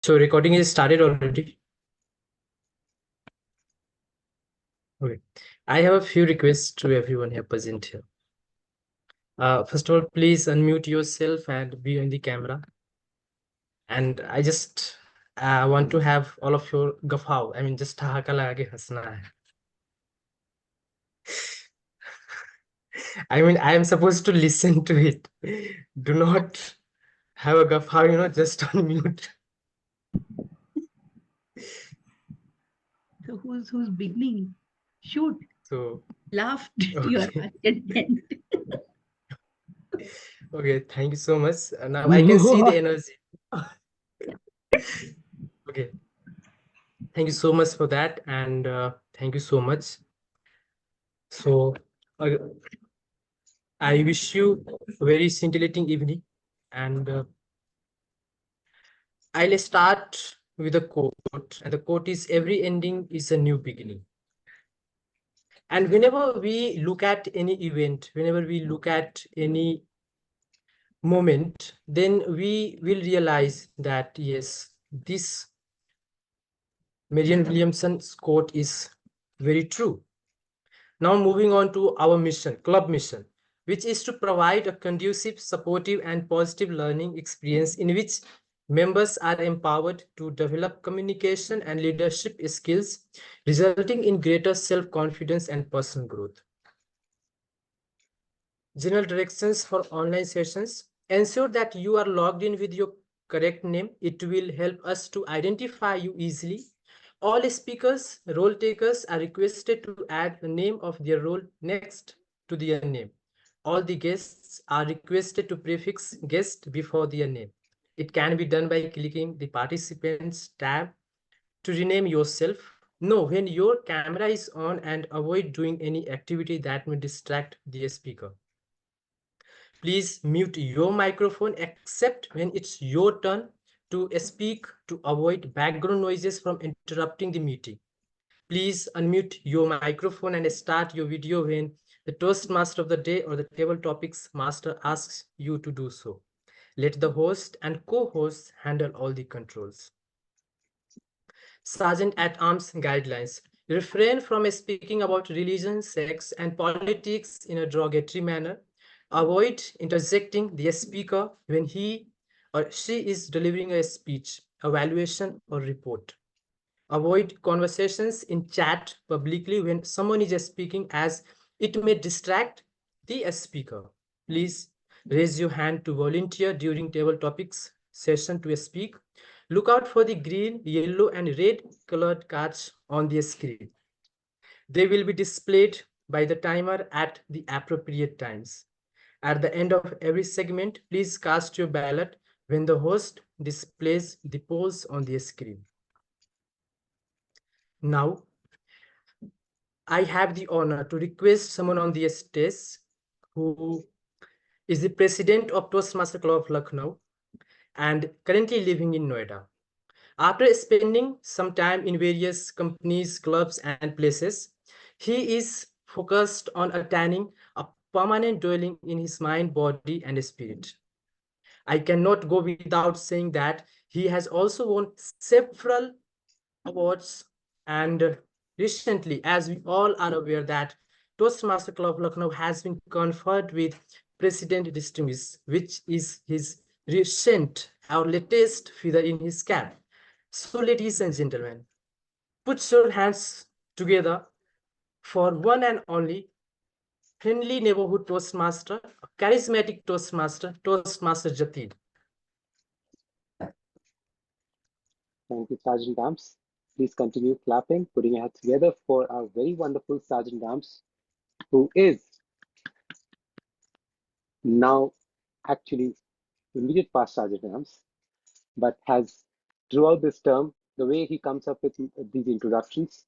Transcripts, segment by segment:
So recording is started already. Okay. I have a few requests to everyone here present here. First of all, please unmute yourself and be on the camera. And I just want to have all of your gaffaw. I mean, just ठहाका लगा के हंसना है. I mean, I am supposed to listen to it. Do not have a gaffaw, just on mute. So who's beginning? Shoot, So, laugh to your okay. heart's content. Okay, thank you so much. Now I can see the energy. Okay. Thank you so much for that, and thank you so much. So, uh, I wish you a very scintillating evening, and I'll start with a quote, and the quote is: "Every ending is a new beginning." And whenever we look at any event, whenever we look at any moment, then we will realize that yes, this Marianne Williamson's quote is very true. Now moving on to our mission, club mission, which is to provide a conducive, supportive, and positive learning experience in which members are empowered to develop communication and leadership skills, resulting in greater self-confidence and personal growth. General directions for online sessions: ensure that you are logged in with your correct name. It will help us to identify you easily. All speakers, role takers are requested to add the name of their role next to their name. All the guests are requested to prefix guest before their name. It can be done by clicking the participants tab to rename yourself. Know when your camera is on and avoid doing any activity that may distract the speaker. Please mute your microphone except when it's your turn to speak to avoid background noises from interrupting the meeting. Please unmute your microphone and start your video when the Toastmaster of the day or the table topics master asks you to do so. Let the host and co-hosts handle all the controls. Sergeant at Arms guidelines: refrain from speaking about religion, sex, and politics in a derogatory manner. Avoid interjecting the speaker when he or she is delivering a speech, evaluation, or report. Avoid conversations in chat publicly when someone is speaking, as it may distract the speaker. Please raise your hand to volunteer during table topics session to speak. Look out for the green, yellow, and red colored cards on the screen. They will be displayed by the timer at the appropriate times. At the end of every segment, please cast your ballot when the host displays the polls on the screen. Now, I have the honor to request someone on the stage who is the president of Toastmaster Club of Lucknow and currently living in Noida. After spending some time in various companies, clubs, and places, he is focused on attaining a permanent dwelling in his mind, body, and spirit. I cannot go without saying that he has also won several awards, and recently, as we all are aware, that Toastmaster Club Lucknow has been conferred with President Distinguished, which is his recent or latest feather in his cap. So, ladies and gentlemen, put your hands together for one and only friendly neighborhood Toastmaster, a charismatic Toastmaster, Toastmaster Jatin. Thank you, Sergeant Dams. Please continue clapping, putting your hands together for our very wonderful Sergeant Dams, who is now actually immediate past Sergeant Dams, but has throughout this term, the way he comes up with these introductions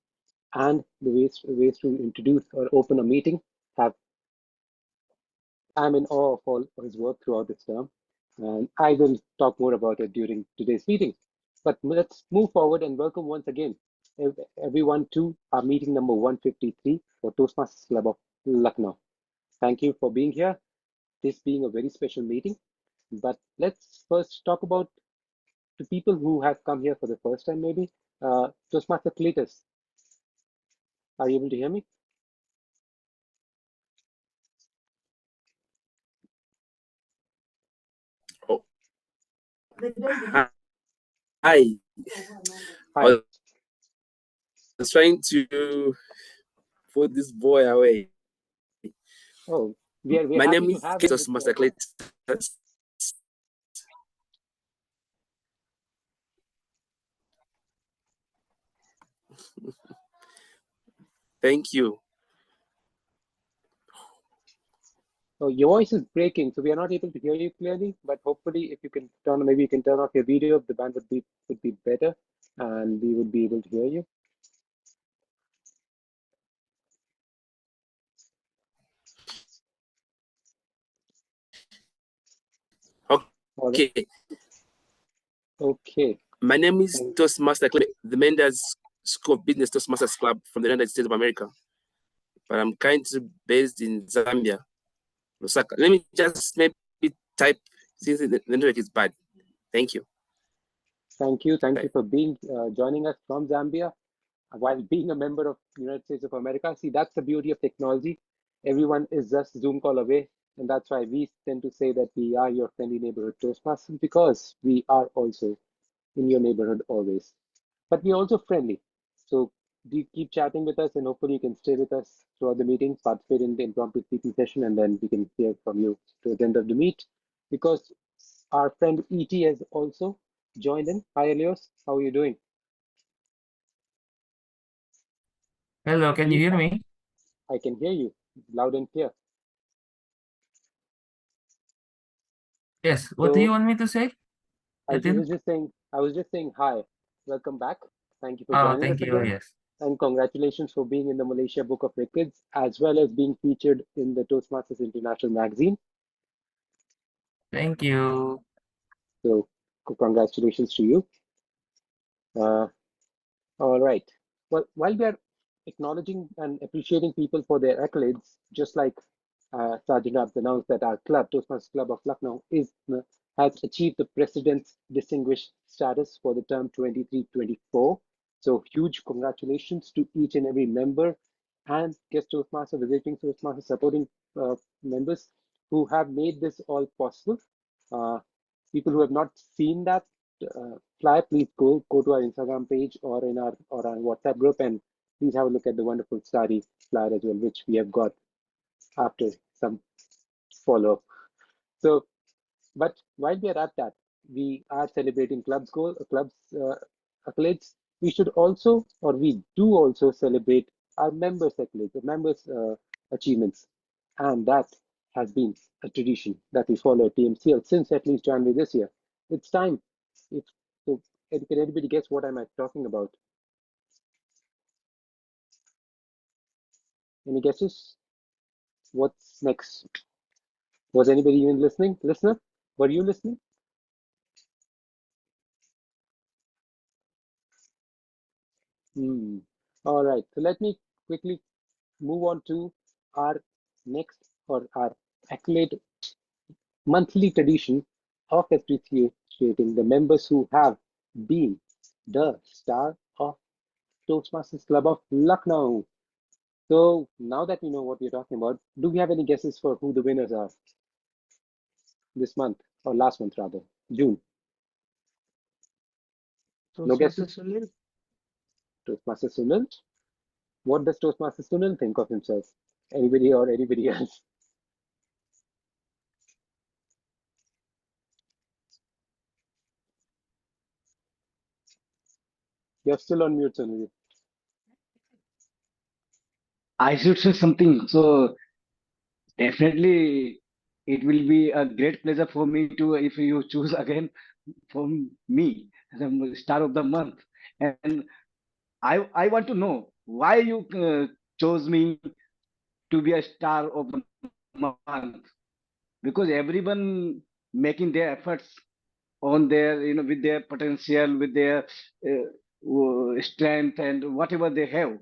and the ways to introduce or open a meeting have I'm in awe of all of his work throughout this term, and I will talk more about it during today's meeting. But let's move forward and welcome once again everyone to our meeting number 153 for Toastmasters Club of Lucknow. Thank you for being here, this being a very special meeting. But let's first talk about to people who have come here for the first time, maybe, Toastmaster Cletus, are you able to hear me? Oh, hi. Hi. I was trying to put this boy away. Oh, we're My happy name to is have him Ketos with Master Cletus. Thank you. Oh, your voice is breaking, so we are not able to hear you clearly. But hopefully, if you can turn, maybe you can turn off your video. The band would be better, and we would be able to hear you. All right. Okay. Okay. My name is Thank- Toastmaster Cletus, the Mendes School of Business Toastmasters Club from the United States of America. But I'm currently based in Zambia, Lusaka. Let me just maybe type since the network is bad. Thank you. Thank you. Thank Bye. you for being joining us from Zambia while being a member of the United States of America. See, that's the beauty of technology. Everyone is just Zoom call away. And that's why we tend to say that we are your friendly neighborhood Toastmasters because we are also in your neighborhood always. But we're also friendly. So do keep chatting with us and hopefully you can stay with us throughout the meeting, participate in the impromptu speaking session, and then we can hear from you to the end of the meet. Because our friend ET has also joined in. Hi, Elios. How are you doing? Hello, can you hear me? I can hear you loud and clear. Yes. What do you So want me to say, I Yatin? was just saying hi. Welcome back. Thank you for Oh, joining thank us you. again. Yes. And congratulations for being in the Malaysia Book of Records, as well as being featured in the Toastmasters International magazine. Thank you. So congratulations to you. Uh, all right. Well, while we are acknowledging and appreciating people for their accolades, just like Sergeant Abs announced that our club, Toastmasters Club of Lucknow, has achieved the President's Distinguished status for the term 23-24. So huge congratulations to each and every member and guest Toastmaster, visiting Toastmaster, supporting members who have made this all possible. Uh, People who have not seen that flyer, please go to our Instagram page or in our WhatsApp group and please have a look at the wonderful study flyer as well, which we have got after some follow. So, but while we are at that, we are celebrating clubs accolades. We should also, or we do also celebrate our members' accolades, the members' achievements, and that has been a tradition that we follow at TMCL since at least January this year. It's time. It's, so, can anybody guess what am I talking about? Any guesses? What's next? Was anybody even listening? Listener, were you listening? Hmm. All right. So let me quickly move on to our next or our accolade monthly tradition of appreciating the members who have been the star of Toastmasters Club of Lucknow. So now that we know what we're talking about, do we have any guesses for who the winners are this month or last month rather, June? No Toastmaster guesses? Sunil. Toastmaster Sunil. What does Toastmaster Sunil think of himself? Anybody or anybody else? You're still on mute, Sunil. I should say something. So definitely, it will be a great pleasure for me to if you choose again for me the star of the month. And I want to know why you chose me to be a star of the month because everyone making their efforts on their with their potential with their strength and whatever they have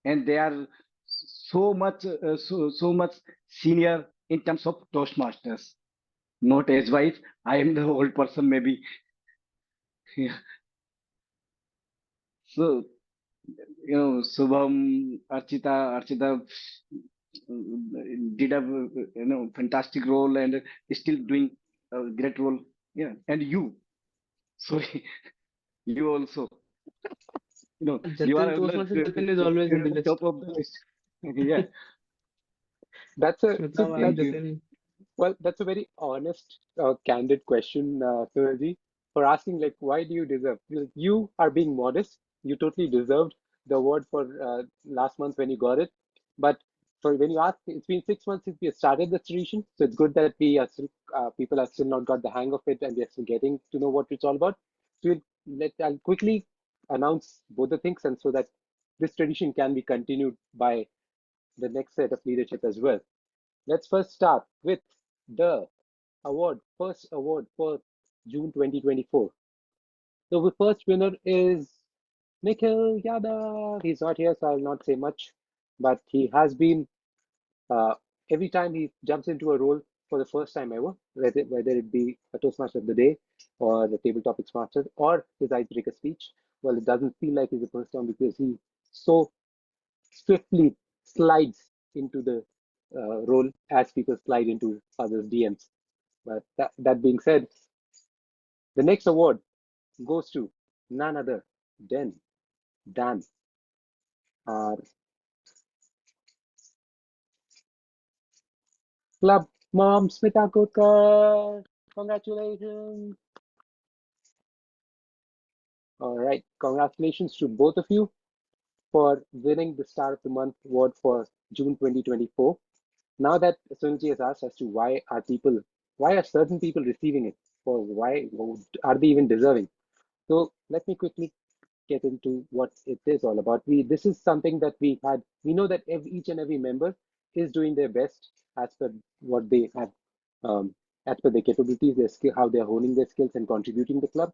and they are so much senior in terms of Toastmasters. Not age wise, I am the old person maybe. Yeah. So, Subham, Archita did a fantastic role and is still doing a great role. Yeah, and you, sorry, you also, you are Jatin, Toastmaster Jatin is always in the at list. top of the list. Yeah, That's a Smita ma'am, thank that's you. Jatin. well, that's a very honest, candid question, Sunilji, for asking like, why do you deserve? You are being modest. You totally deserved the award for last month when you got it. But for when you ask, it's been 6 months since we started the tradition, so it's good that we are still, people are still not got the hang of it, and we are still getting to know what it's all about. So I'll quickly announce both the things, and so that this tradition can be continued by the next set of leadership as well. Let's first start with the first award for June 2024. So the first winner is Nikhil Yadav. He's not here, so I'll not say much, but he has been uh, every time he jumps into a role for the first time ever, whether it be a Toastmaster of the Day or the Table Topics Master or his icebreaker speech. Well, it doesn't feel like he's the first time because he so swiftly slides into the role as people slide into others' DMs. But that being said, the next award goes to none other than our club mom, Smita Kotkar. Congratulations. All right. Congratulations to both of you for winning the Star of the Month award for June 2024. Now that Sunji has asked as to why are certain people receiving it, or why are they even deserving? So let me quickly get into what it is all about. This is something that we know that each and every member is doing their best as per what they have, um, as per their capabilities, their skill, how they're honing their skills and contributing to the club.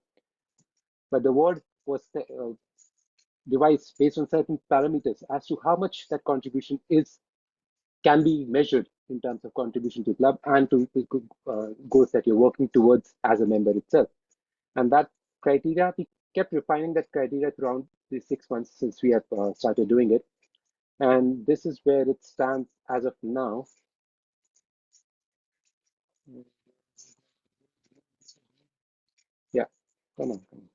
But the award was devised based on certain parameters as to how much that contribution is can be measured in terms of contribution to the club and to the goals that you're working towards as a member itself. And that criteria, we kept refining that criteria throughout the 6 months since we have started doing it. And this is where it stands as of now. Yeah, come on, come on.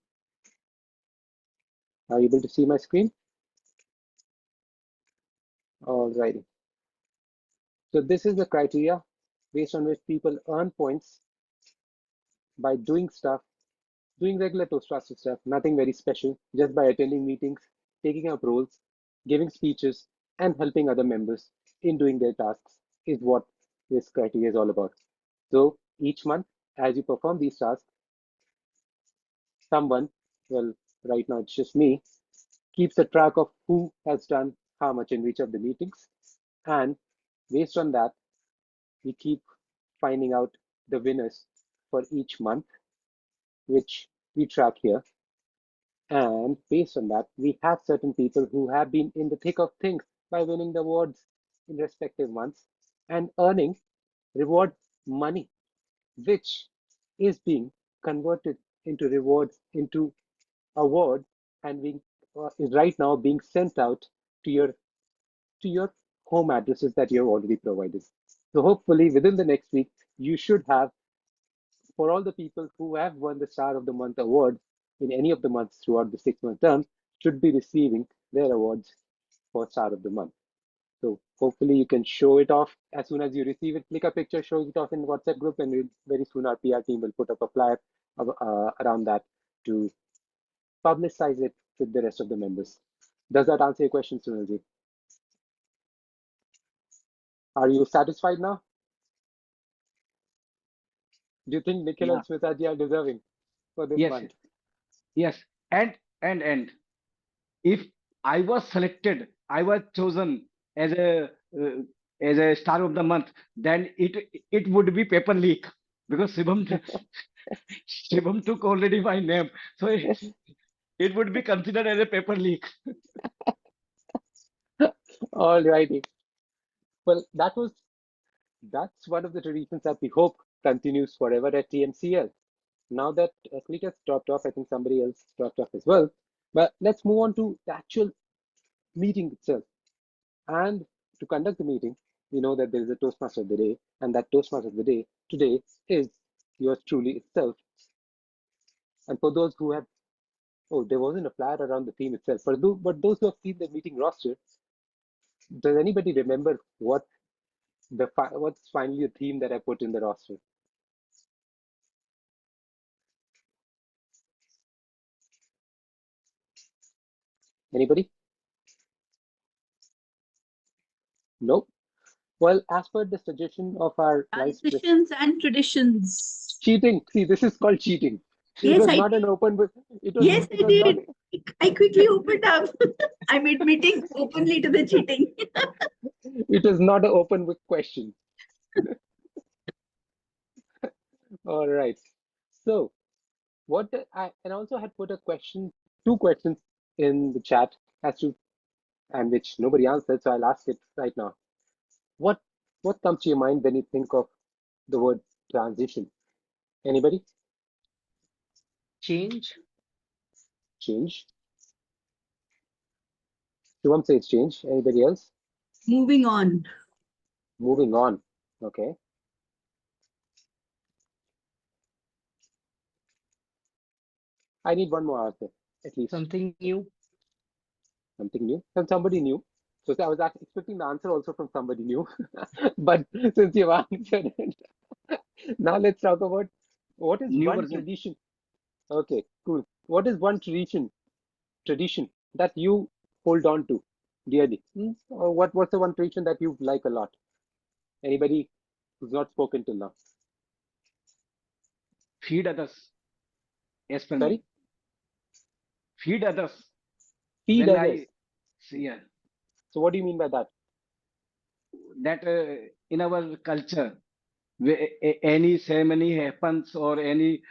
Are you able to see my screen? All righty. So this is the criteria based on which people earn points by doing stuff, doing regular Toastmaster stuff, nothing very special, just by attending meetings, taking up roles, giving speeches, and helping other members in doing their tasks is what this criteria is all about. So each month, as you perform these tasks, someone, well, right now it's just me, keeps a track of who has done how much in which of the meetings. And based on that, we keep finding out the winners for each month, which we track here. And based on that, we have certain people who have been in the thick of things by winning the awards in respective months and earning reward money, which is being converted into rewards into award and being is right now being sent out to your home addresses that you have already provided. So hopefully within the next week, you should have, for all the people who have won the Star of the Month award in any of the months throughout the 6 month term, should be receiving their awards for Star of the Month. So hopefully you can show it off as soon as you receive it. Click a picture, show it off in the WhatsApp group, and very soon our PR team will put up a flyer around that to publicize it with the rest of the members. Does that answer your question, Sunilji? Are you satisfied now? Do you think Nikhil Yeah, and Smitaji are deserving for this yes, month? yes. And if I was selected, I was chosen as a star of the month, then it would be paper leak because Shivam took already my name, so it would be considered as a paper leak. All righty. Well, that's one of the traditions that we hope continues forever at TMCL. Now that Cletus dropped off, I think somebody else dropped off as well. But let's move on to the actual meeting itself. And to conduct the meeting, we know that there is a Toastmaster of the day, and that Toastmaster of the day today is yours truly itself. And for those who have, oh, there wasn't a flyer around the theme itself. But those who have seen the meeting roster, does anybody remember what's finally the theme that I put in the roster? Anybody? Nope. Well, as per the suggestion of our vice president, Transitions and traditions. cheating. See, this is called cheating. It Yes, was I not an did. open book. Yes, It I was not. did. I quickly opened up. I'm admitting openly to the cheating. It was not an open book question. All right. So I also had put a question, two questions in the chat as to and which nobody answered. So I'll ask it right now. What what comes to your mind when you think of the word transition? Anybody? Change. Change. Shivam says change. Anybody else? Moving on. Moving on. Okay. I need one more answer, at least. Something new. Something new. And somebody new. So I was expecting the answer also from somebody new. But since you've answered it, now let's talk about what is New one version. tradition. Okay, cool. What is one tradition that you hold on to dearly? Or what's the one tradition that you like a lot? Anybody who's not spoken till now? Feed others, as per Sorry? me. Feed others. Feed When others. I see So what do you mean by that? that in our culture, any ceremony happens or any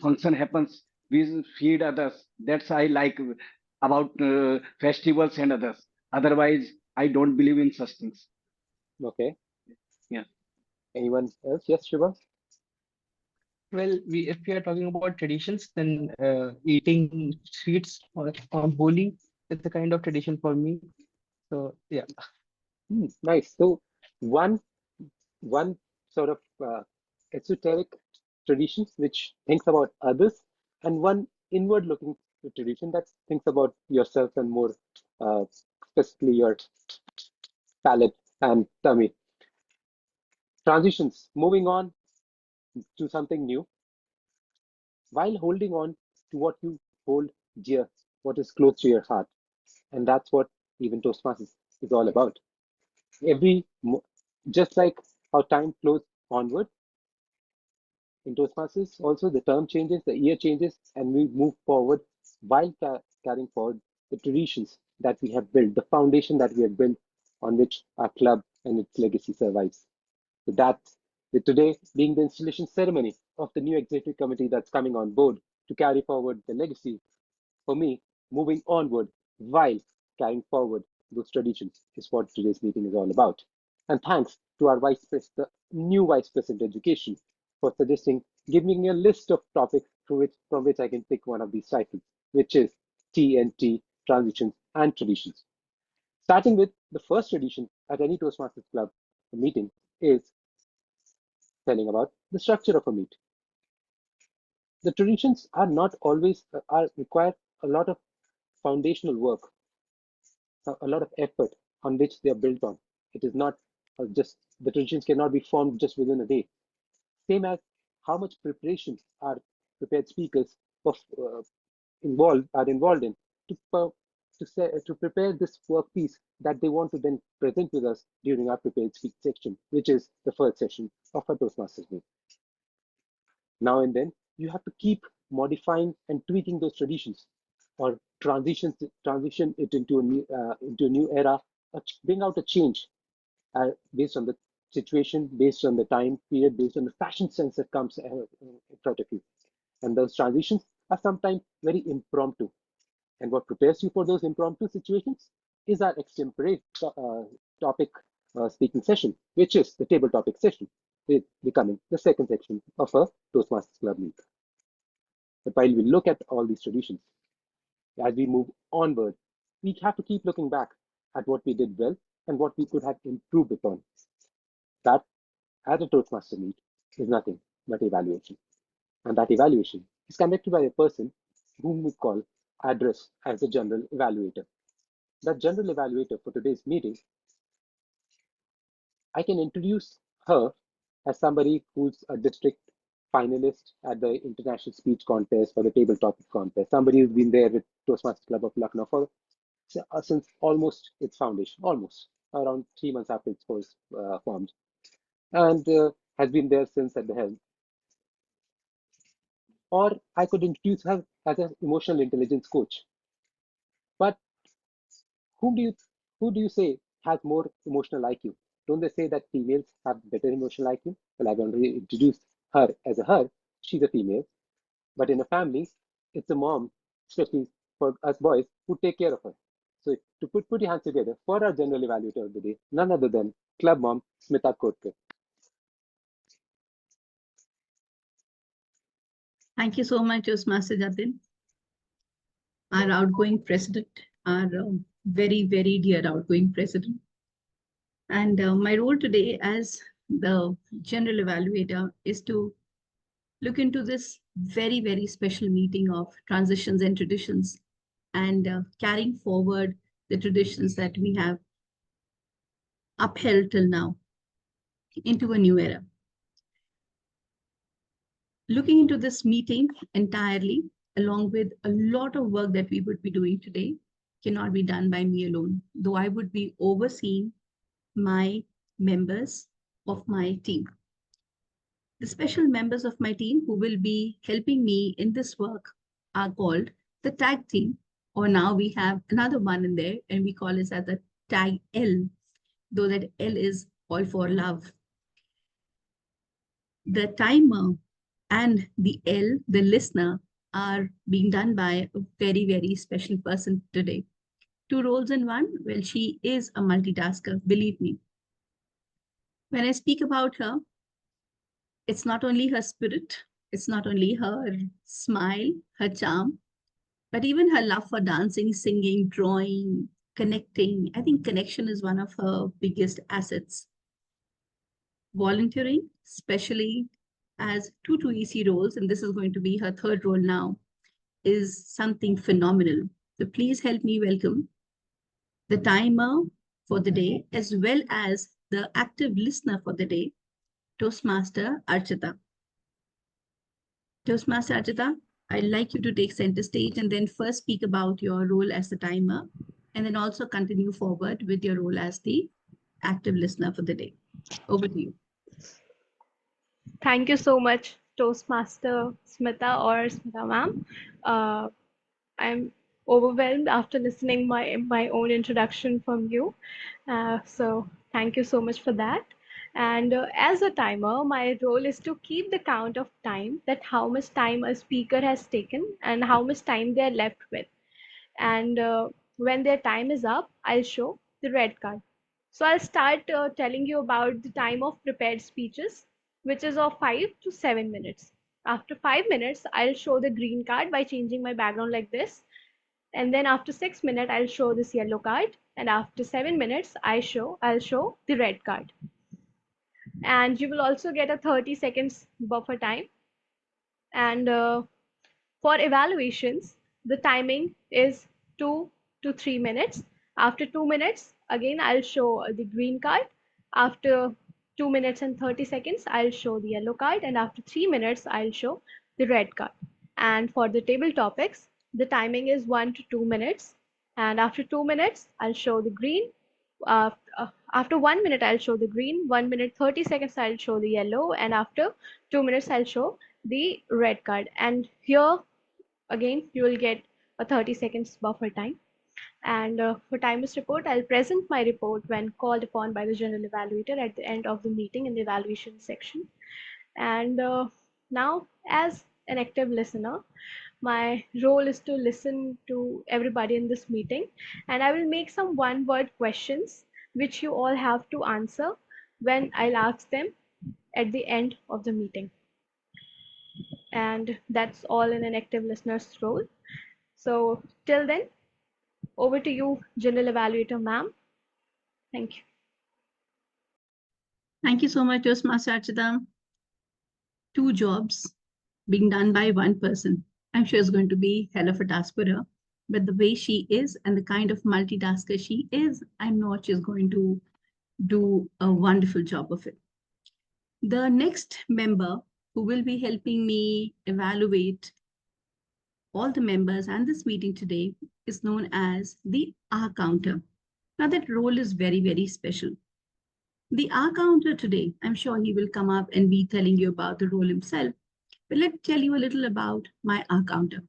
function happens, we feed others. That's I like about festivals and others. Otherwise, I don't believe in such things. Okay. Yeah. Anyone else? Yes, Shiva? Well, if we are talking about traditions, then eating sweets on Holi is a kind of tradition for me. So yeah. Nice. So one one sort of esoteric tradition which thinks about others, and one inward looking tradition that thinks about yourself and more uh, specifically your palate and tummy. Transitions, moving on to something new while holding on to what you hold dear, what is close to your heart. And that's what even Toastmasters is all about. Every just like how time flows onward, in Toastmasters, also the term changes, the year changes, and we move forward while carrying forward the traditions that we have built, the foundation that we have built on which our club and its legacy survives. So that's with today being the installation ceremony of the new executive committee that's coming on board to carry forward the legacy. For me, moving onward while carrying forward those traditions is what today's meeting is all about. And thanks to our vice president, the new vice president education, for suggesting, giving me a list of topics from which I can pick one of these titles, which is TNT, Transitions and Traditions. Starting with the first tradition at any Toastmasters Club meeting is telling about the structure of a meet. The traditions are not always are require a lot of foundational work, a lot of effort on which they are built on. It is not just the traditions cannot be formed just within a day. Same as how much preparation our prepared speakers of, involved in to to prepare this workpiece that they want to then present with us during our prepared speak section, which is the first session of our Toastmasters meet. Now and then, you have to keep modifying and tweaking those traditions, or transition it into a new era, bring out a change based on the situation, based on the time period, based on the fashion sense that comes in front of you. And those transitions are sometimes very impromptu. And what prepares you for those impromptu situations is our extemporary topic speaking session, which is the table topic session, becoming the second section of a Toastmasters Club meet. But while we look at all these traditions, as we move onward, we have to keep looking back at what we did well and what we could have improved upon. That, as a Toastmaster meet, is nothing but evaluation. And that evaluation is conducted by a person whom we call address as the general evaluator. That general evaluator for today's meeting, I can introduce her as somebody who's a district finalist at the international speech contest or the table topic contest, somebody who's been there with Toastmasters Club of Lucknow for since almost its foundation, almost around 3 months after it was formed, and has been there since at the helm. Or I could introduce her as an emotional intelligence coach. But whom do you who do you say has more emotional IQ? Don't they say that females have better emotional IQ? Well, I've already introduced her as a her. She's a female. But in a family, it's a mom, especially for us boys, who take care of her. So to put your hands together for our general evaluator of the day, none other than club mom Smita Kotkar. Thank you so much, Toastmaster Jatin, our outgoing president, our very, very dear outgoing president. And my role today as the general evaluator is to look into this very, very special meeting of transitions and traditions and carrying forward the traditions that we have upheld till now into a new era. Looking into this meeting entirely, along with a lot of work that we would be doing today, cannot be done by me alone, though I would be overseeing my members of my team. The special members of my team who will be helping me in this work are called the tag team, or now we have another one in there and we call it as the tag L, though that L is all for love. The timer and the L, the listener, are being done by a very, very special person today. 2 roles in one. Well, she is a multitasker, believe me. When I speak about her, it's not only her spirit, it's not only her smile, her charm, but even her love for dancing, singing, drawing, connecting. I think connection is one of her biggest assets. Volunteering, especially as two easy roles, and this is going to be her 3rd role now, is something phenomenal. So please help me welcome the timer for the day, as well as the active listener for the day, Toastmaster Archita. Toastmaster Archita, I'd like you to take center stage and then first speak about your role as the timer, and then also continue forward with your role as the active listener for the day. Over to you. Thank you so much, Toastmaster Smita or Smita ma'am. I'm overwhelmed after listening my own introduction from you. So thank you so much for that. And as a timer, my role is to keep the count of time, that how much time a speaker has taken and how much time they're left with. And when their time is up, I'll show the red card. So I'll start telling you about the time of prepared speeches, which is of 5 to 7 minutes. After 5 minutes, I'll show the green card by changing my background like this. And then after 6 minutes, I'll show this yellow card. And after 7 minutes, I'll show the red card. And you will also get a 30 seconds buffer time. And for evaluations, the timing is 2 to 3 minutes. After 2 minutes, again, I'll show the green card. After 2 minutes and 30 seconds, I'll show the yellow card. And after 3 minutes, I'll show the red card. And for the table topics, the timing is 1 to 2 minutes. And after 2 minutes, I'll show the green. After 1 minute, I'll show the green. 1 minute, 30 seconds, I'll show the yellow. And after 2 minutes, I'll show the red card. And here again, you will get a 30 seconds buffer time. And for timer's report, I'll present my report when called upon by the general evaluator at the end of the meeting in the evaluation section. And now, as an active listener, my role is to listen to everybody in this meeting, and I will make some one-word questions which you all have to answer when I'll ask them at the end of the meeting. and that's all in an active listener's role. So till then, over to you, General Evaluator ma'am. Thank you. Thank you so much, Toastmaster Archita. Two jobs being done by one person. I'm sure it's going to be hell of a task for her. But the way she is and the kind of multitasker she is, I know she's going to do a wonderful job of it. The next member who will be helping me evaluate all the members and this meeting today is known as the R counter. Now that role is very, very special. The R counter today, I'm sure he will come up and be telling you about the role himself. But let me tell you a little about my R counter.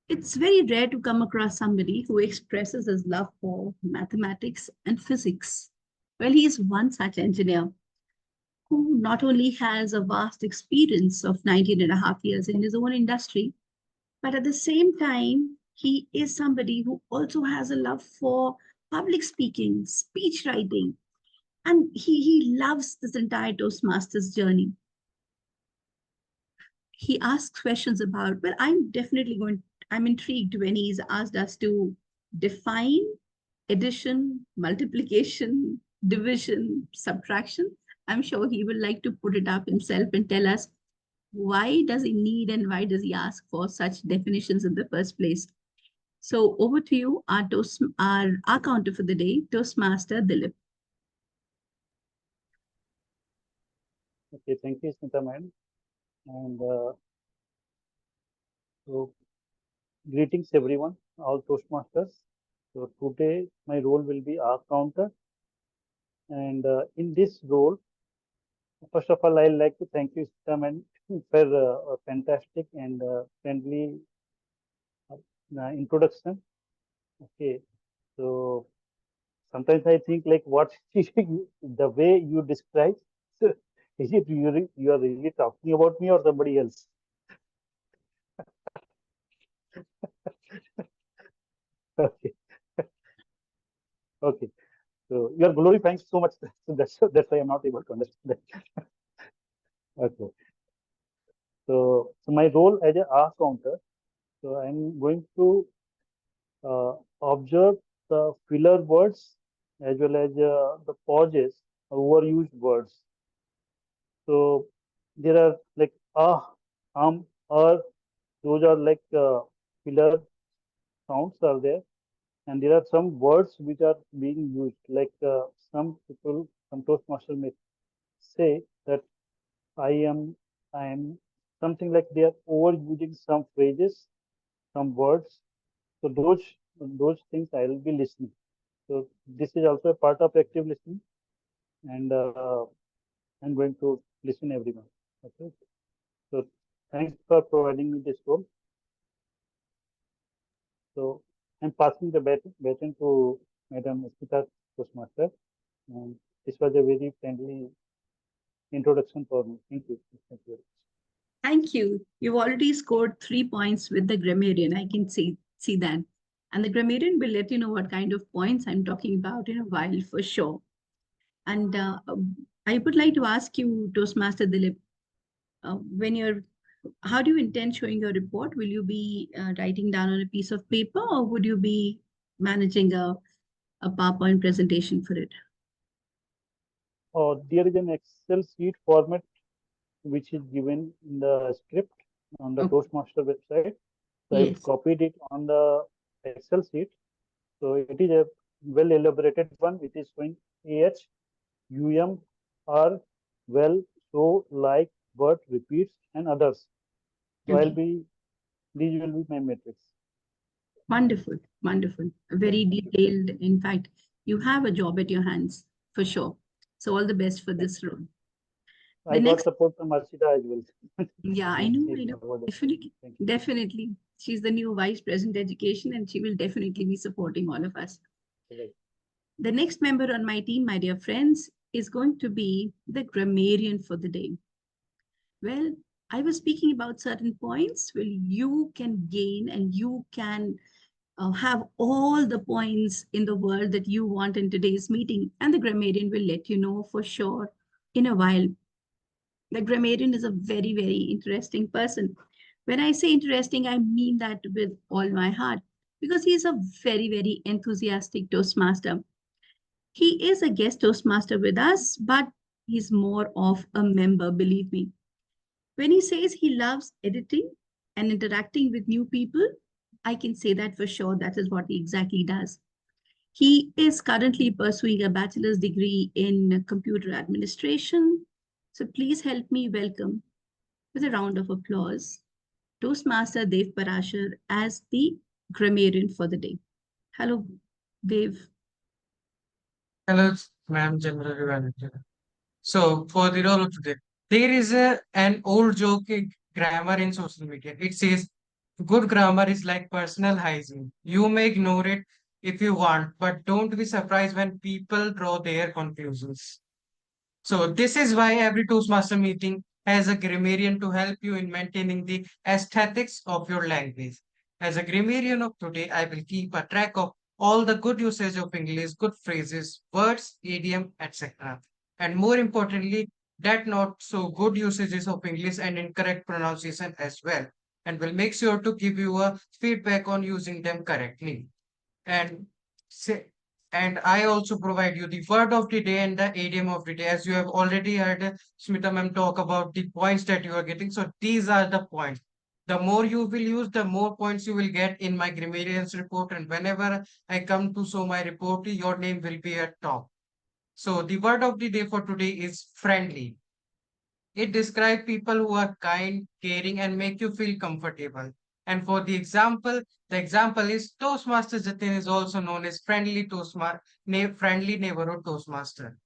It's very rare to come across somebody who expresses his love for mathematics and physics. Well, he is one such engineer who not only has a vast experience of 19 and a half years in his own industry, but at the same time, he is somebody who also has a love for public speaking, speech writing, and he loves this entire Toastmasters journey. He asks questions about, well, I'm intrigued when he's asked us to define addition, multiplication, division, subtraction. I'm sure he would like to put it up himself and tell us why does he need and why does he ask for such definitions in the first place. So over to you, our counter for the day, Toastmaster Dilip. Okay, thank you, Smita ma'am. And so, greetings everyone, all Toastmasters. So today my role will be R counter, and in this role, first of all, I'd like to thank you, Smita ma'am, for a fantastic and friendly introduction. Okay, so sometimes I think like what the way you describe, so is it you are really talking about me or somebody else? Okay, okay. So you are glorifying so much, so that's why I'm not able to understand that. Okay. So my role as a R counter, so I'm going to observe the filler words as well as the pauses, overused words. So there are like those are like filler sounds are there, and there are some words which are being used. Like some people, some Toastmaster may say that I am, I am something like they are overusing some phrases, some words. So those things I will be listening. So this is also a part of active listening, and I'm going to listen everyone. Okay. So thanks for providing me this role. So I'm passing the baton to Madam Smita Toastmaster, and this was a very friendly introduction for me. Thank you. Thank you. Thank you. You've already scored 3 points with the grammarian. I can see that. And the grammarian will let you know what kind of points I'm talking about in a while for sure. And I would like to ask you, Toastmaster Dilip, how do you intend showing your report? Will you be writing down on a piece of paper or would you be managing a PowerPoint presentation for it? There is an Excel sheet format which is given in the script on the Toastmaster website. So I've copied it on the Excel sheet. So it is a well elaborated one which is showing AH, UM, R, well, so, like, but, repeats, and others. So these will be my metrics. Wonderful, wonderful. Very detailed. In fact, you have a job at your hands for sure. So all the best for this role. I got support from Archita as well. Yeah, I know. Definitely. She's the new Vice President Education and she will definitely be supporting all of us. Right. The next member on my team, my dear friends, is going to be the grammarian for the day. Well, I was speaking about certain points where you can gain and you can have all the points in the world that you want in today's meeting. And the grammarian will let you know for sure in a while. The grammarian is a very, very interesting person. When I say interesting, I mean that with all my heart because he's a very, very enthusiastic Toastmaster. He is a guest Toastmaster with us, but he's more of a member, believe me. When he says he loves editing and interacting with new people, I can say that for sure that is what he exactly does. He is currently pursuing a bachelor's degree in computer administration. So please help me welcome with a round of applause Toastmaster Dev Parashar as the grammarian for the day. Hello, Dev. Hello, ma'am, General Manager. So, for the role of today, there is an old joke in grammar in social media. It says, good grammar is like personal hygiene. You may ignore it if you want, but don't be surprised when people draw their conclusions. So this is why every Toastmaster meeting has a grammarian to help you in maintaining the aesthetics of your language. As a grammarian of today, I will keep a track of all the good usage of English, good phrases, words, idiom, etc. And more importantly, that not so good usages of English and incorrect pronunciation as well. And will make sure to give you a feedback on using them correctly. And say, and I also provide you the word of the day and the idiom of the day. As you have already heard Smita ma'am talk about the points that you are getting. So these are the points. The more you will use, the more points you will get in my grammarians report. And whenever I come to show my report, your name will be at top. So the word of the day for today is friendly. It describes people who are kind, caring, and make you feel comfortable. And for the example is Toastmaster Jatin is also known as friendly neighborhood Toastmaster.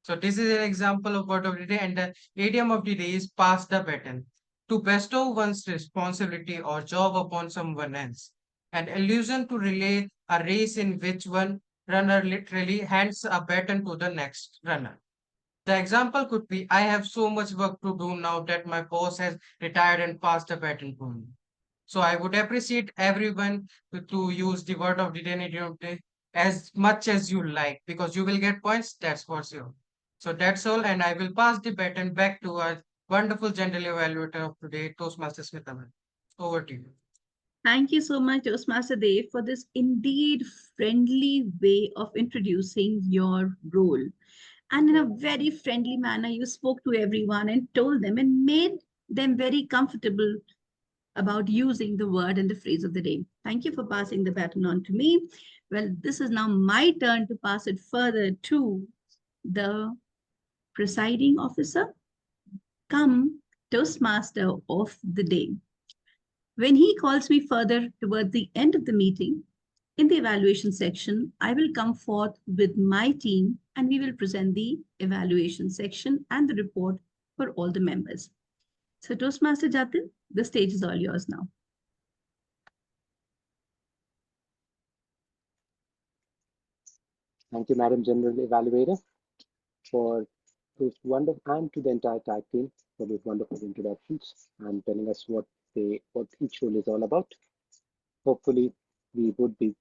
So this is an example of word of the day, and the idiom of the day is pass the baton. To bestow one's responsibility or job upon someone else. An allusion to relay a race in which one runner literally hands a baton to the next runner. The example could be I have so much work to do now that my boss has retired and passed the baton to me. So I would appreciate everyone to use the word of the day and idiom of the day as much as you like because you will get points, that's for sure. So that's all, and I will pass the baton back to our wonderful general evaluator of today, Toastmaster Smita ma'am. Over to you. Thank you so much, Toastmaster Dev, for this indeed friendly way of introducing your role. And in a very friendly manner, you spoke to everyone and told them and made them very comfortable about using the word and the phrase of the day. Thank you for passing the baton on to me. Well, this is now my turn to pass it further to the presiding officer, come Toastmaster of the day. When he calls me further towards the end of the meeting, in the evaluation section, I will come forth with my team and we will present the evaluation section and the report for all the members. So Toastmaster Jatin, the stage is all yours now. Thank you, Madam General Evaluator, for those wonderful, and to the entire tag team for those wonderful introductions and telling us what each role is all about. Hopefully, we would be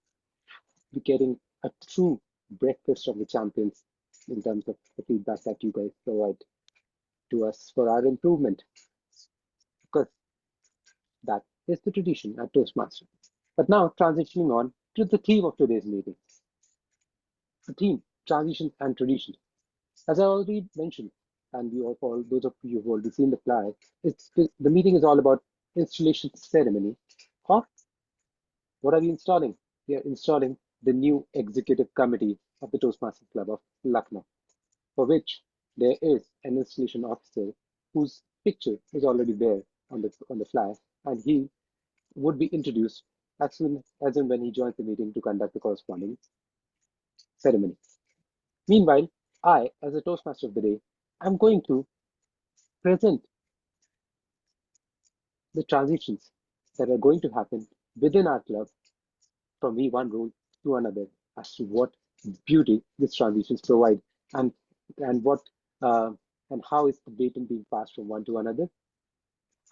getting a true breakfast of the champions in terms of the feedback that you guys provide to us for our improvement, because that is the tradition at Toastmaster. But now, transitioning on to the theme of today's meeting. The theme, transitions and traditions. As I already mentioned, and for those of you who have already seen the flyer, the meeting is all about installation ceremony. Or what are we installing? We are installing the new executive committee of the Toastmasters Club of Lucknow, for which there is an installation officer whose picture is already there on the flyer, and he would be introduced as soon as and when he joins the meeting to conduct the corresponding ceremony. Meanwhile, I, as a Toastmaster of the day, am going to present the transitions that are going to happen within our club from one role to another, as to what beauty these transitions provide, and what uh, and how is the baton being passed from one to another.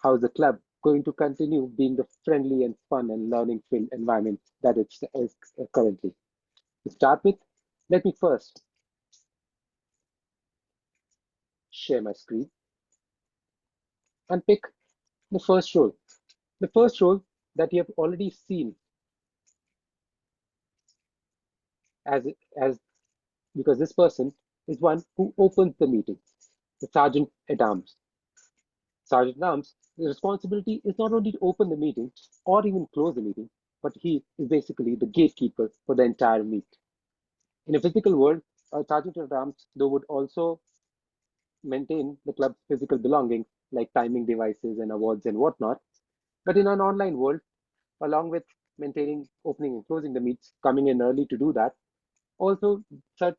How is the club going to continue being the friendly and fun and learning filled environment that it is currently? To start with, let me first share my screen and pick the first role. The first role that you have already seen as as because this person is one who opens the meeting, the sergeant at arms. Sergeant at arms, the responsibility is not only to open the meeting or even close the meeting, but he is basically the gatekeeper for the entire meet. In a physical world, a sergeant at arms though would also maintain the club's physical belongings like timing devices and awards and whatnot. But in an online world, along with maintaining opening and closing the meets, coming in early to do that, also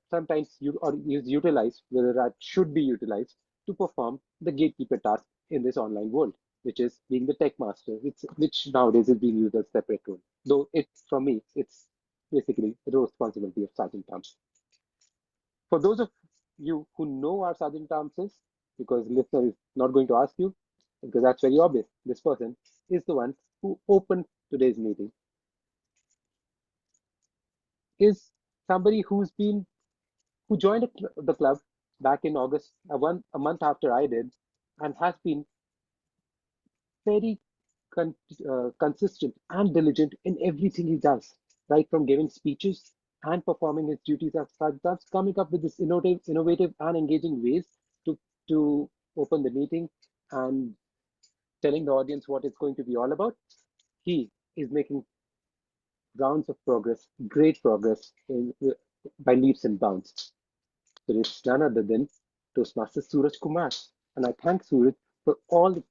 sometimes is utilized, whether that should be utilized to perform the gatekeeper task in this online world, which is being the tech master, which nowadays is being used as a separate role. Though it, for me, it's basically the responsibility of Sergeant Arms. For those of you who know our Sergeant Arms is, because listener is not going to ask you, because that's very obvious. This person is the one who opened today's meeting, is somebody who joined the club back in August, a month after I did, and has been very consistent and diligent in everything he does, right from giving speeches and performing his duties as Sergeant, coming up with this innovative and engaging ways to open the meeting and telling the audience what it's going to be all about. He is making rounds of progress, great progress by leaps and bounds. So it's none other than Toastmaster Suraj Kumar. And I thank Suraj for all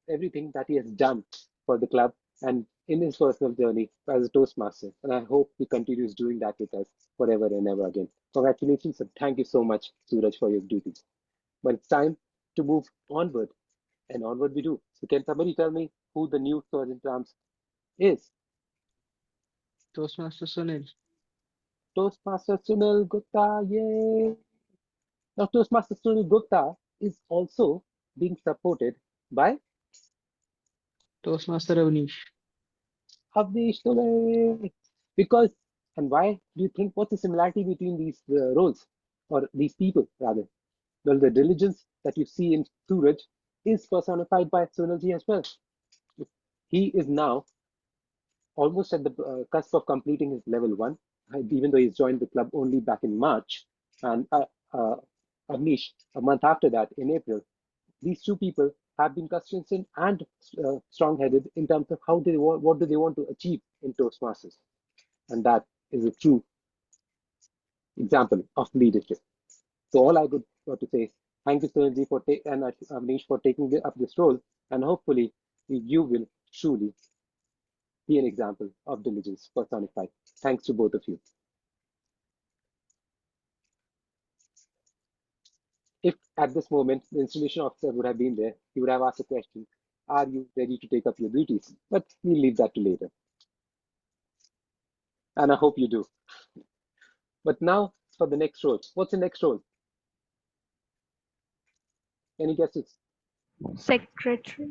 everything that he has done for the club and in his personal journey as a Toastmaster. And I hope he continues doing that with us forever and ever again. Congratulations and thank you so much, Suraj, for your duties. But it's time to move onward, and onward we do. So can somebody tell me who the new Sergeant Arms is? Toastmaster Sunil. Toastmaster Sunil Gupta, yay! Now, Toastmaster Sunil Gupta is also being supported by Toastmaster Avnish. Avnish Tole. Because, and why do you think, what's the similarity between these roles, or these people rather? Well, the diligence that you see in Suraj is personified by Sunilji as well. He is now almost at the cusp of completing his level one, even though he's joined the club only back in March. And Avnish, a month after that, in April, these two people have been consistent and strong-headed in terms of what do they want to achieve in Toastmasters, and that is a true example of leadership. So all I would want to say is thank you, Sunilji, and Avnish for taking up this role, and hopefully you will truly be an example of diligence personified. Thanks to both of you. If at this moment the installation officer would have been there, he would have asked a question, are you ready to take up your duties? But we'll leave that to later. And I hope you do. But now for the next role. What's the next role? Any guesses? Secretary.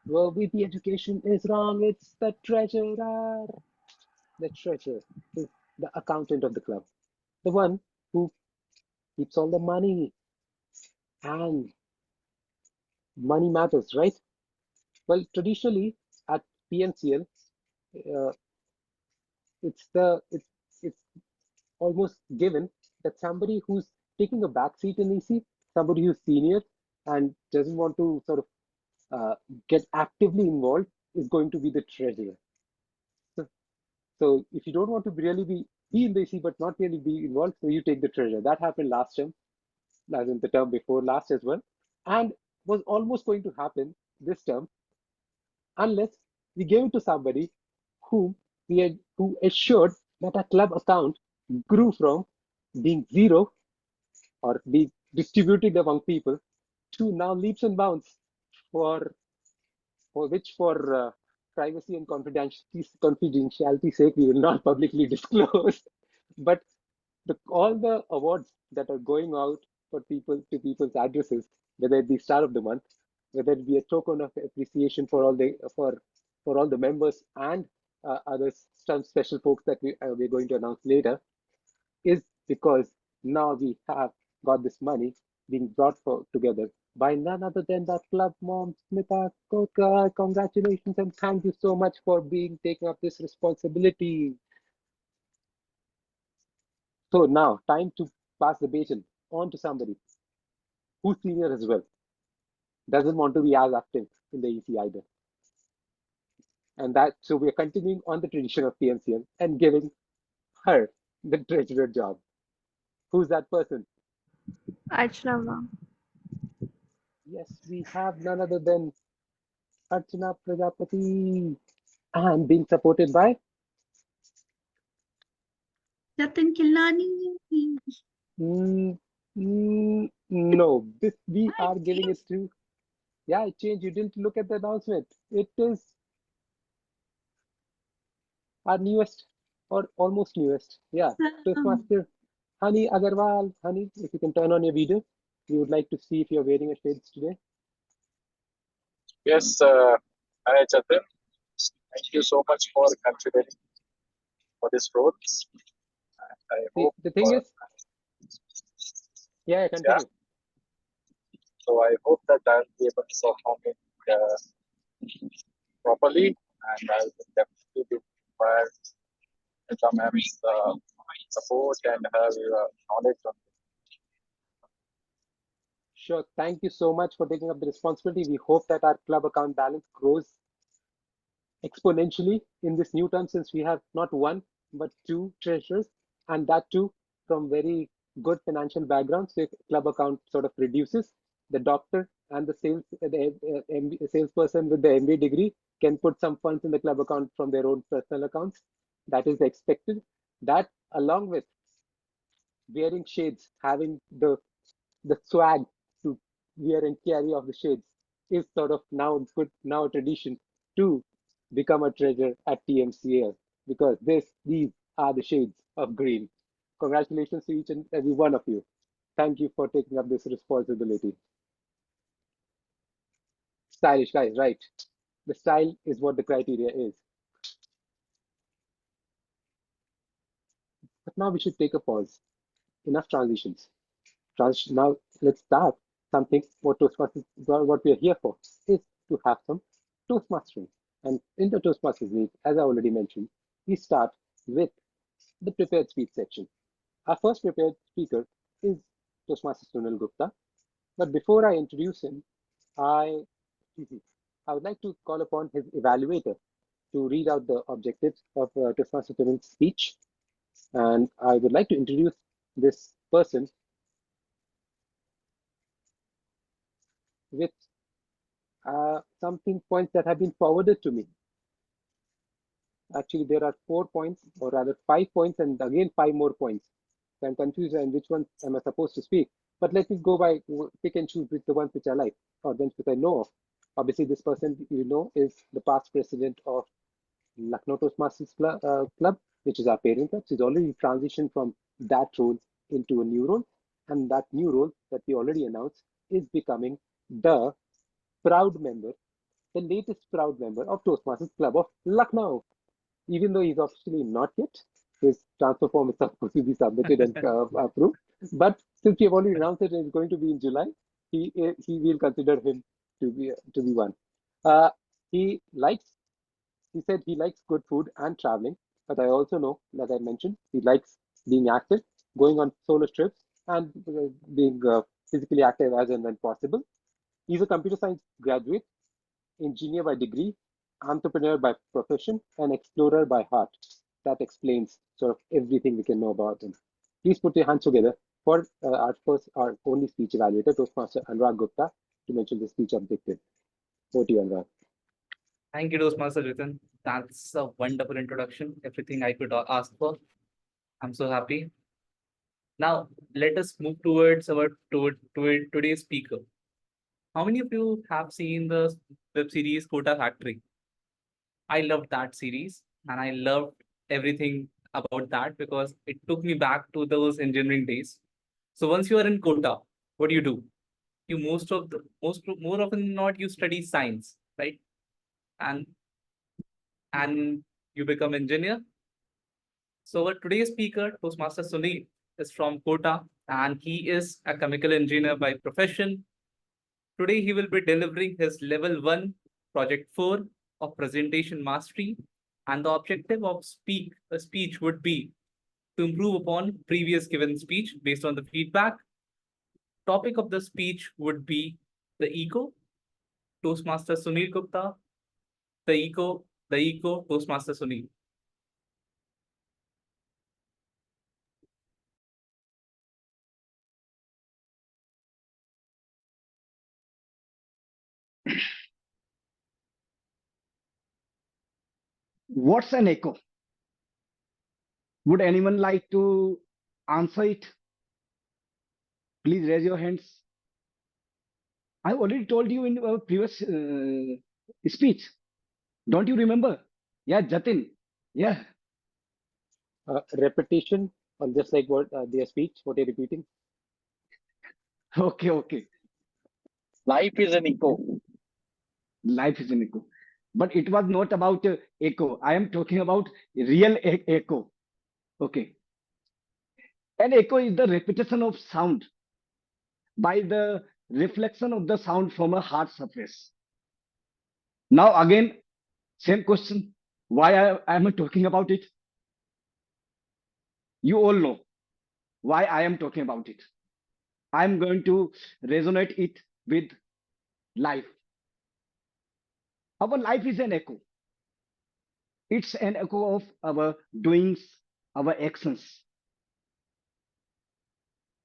Well, with the education is wrong, it's the treasurer. The treasurer is the accountant of the club, the one who keeps all the money, and money matters, right? Well, traditionally at PNCL, uh, it's almost given that somebody who's taking a back seat in EC, somebody who's senior and doesn't want to sort of get actively involved, is going to be the treasurer. So, so if you don't want to really be in the EC but not really be involved, so you take the treasurer. That happened last term, as in the term before last as well, and was almost going to happen this term unless we gave it to somebody who assured that a club account grew from being zero or being distributed among people to now leaps and bounds for for privacy and confidentiality sake we will not publicly disclose. But all the awards that are going out for people's addresses, whether it be star of the month, whether it be a token of appreciation for all the members and some special folks that we're going to announce later, is because now we have got this money being brought together by none other than the club mom, Smita Kotkar. Congratulations and thank you so much for taking up this responsibility. So now, time to pass the baton on to somebody who's senior as well, doesn't want to be as active in the EC either. And that, so we're continuing on the tradition of TMCL and giving her the treasurer job. Who's that person? Archana ma'am. Yes, we have none other than Archana Prajapati, and being supported by Jatin Kilani. no. This we I are giving it changed. to. Yeah, it changed. You didn't look at the announcement. It is our newest or almost newest. Yeah, Toastmaster Honey Agarwal. Honey, if you can turn on your video, we would like to see if you're wearing a shades today. Yes, hi Jatin. Thank you so much for considering for this role. I hope The thing is, yeah, yeah. continue. So I hope that I'll be able to perform it properly, and I will definitely be required some support and her knowledge on Sure. Thank you so much for taking up the responsibility. We hope that our club account balance grows exponentially in this new term, since we have not one but two treasurers, and that too from very good financial backgrounds. So if club account sort of reduces, the doctor and the salesperson with the MBA degree can put some funds in the club account from their own personal accounts. That is expected. That, along with wearing shades, having the swag to wear and carry of the shades, is sort of now a tradition to become a treasure at TMCL, because these are the shades of green. Congratulations to each and every one of you. Thank you for taking up this responsibility. Stylish guys, right? The style is what the criteria is. But now we should take a pause. Enough transitions. Now let's start something. What Toastmasters, what we are here for, is to have some Toastmastering. And in the Toastmasters meet, as I already mentioned, we start with the prepared speech section. Our first prepared speaker is Toastmaster Sunil Gupta. But before I introduce him, I I would like to call upon his evaluator to read out the objectives of Toastmaster Sunil's speech. And I would like to introduce this person with something points that have been forwarded to me. Actually, there are 4 points, or rather 5 points, and again 5 more points. So I'm confused on which one am I supposed to speak. But let me go by pick and choose with the ones which I like, or ones which I know of. Obviously, this person you know is the past president of Lucknow Toastmasters Club, which is our parent club. She's already transitioned from that role into a new role, and that new role that we already announced is becoming the proud member, the latest proud member of Toastmasters Club of Lucknow. Even though he's officially not yet, his transfer form is supposed to be submitted and approved. But since we have already announced it and it's going to be in July, he will consider him to be one. Uh, he likes. He said he likes good food and traveling, but I also know, as I mentioned, he likes being active, going on solo trips, and being physically active as and when possible. He's a computer science graduate, engineer by degree, entrepreneur by profession, and explorer by heart. That explains sort of everything we can know about him. Please put your hands together for our only speech evaluator, Toastmaster Anurag Gupta, to mention the speech objective. Over to you, Anurag. Thank you, Toastmaster Jatin. That's a wonderful introduction. Everything I could ask for. I'm so happy. Now, let us move towards our today's speaker. How many of you have seen the web series Kota Factory? I loved that series and I loved everything about that because it took me back to those engineering days. So once you are in Kota, what do? You more often than not you study science, right? And and you become engineer. So our today's speaker, Toastmaster Sunil, is from Kota. and he is a chemical engineer by profession. Today, he will be delivering his level 1, project 4 of presentation mastery. And the objective of a speech would be to improve upon previous given speech based on the feedback. Topic of the speech would be the ego. Toastmaster Sunil Gupta, the ego, Toastmaster Sunil. What's an echo? Would anyone like to answer it? Please raise your hands. I already told you in our previous speech. Don't you remember? Yeah, Jatin. Yeah. Repetition, or just like what their speech, what you're repeating. Okay, okay. Life is an echo. Life is an echo. But it was not about echo. I am talking about real echo. Okay. An echo is the repetition of sound by the reflection of the sound from a hard surface. Now again, same question. Why I am talking about it? You all know why I am talking about it. I am going to resonate it with life. Our life is an echo. It's an echo of our doings, our actions.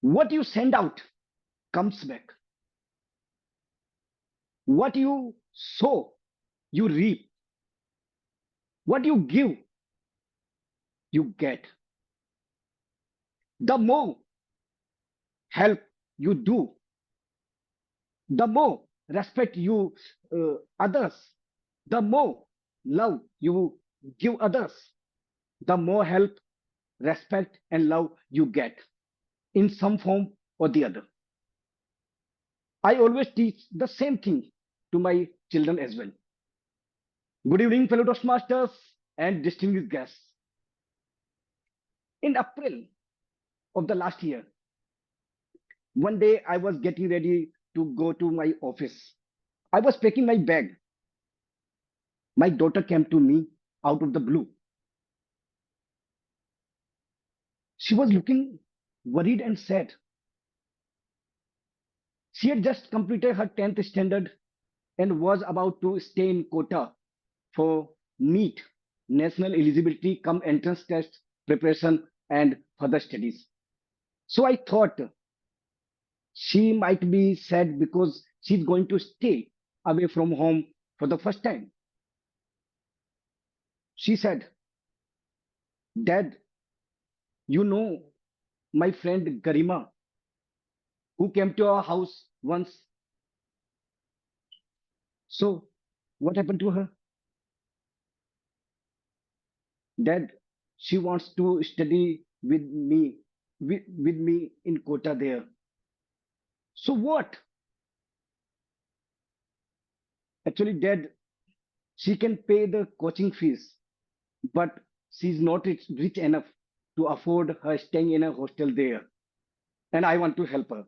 What you send out comes back. What you sow, you reap. What you give, you get. The more help you do, the more respect you others, the more love you give others, the more help, respect, and love you get in some form or the other. I always teach the same thing to my children as well. Good evening, fellow Toastmasters and distinguished guests. In April of the last year, one day I was getting ready to go to my office. I was packing my bag. My daughter came to me out of the blue. She was looking worried and sad. She had just completed her 10th standard and was about to stay in Kota for NEET, National Eligibility Come Entrance Test preparation and further studies. So I thought she might be sad because she's going to stay away from home for the first time. She said, Dad, you know my friend Garima, who came to our house once. So what happened to her? Dad, she wants to study with me in Kota there. So what? Actually, Dad, she can pay the coaching fees, but she's not rich enough to afford her staying in a hostel there. And I want to help her.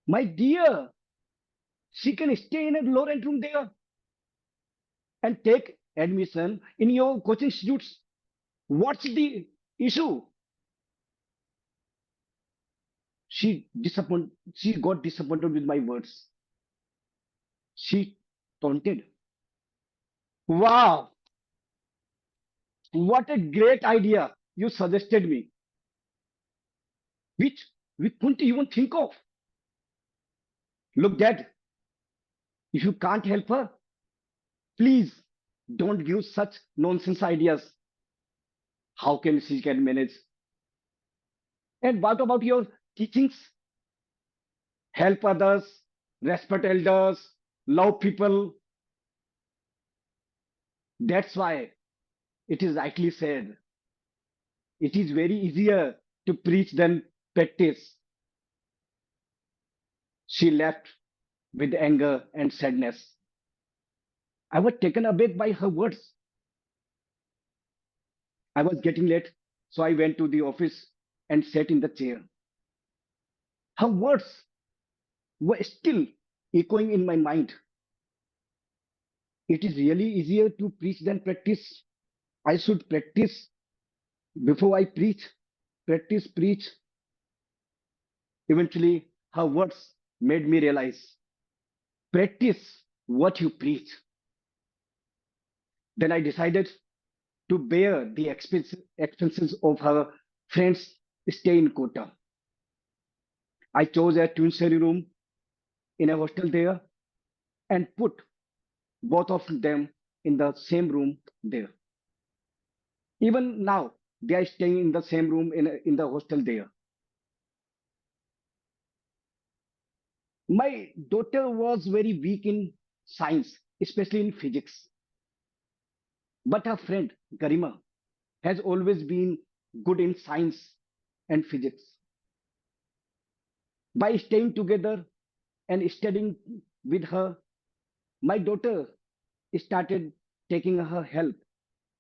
My dear, she can stay in a low rent room there and take admission in your coaching institutes. What's the issue? She got disappointed with my words. She taunted. Wow, what a great idea you suggested me, which we couldn't even think of. Look, Dad, if you can't help her, please don't give such nonsense ideas. How can she can manage? And what about your teachings? Help others, respect elders, love people. That's why it is rightly said. It is very easier to preach than practice. She left with anger and sadness. I was taken aback by her words. I was getting late, so I went to the office and sat in the chair. Her words were still echoing in my mind. It is really easier to preach than practice. I should practice before I preach. Practice, preach. Eventually, her words made me realize practice what you preach. Then I decided to bear the expenses of her friend's stay in Kota. I chose a twin-story room in a hostel there and put both of them in the same room there. Even now, they are staying in the same room in the hostel there. My daughter was very weak in science, especially in physics. But her friend, Garima, has always been good in science and physics. By staying together and studying with her, my daughter started taking her help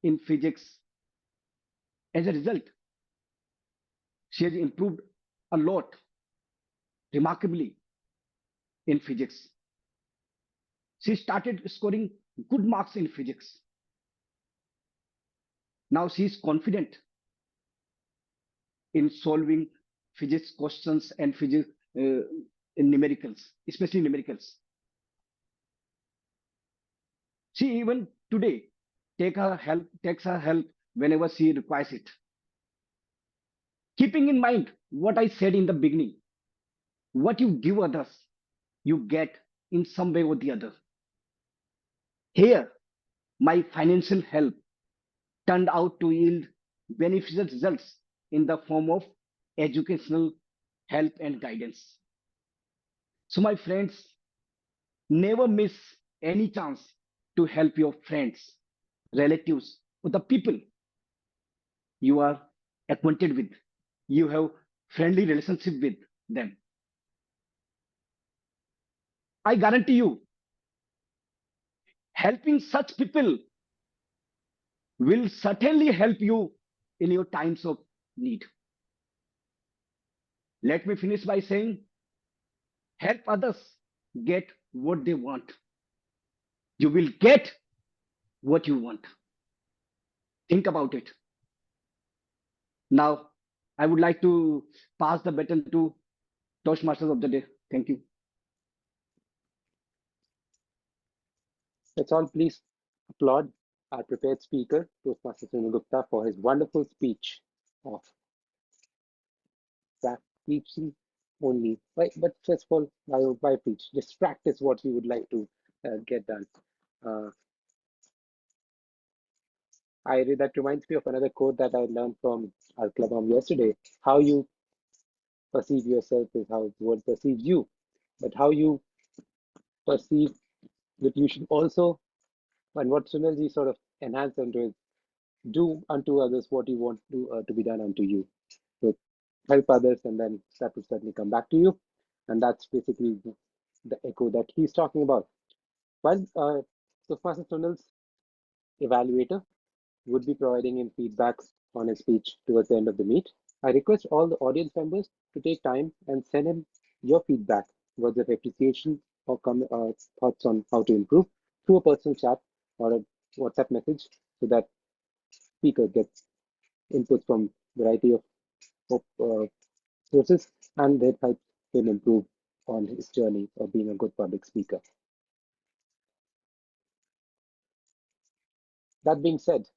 in physics. As a result, she has improved a lot, remarkably, in physics. She started scoring good marks in physics. Now she is confident in solving physics questions and physics in numericals, especially numericals. She even today takes her help whenever she requires it. Keeping in mind what I said in the beginning, what you give others, you get in some way or the other. Here, my financial help turned out to yield beneficial results in the form of educational help and guidance. So, my friends, never miss any chance to help your friends, relatives, or the people you are acquainted with. You have friendly relationship with them. I guarantee you, helping such people will certainly help you in your times of need. Let me finish by saying, help others get what they want. You will get what you want. Think about it. Now, I would like to pass the baton to Toastmasters of the day. Thank you. Let's all please applaud our prepared speaker, Toastmaster Sunil Gupta, for his wonderful speech of practicing only. But first of all, why preach? Just practice what you would like to get done. That reminds me of another quote that I learned from our club home yesterday. How you perceive yourself is how the world perceives you, but how you perceive that you should also, and what Sunilji sort of enhanced into is do unto others what you want to be done unto you. So help others, and then that will certainly come back to you. And that's basically the echo that he's talking about. While Toastmaster Sunil's evaluator would be providing him feedback on his speech towards the end of the meet, I request all the audience members to take time and send him your feedback, words of appreciation, or thoughts on how to improve through a personal chat or a WhatsApp message, so that speaker gets input from variety of sources, and that helps him improve on his journey of being a good public speaker. That being said,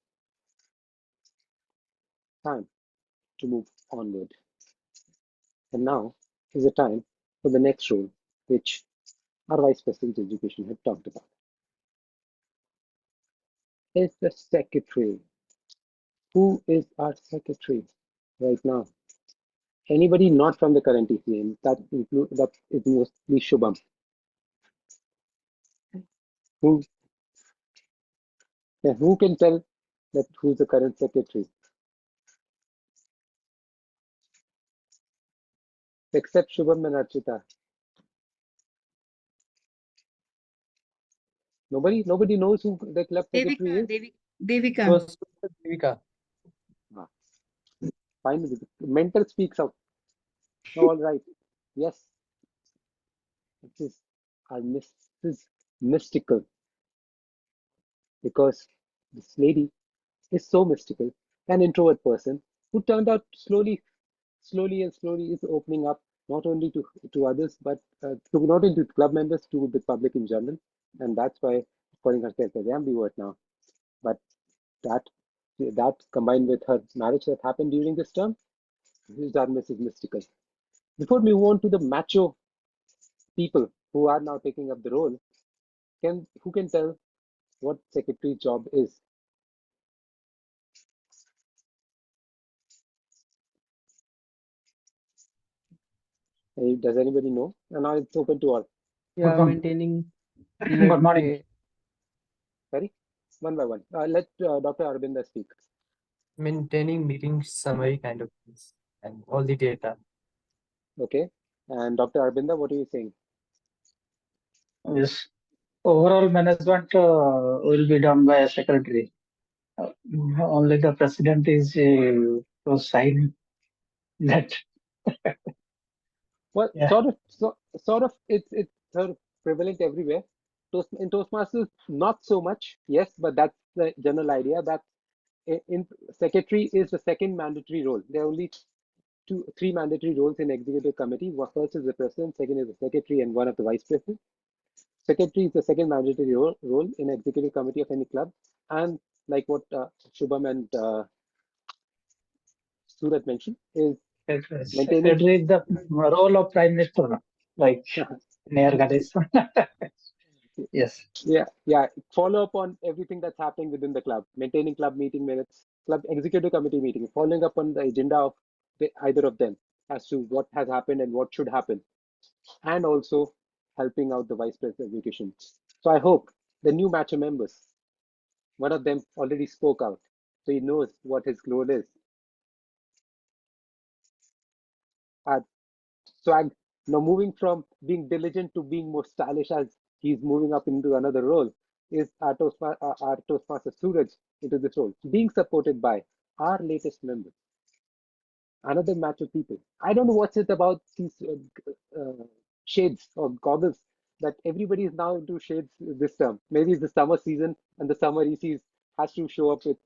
time to move onward. And now is the time for the next role, which our Vice President of Education had talked about. Is the secretary. Who is our secretary right now? Anybody not from the current ECM? That is mostly Shubham. Who who can tell that who's the current secretary? Except Shubham and Archita. Nobody knows who the club secretary is. Devika. So, Devika. Ah. Finally, the mentor speaks out. Oh, all right. Yes, this is this is mystical because this lady is so mystical, an introvert person who turned out slowly and slowly is opening up not only to others but to not only to club members to the public in general, and that's why calling herself a ambivert now. But that that combined with her marriage that happened during this term, this darkness is mystical. Before we move on to the macho people who are now taking up the role, can who can tell what secretary's job is? Does anybody know? And now it's open to all. Yeah, Good one. maintaining, Good let's morning. say, Sorry, one by one. Let Dr. Arvinda speak. Maintaining meeting summary kind of things and all the data. Okay. And Dr. Arvinda, what are you saying? Yes. Overall management will be done by a secretary. Only the president is to sign that. Well, Yeah. sort of, it's sort of prevalent everywhere. In Toastmasters, not so much, yes, but that's the general idea. That in secretary is the second mandatory role. There are only three mandatory roles in executive committee. First is the president, second is the secretary, and one of the vice president. Secretary is the second mandatory role in executive committee of any club, and like what Shubham and Surat mentioned, is maintaining. Secretary is the role of prime minister, like near Ganesh. Yes. Yeah. Follow up on everything that's happening within the club, maintaining club meeting minutes, club executive committee meeting, following up on the agenda of either of them as to what has happened and what should happen, and also helping out the vice president execution. So I hope the new matcher members, one of them already spoke out, so he knows what his role is. Uh, so I'm now moving from being diligent to being more stylish as he's moving up into another role. Is our Toastmaster Suraj into this role, being supported by our latest member, another match of people. I don't know what's it about these shades or goggles that everybody is now into shades this term. Maybe it's the summer season and the summer ECs has to show up with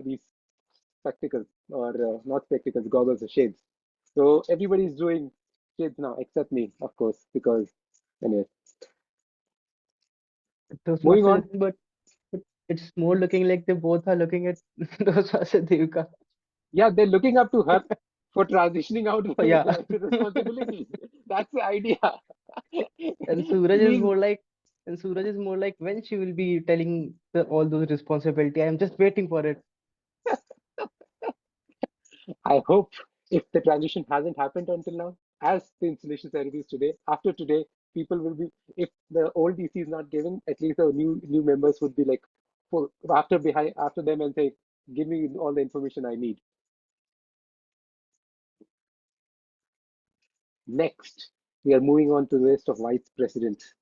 these spectacles or not spectacles, goggles or shades. So everybody's doing shades now except me, of course, because anyway. Moving Toastmaster, on. but it's more looking like they both are looking at Toastmaster Devika. Yeah, they're looking up to her for transitioning out Oh, yeah. the responsibilities. That's the idea. And Suraj is Please, more like, and Suraj is more like when she will be telling all those responsibility. I'm just waiting for it. I hope if the transition hasn't happened until now, as the installation ceremony is today, after today, people will be, if the old DC is not giving, at least the new members would be like, after them and say, give me all the information I need. Next, we are moving on to the list of vice presidents.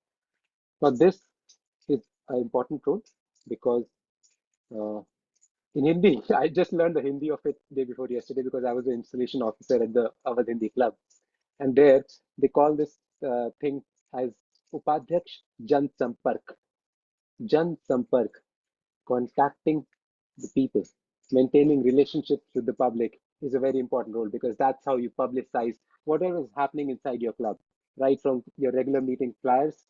Now, this is an important role because uh, in Hindi, I just learned the Hindi of it day before yesterday because I was the installation officer at the Awadh Hindi Club. And there they call this thing as Upadhyaksh Jan Sampark. Jan Sampark, contacting the people, maintaining relationships with the public is a very important role because that's how you publicize whatever is happening inside your club, right from your regular meeting flyers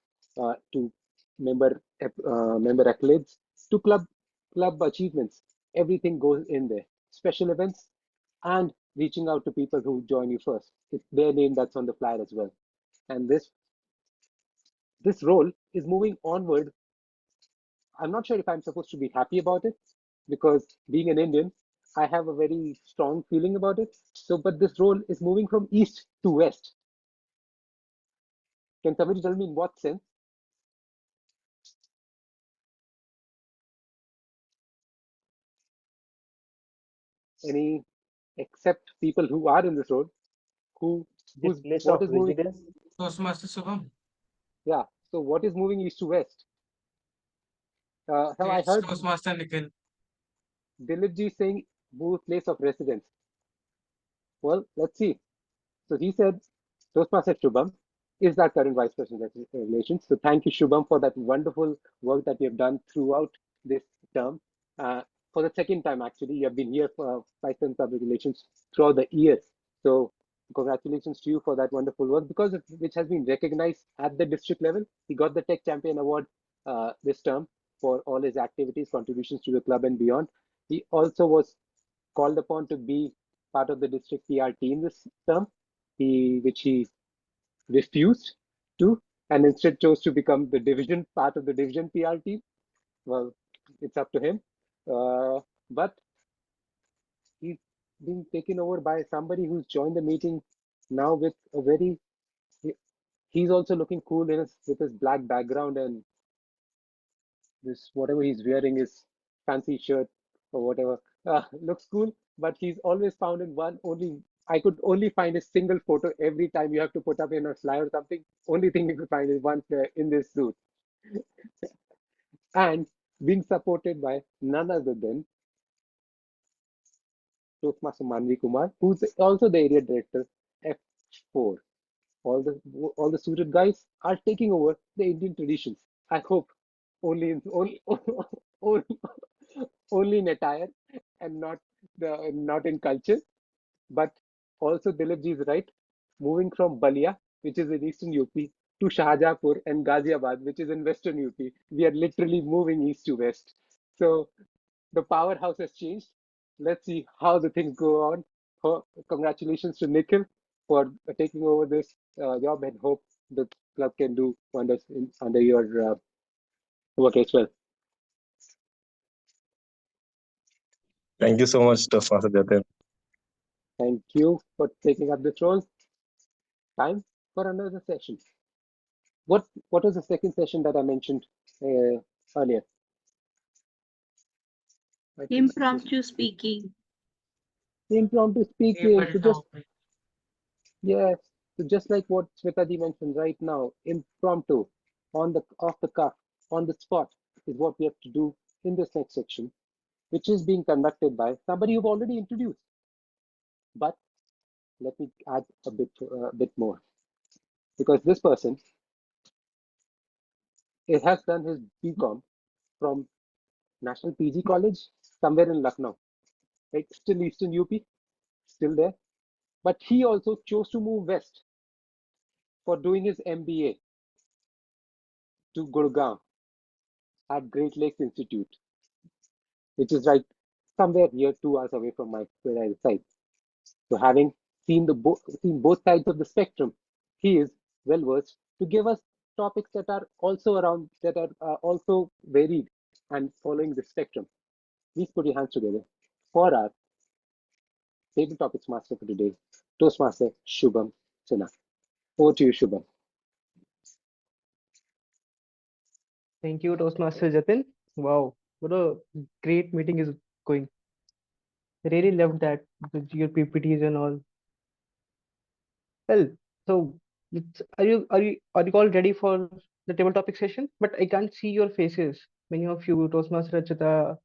to member accolades to club achievements. Everything goes in there. Special events and reaching out to people who join you first. It's their name that's on the flyer as well. And this role is moving onward. I'm not sure if I'm supposed to be happy about it because being an Indian, I have a very strong feeling about it. So, but this role is moving from east to west. Can somebody tell me in what sense? Any except people who are in this role, who The who's place what of is moving? residence. Toastmaster Subham. Yeah. So what is moving east to west? Have I It's heard Toastmaster Nikhil. Dilipji saying move place of residence? Well, let's see. So he said, Toastmaster Shubham is our current Vice President of Relations. So thank you, Shubham, for that wonderful work that you have done throughout this term. For the second time, actually, you have been here for Vice President of Public Relations throughout the year. So congratulations to you for that wonderful work, because of which has been recognized at the district level. He got the Tech Champion Award this term for all his activities, contributions to the club and beyond. He also was called upon to be part of the district PR team this term, which he refused to, and instead chose to become the division part of the division PR team. Well, it's up to him. But he's being taken over by somebody who's joined the meeting now with a very. He's also looking cool in with his black background and this whatever he's wearing, his fancy shirt or whatever, looks cool. But he's always found in one only. I could only find a single photo every time you have to put up in a slide or something. Only thing you could find is one in this suit, and being supported by none other than Toastmaster Manvi Kumar, who's also the area director F4. All the suited guys are taking over the Indian traditions. I hope only, only in attire and not in culture. But also Dilipji is right. Moving from Balia, which is in eastern UP, to Shahjahanpur and Ghaziabad, which is in western UP, we are literally moving east to west. So the powerhouse has changed. Let's see how the things go on. Congratulations to Nikhil for taking over this job, and hope the club can do wonders under your work as well. Thank you so much, Toastmaster Jatin. Thank you for taking up this role. Time for another session. What was the second session that I mentioned earlier? Impromptu speaking. Impromptu speaking. Table topic. Yes, so just like what Swetaji mentioned right now, impromptu, on the off the cuff, on the spot is what we have to do in this next section, which is being conducted by somebody you've already introduced. But let me add a bit more, because this person has done his BCom from National PG College somewhere in Lucknow, right? Still Eastern UP, still there. But he also chose to move west for doing his MBA to Gurgaon at Great Lakes Institute, which is right somewhere here 2 hours away from where I reside. So having seen both sides of the spectrum, he is well versed to give us topics that are also around, that are also varied and following the spectrum. Please put your hands together for our table topics master for today, Toastmaster Shubham Sinha. Over to you, Shubham. Thank you, Toastmaster Jatin. Wow, what a great meeting is going. I really loved that, your PPTs and all. Well, so are you all ready for the table topic session? But I can't see your faces. Many of you, Toastmaster Rachita,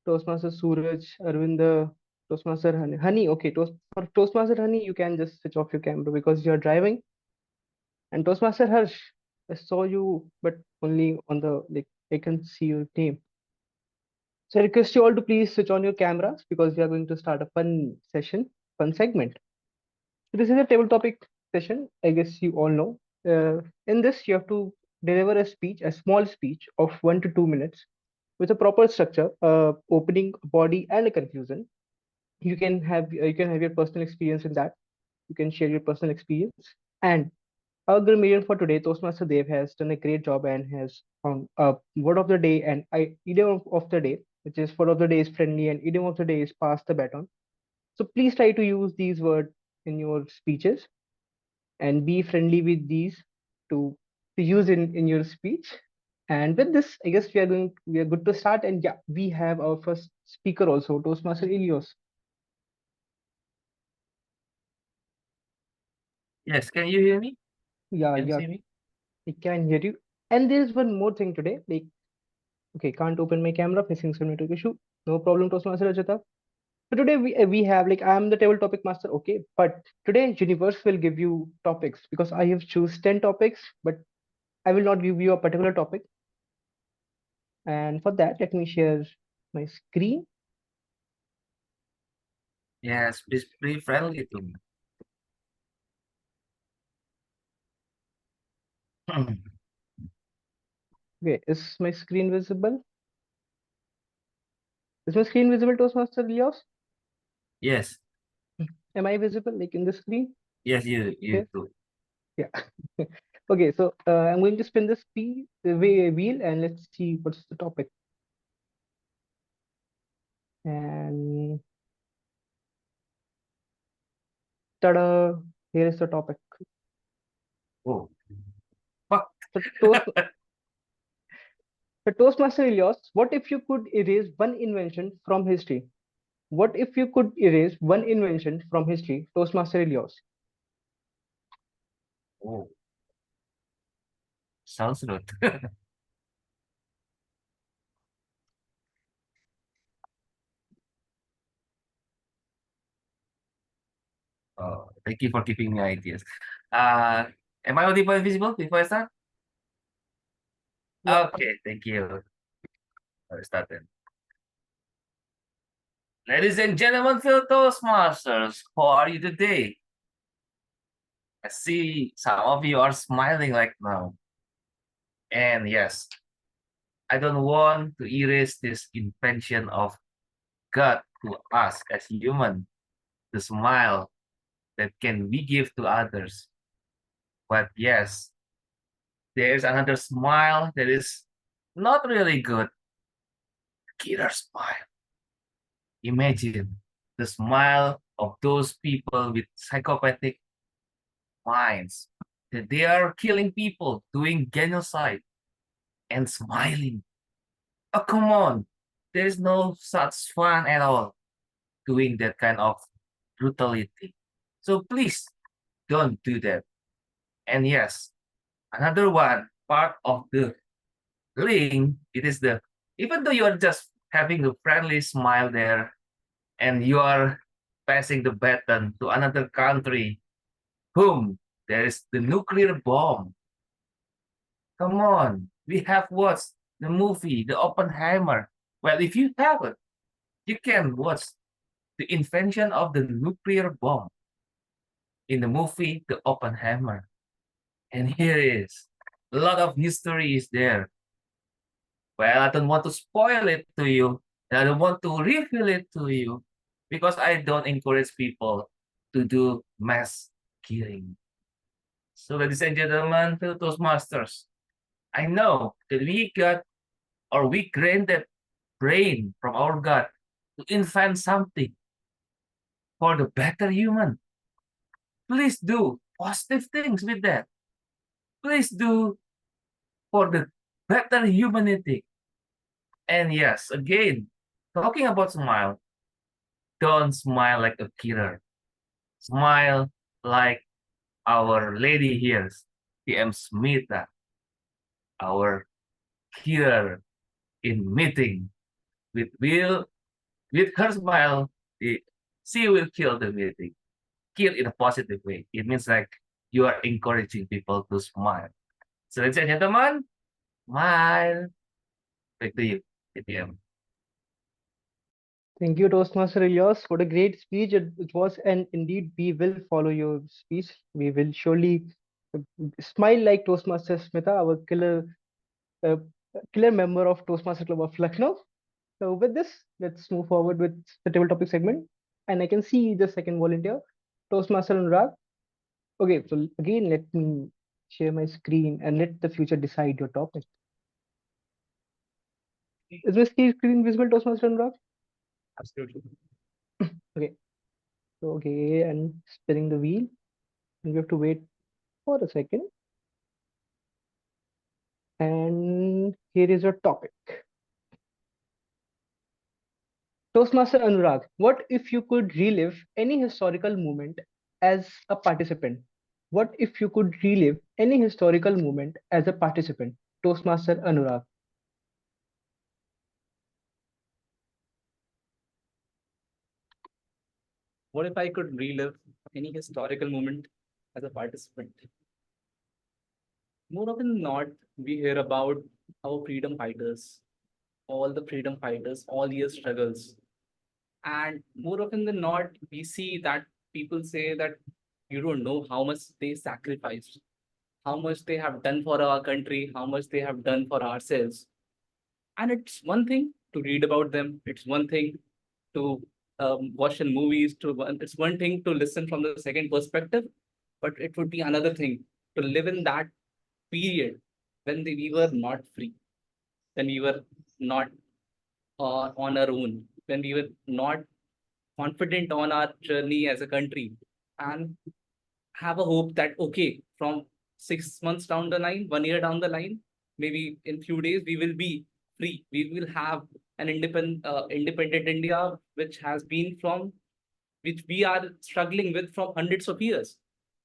Toastmaster Suraj, Arvinda, Toastmaster Honey. Honey, okay, for Toastmaster Honey, you can just switch off your camera because you're driving. And Toastmaster Harsh, I saw you, but only on the, like, I can see your name. So I request you all to please switch on your cameras because we are going to start a fun session, fun segment. So this is a table topic session. I guess you all know. In this, you have to deliver a speech, a small speech of 1 to 2 minutes with a proper structure, opening, body, and a conclusion. You can have your personal experience in that. You can share your personal experience. And our grammarian for today, Toastmaster Dev, has done a great job and has found a word of the day and idiom of the day, which is word of the day is friendly and idiom of the day is pass the baton. So please try to use these words in your speeches and be friendly with these to use in your speech. And with this, I guess we are good to start. And yeah, we have our first speaker also, Toastmaster Ilios. Yes, can you hear me? Yeah, Can you yeah, see me? I can hear you. And there is one more thing today. Like, okay, can't open my camera facing some network issue. No problem, Toastmaster Rajata. So today we have like I am the table topic master, okay. But today Universe will give you topics because I have choose 10 topics, but I will not give you a particular topic. And for that, let me share my screen. Yes, please be friendly to me. Okay, is my screen visible? Is my screen visible, Toastmaster Leos? Yes, Am I visible like in the screen? yes, you Yes. too. Yeah. Okay, so I'm going to spin the wheel and let's see what's the topic. And ta-da! Here is the topic. Oh, fuck. So Toastmaster Elias, what if you could erase one invention from history? What if you could erase one invention from history, Toastmaster Elias? Oh, sounds good. Oh, thank you for giving me ideas. Am I audible and visible before I start? Yeah. Okay, thank you. I'll start then. Ladies and gentlemen, fellow Toastmasters, how are you today? I see some of you are smiling like now. And yes, I don't want to erase this invention of God to us as human, the smile that can we give to others. But yes, there's another smile that is not really good. Killer smile. Imagine the smile of those people with psychopathic minds that they are killing people, doing genocide, and smiling. Oh, come on. There's no such fun at all doing that kind of brutality. So please don't do that. And yes, another one part of the link, it is the even though you are just having a friendly smile there and you are passing the baton to another country whom there is the nuclear bomb. Come on, we have watched the movie, the Oppenheimer. Well, if you haven't, you can watch the invention of the nuclear bomb in the movie The Oppenheimer. And here is a lot of history is there. Well, I don't want to spoil it to you. I don't want to reveal it to you because I don't encourage people to do mass killing. So, ladies and gentlemen, fellow Toastmasters, I know that we got or we granted brain from our God to invent something for the better human. Please do positive things with that. Please do for the better humanity. And yes, again, talking about smile, don't smile like a killer. Smile like our lady here, TM Smita, our killer in meeting with Will. With her smile, she will kill the meeting. Kill in a positive way. It means like you are encouraging people to smile. So, ladies and gentlemen, smile. Back to you, ATM. Thank you, Toastmaster Elias, for a great speech. It was, and indeed, we will follow your speech. We will surely smile like Toastmaster Smita, our uh, killer member of Toastmaster Club of Lucknow. So, with this, let's move forward with the table topic segment. And I can see the second volunteer, Toastmaster Anurag. Okay, so again, let me share my screen and let the future decide your topic. Is my screen visible, Toastmaster Anurag? Absolutely. Okay. So, okay, and spinning the wheel. And we have to wait for a second. And here is your topic. Toastmaster Anurag, what if you could relive any historical moment as a participant? What if you could relive any historical moment as a participant? Toastmaster Anurag. What if I could relive any historical moment as a participant? More often than not, we hear about our freedom fighters, all the freedom fighters, all their struggles. And more often than not, we see that people say that you don't know how much they sacrificed, how much they have done for our country, how much they have done for ourselves. And it's one thing to read about them, it's one thing to watch in movies, it's one thing to listen from the second perspective, but it would be another thing to live in that period when we were not free, when we were not on our own, when we were not confident on our journey as a country, and have a hope that okay, from 6 months down the line, 1 year down the line, maybe in few days we will be free. We will have an independent India, which we are struggling with from hundreds of years.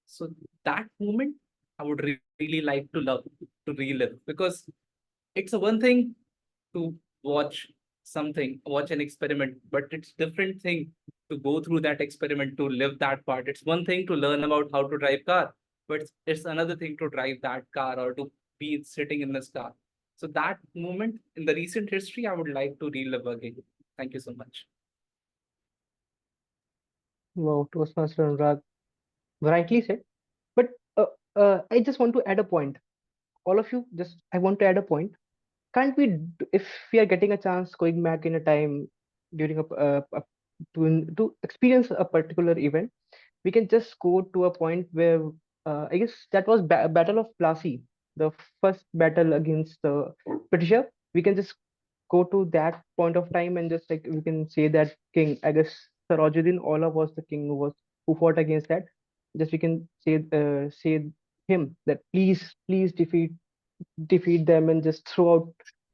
So that moment, I would really like to relive, because it's a one thing to watch watch an experiment, but it's different thing to go through that experiment, to live that part. It's one thing to learn about how to drive car, but it's another thing to drive that car or to be sitting in this car. So that moment in the recent history, I would like to relive again. Thank you so much. Wow, Toastmaster Anurag, rightly said. But I just want to add a point. All of you, just I want to add a point. Can't we, if we are getting a chance going back in a time during to experience a particular event, we can just go to a point where I guess that was Battle of Plassey, the first battle against the Britisher. We can just go to that point of time and just like we can say that king, I guess Sirajuddin Aula was the king who fought against that. Just we can say him that please defeat them and just throw out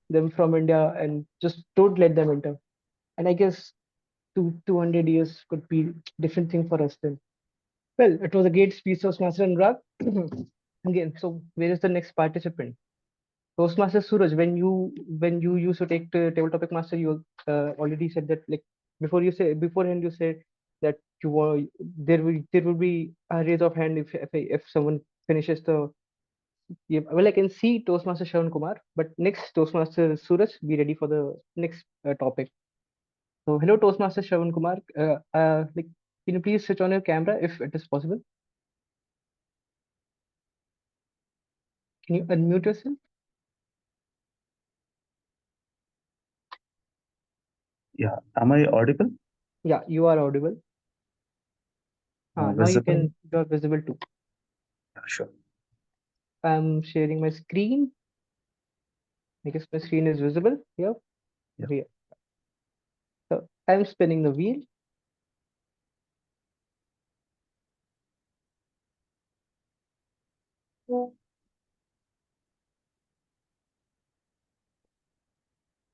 them from India and just don't let them enter. And I guess 200 years could be different thing for us then. Well, it was a great speech, Toastmaster Anurag. Again, so where is the next participant? Toastmaster Suraj, when you used to take the table topic master, you already said that like beforehand you said that you were there will be a raise of hand if someone finishes the. Yeah, well, I can see Toastmaster Sharon Kumar, but next Toastmaster Suraj, be ready for the next topic. So hello Toastmaster Sharon Kumar, like can you please switch on your camera if it is possible? Can you unmute yourself? Yeah, am I audible? Yeah, you are audible. Now Visible? you are visible too. Yeah, sure. I'm sharing my screen. I guess my screen is visible here. Yeah. Here. So I'm spinning the wheel.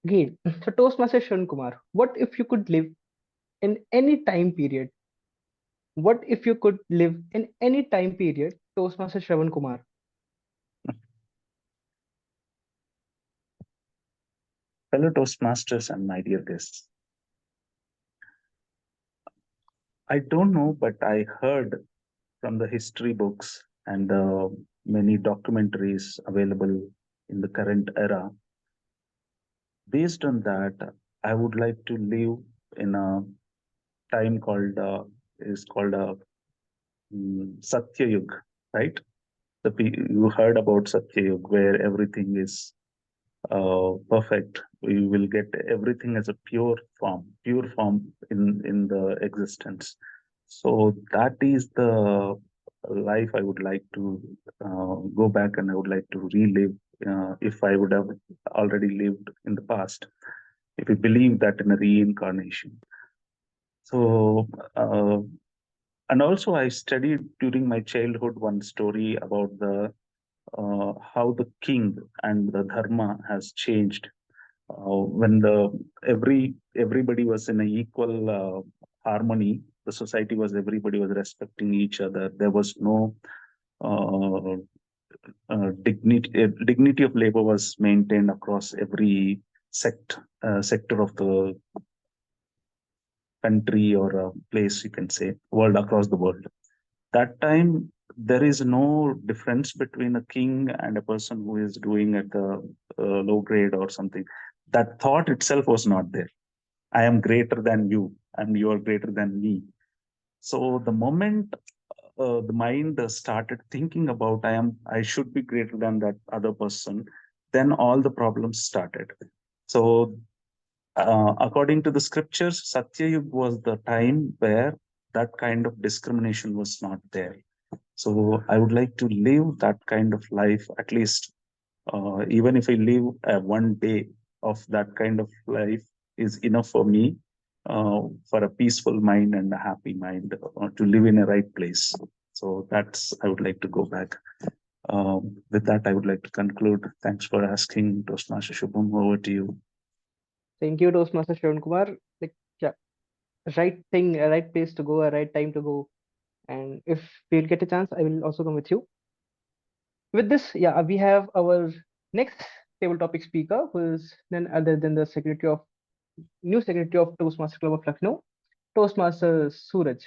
Again, so Toastmaster Sharon Kumar, what if you could live in any time period? What if you could live in any time period, Toastmaster Shravan Kumar? Fellow Toastmasters and my dear guests, I don't know, but I heard from the history books and many documentaries available in the current era. Based on that, I would like to live in a time called Satya Yuga, right? You heard about Satya Yuga, where everything is perfect. We will get everything as a pure form in the existence. So that is the life I would like to go back and I would like to relive if I would have already lived in the past. If we believe that in a reincarnation. So, and also I studied during my childhood one story about the how the king and the dharma has changed when the everybody was in a equal harmony. The society was everybody was respecting each other. There was no uh, dignity of labor was maintained across every sector of the country or a place, you can say, world across the world. That time, there is no difference between a king and a person who is doing at the low grade or something. That thought itself was not there. I am greater than you, and you are greater than me. So the moment the mind started thinking about I should be greater than that other person, then all the problems started. So according to the scriptures, Satyayug was the time where that kind of discrimination was not there. So I would like to live that kind of life, at least, even if I live one day of that kind of life is enough for me, for a peaceful mind and a happy mind, to live in a right place. So that's, I would like to go back. With that, I would like to conclude. Thanks for asking, Toastmaster Shubham. Over to you. Thank you, Toastmaster Sharon Kumar. Like, yeah, right thing, a right place to go, a right time to go. And if we'll get a chance, I will also come with you. With this, yeah, we have our next table topic speaker, who is none other than the new secretary of Toastmaster Club of Lucknow, Toastmaster Suraj.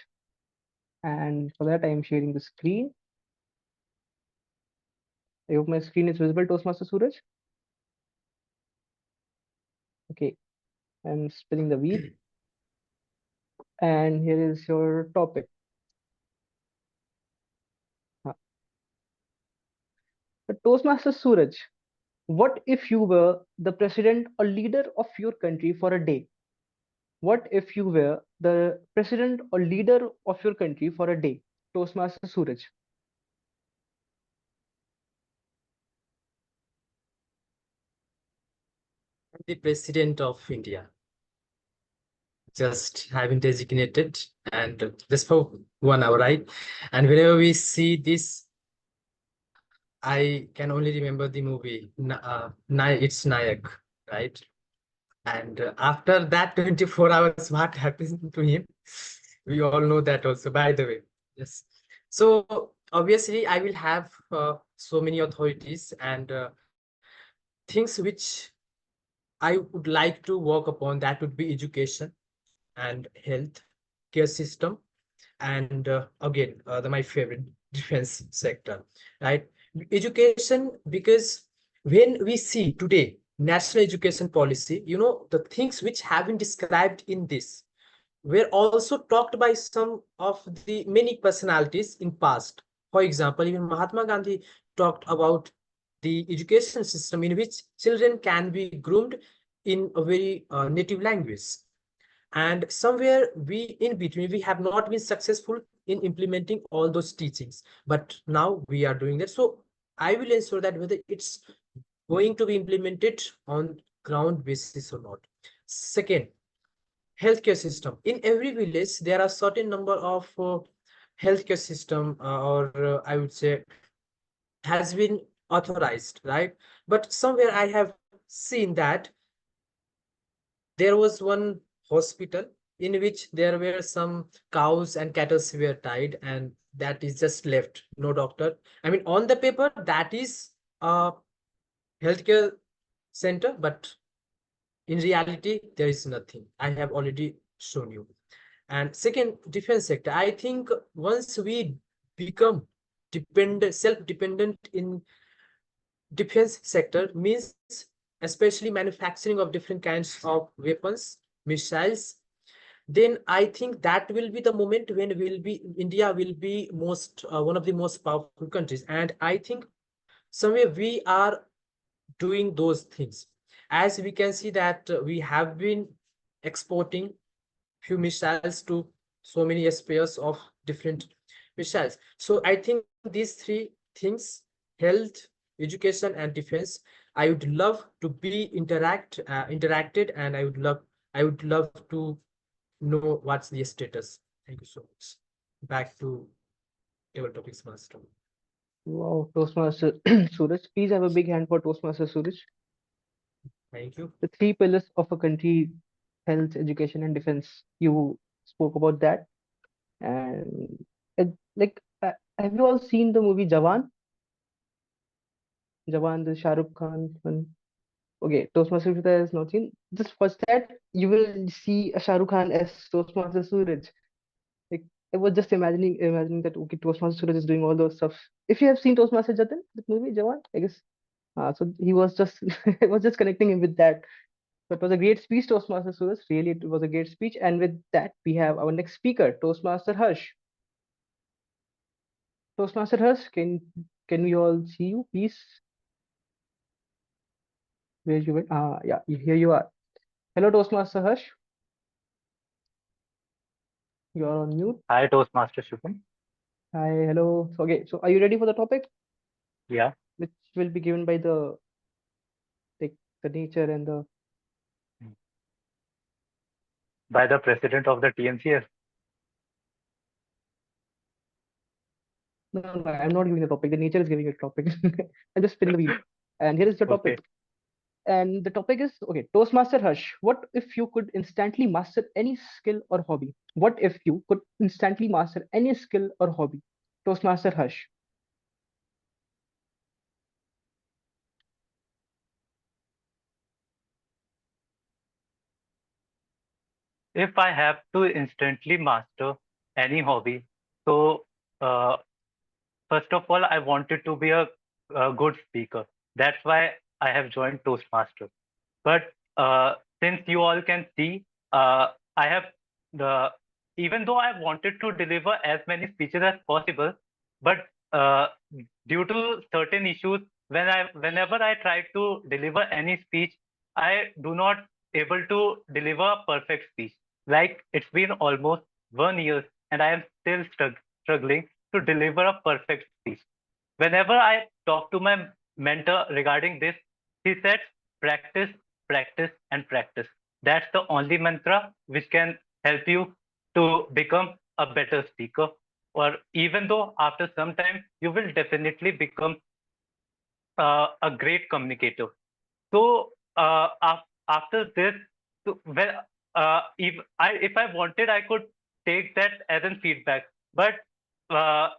And for that, I am sharing the screen. I hope my screen is visible, Toastmaster Suraj. Okay, I'm spilling the wheel. And here is your topic. The Toastmaster Suraj, what if you were the president or leader of your country for a day? What if you were the president or leader of your country for a day? Toastmaster Suraj. The President of India. Just having designated and just for 1 hour, right? And whenever we see this, I can only remember the movie, it's Nayak, right? And after that 24 hours, what happens to him? We all know that also, by the way. Yes. So obviously, I will have so many authorities and things which I would like to work upon. That would be education and health care system, and again, my favorite, defense sector, right? Education, because when we see today national education policy, the things which have been described in this were also talked by some of the many personalities in past. For example, even Mahatma Gandhi talked about the education system in which children can be groomed in a very native language. And somewhere we in between, we have not been successful in implementing all those teachings, but now we are doing that. So I will ensure that whether it's going to be implemented on ground basis or not. Second, healthcare system. In every village there are certain number of healthcare system, or I would say has been authorized, right? But somewhere I have seen that there was one hospital in which there were some cows and cattle were tied, and that is just left, no doctor. I mean, on the paper that is a healthcare center, but in reality there is nothing. I have already shown you. And second, defense sector. I think once we become self-dependent in defense sector, means especially manufacturing of different kinds of weapons, missiles, then I think that will be the moment when India will be one of the most powerful countries. And I think somewhere we are doing those things. As we can see that we have been exporting few missiles to so many spares of different missiles. So I think these three things, health, education and defense, I would love to be interacted, and I would love to know what's the status. Thank you so much. Back to table topics master. Wow, Toastmaster Suraj. Please have a big hand for Toastmaster Suraj. Thank you. The three pillars of a country: health, education, and defense. You spoke about that. And have you all seen the movie Jawan? Jawan, the Shah Rukh Khan one. Okay, Toastmaster Smita has not seen. Just watch that. You will see a Shah Rukh Khan as Toastmaster Suraj. Like I was just imagining that okay, Toastmaster Suraj is doing all those stuff. If you have seen Toastmaster Jatin, that movie, Jawan, I guess. So he was just I was just connecting him with that. So it was a great speech, Toastmaster Suraj. Really, it was a great speech. And with that, we have our next speaker, Toastmaster Harsh. Toastmaster Harsh, can we all see you, please? Where you went? Yeah, here you are. Hello, Toastmaster Harsh. You are on mute. Hi, Toastmaster Shubham. Hi, hello. So, okay, so are you ready for the topic? Yeah. Which will be given by the nature and the By the president of the TMCL. no, I'm not giving the topic. The nature is giving a topic. I'm just spinning the wheel. And here is the topic. Okay. And the topic is okay, Toastmaster Harsh. What if you could instantly master any skill or hobby? What if you could instantly master any skill or hobby? Toastmaster Harsh. If I have to instantly master any hobby, so uh, first of all, I wanted to be a good speaker. That's why I have joined Toastmasters. But since you all can see, I have the even though I wanted to deliver as many speeches as possible, but due to certain issues, whenever I try to deliver any speech, I do not able to deliver a perfect speech. Like it's been almost 1 year, and I am still struggling to deliver a perfect speech. Whenever I talk to my mentor regarding this, he said, practice, practice, and practice. That's the only mantra which can help you to become a better speaker. Or even though after some time, you will definitely become a great communicator. So after this, so if I wanted, I could take that as a feedback. But uh,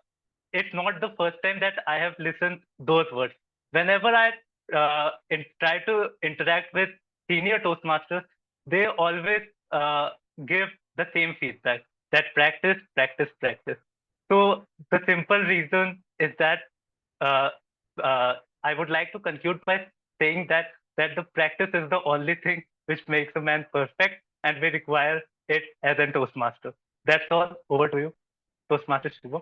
it's not the first time that I have listened those words. Whenever I try to interact with senior Toastmasters, they always give the same feedback that practice, practice, practice. So the simple reason is that uh, uh, I would like to conclude by saying that the practice is the only thing which makes a man perfect, and we require it as a Toastmaster. That's all. Over to you, Toastmaster Shiva.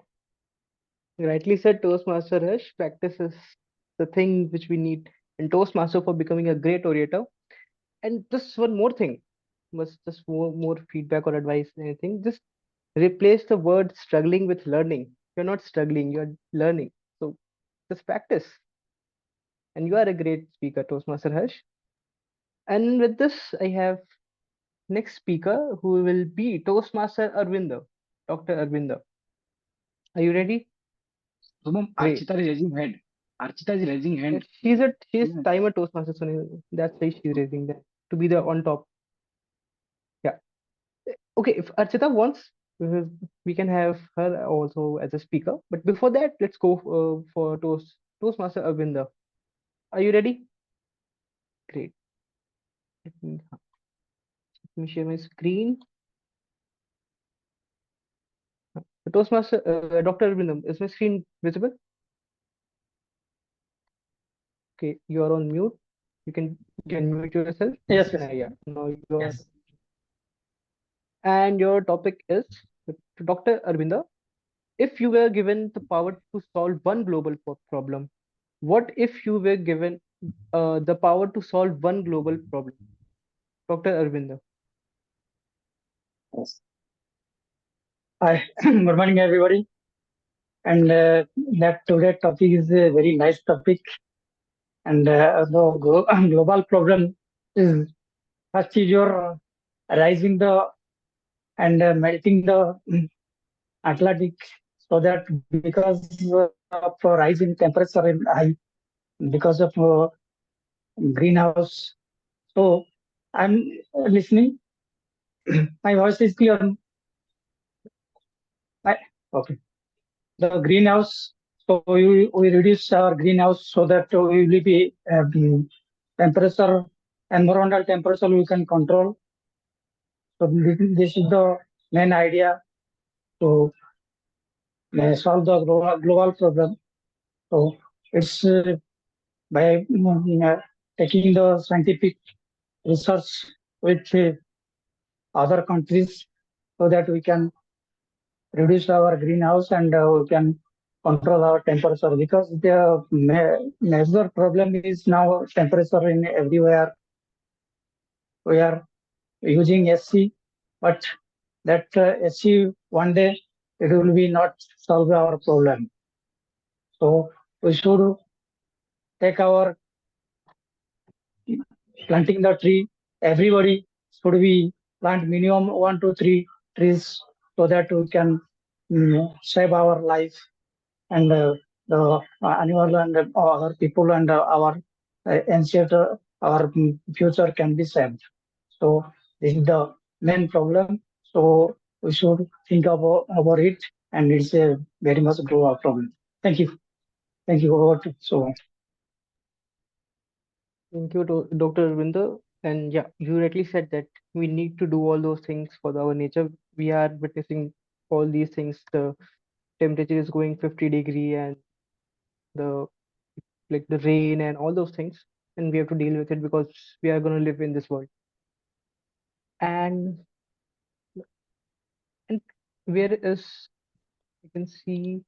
Rightly said, Toastmaster Harsh. Practice is the thing which we need in Toastmaster for becoming a great orator. And just one more thing, was just more feedback or advice, anything. Just replace the word struggling with learning. You're not struggling, you're learning. So just practice. And you are a great speaker, Toastmaster Harsh. And with this, I have next speaker who will be Toastmaster Arvinder, Dr. Arvinder. Are you ready? Shubham, Great. Archita is raising hand. Archita is raising hand. She's Yeah. timer Toastmaster, so that's why she's raising that to be the on top. Yeah. Okay, if Archita wants, we can have her also as a speaker. But before that, let's go for Toastmaster Arvinder. Are you ready? Great. Let me share my screen. Toastmaster, Dr. Arvindam, is my screen visible? Okay, you are on mute. You can mute yourself. Yes, yes, Yeah, now you are. yes. And your topic is to Dr. Arvinda. If you were given the power to solve one global problem, what if you were given the power to solve one global problem? Dr. Arvinda. Yes. Hi, good morning, everybody. And that today topic is a very nice topic. And the global problem is first is your rising the and melting the Atlantic, so that because of rising temperature in high because of greenhouse. So I'm listening. My voice is clear. I, okay. The greenhouse. So we reduce our greenhouse so that we will be temperature environmental temperature we can control. So this is the main idea to solve the global problem. So it's by taking the scientific research with other countries so that we can reduce our greenhouse and we can control our temperature, because the major problem is now temperature in everywhere. We are using AC, but that AC one day it will be not solve our problem. So we should take our planting the tree. Everybody should be plant minimum 1 to 3 trees so that we can save our life and the animal and other people and our ancestor, our future can be saved. So this is the main problem. So we should think about it, and it's a very much global problem. Thank you. Thank you. Over to so. Thank you, Dr. Arvinder. And yeah, you rightly said that we need to do all those things for our nature. We are witnessing all these things. The temperature is going 50-degree, and the the rain and all those things, and we have to deal with it because we are going to live in this world. And where is, you can see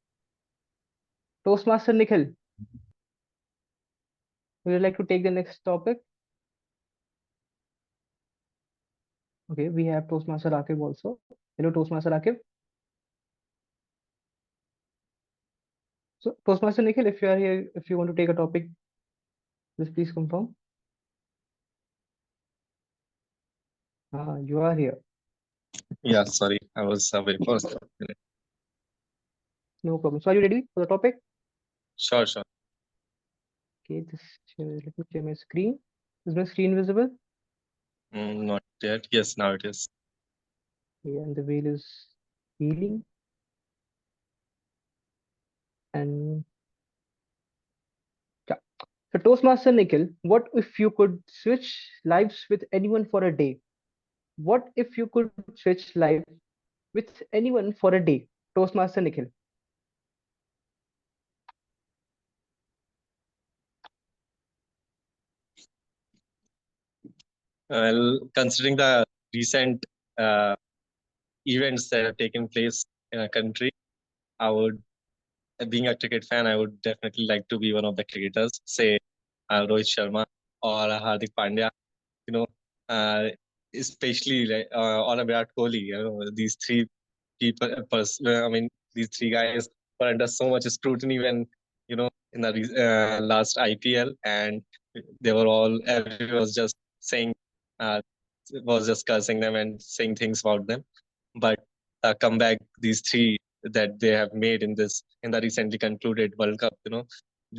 Toastmaster Nikhil. Would you like to take the next topic? Okay, we have Toastmaster Akib also. Hello, Toastmaster Akib. So, Toastmaster Nikhil, if you are here, if you want to take a topic, just please confirm. You are here. Yeah, sorry, I was away for a minute. No problem. So, are you ready for the topic? Sure, sure. Okay, just let me share my screen. Is my screen visible? Not yet. Yes, now it is. Yeah, and the wheel is healing. And yeah. So, Toastmaster Nikhil, what if you could switch lives with anyone for a day? What if you could switch life with anyone for a day? Toastmaster Nikhil. Well, considering the recent events that have taken place in our country, I would, being a cricket fan, I would definitely like to be one of the cricketers, say Rohit Sharma or Hardik Pandya. You know, especially like, on a Virat Kohli. You know, these three people. I mean, these three guys were under so much scrutiny when, you know, in the last IPL, and they were all, everyone was just saying, uh, was just cursing them and saying things about them. But comeback, these three that they have made in the recently concluded World Cup, you know,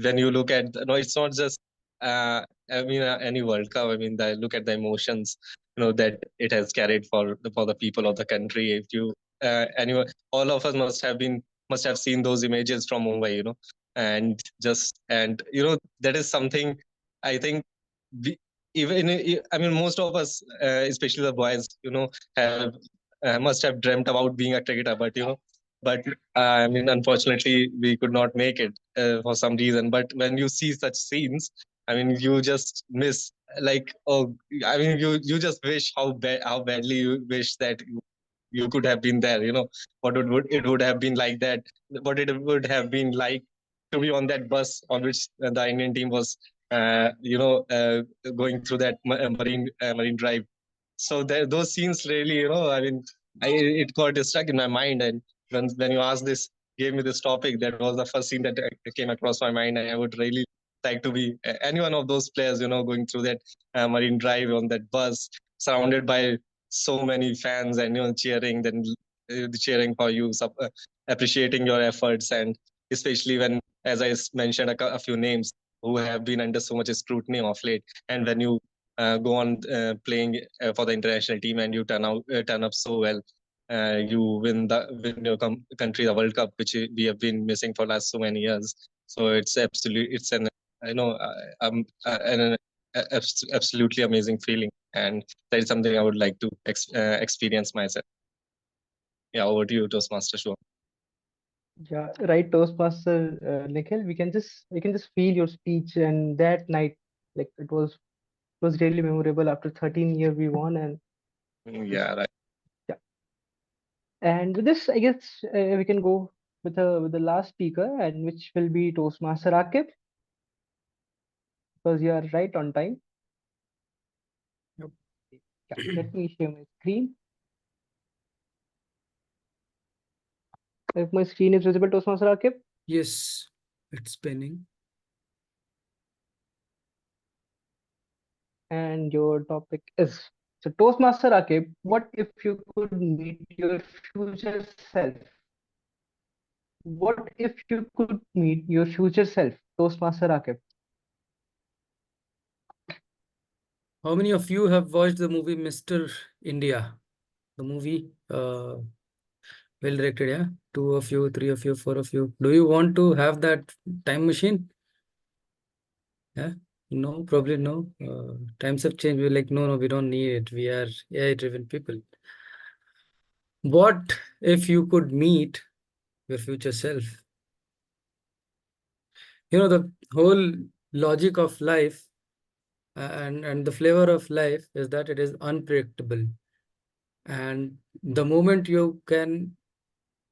when you look at, no, it's not just any World Cup. I mean, look at the emotions, you know, that it has carried for the people of the country. If you anyone, all of us must have seen those images from Mumbai, you know, and you know, that is something I think we, even I mean, most of us, especially the boys, you know, have must have dreamt about being a cricketer, but you know, but I mean, unfortunately, we could not make it for some reason. But when you see such scenes, I mean, you just miss, like, oh, I mean, you just wish how badly you wish that you could have been there. You know, what it would have been like that. What it would have been like to be on that bus on which the Indian team was, going through that marine drive. So those scenes really, you know, I mean, it got stuck in my mind. And when you asked this, gave me this topic, that was the first scene that came across my mind. And I would really like to be any one of those players, you know, going through that marine drive on that bus, surrounded by so many fans, and you know, cheering for you, appreciating your efforts, and especially when, as I mentioned, a few names who have been under so much scrutiny of late, and when you go on playing for the international team and you turn up so well, you win your country the World Cup, which we have been missing for last so many years. So it's an, you know, an absolutely amazing feeling, and that is something I would like to experience myself. Yeah, over to you, Toastmaster Shubham. Yeah, right, Toastmaster Nikhil. We can just feel your speech, and that night, like it was really memorable. After 13 years, we won, and Yeah, right. yeah. And with this, I guess we can go with the last speaker, and which will be Toastmaster Akib, because you are right on time. Yep. Yeah, let me share my screen. If my screen is visible, Toastmaster Akib, Yes, it's spinning. and your topic is so Toastmaster Akib. What if you could meet your future self? What if you could meet your future self, Toastmaster Akib? How many of you have watched the movie Mr. India? The movie, well directed, yeah? Two of you, three of you, four of you. Do you want to have that time machine? Yeah? No, probably no. Times have changed. We're like, no, we don't need it. We are AI-driven people. What if you could meet your future self? You know, the whole logic of life and the flavor of life is that it is unpredictable. And the moment you can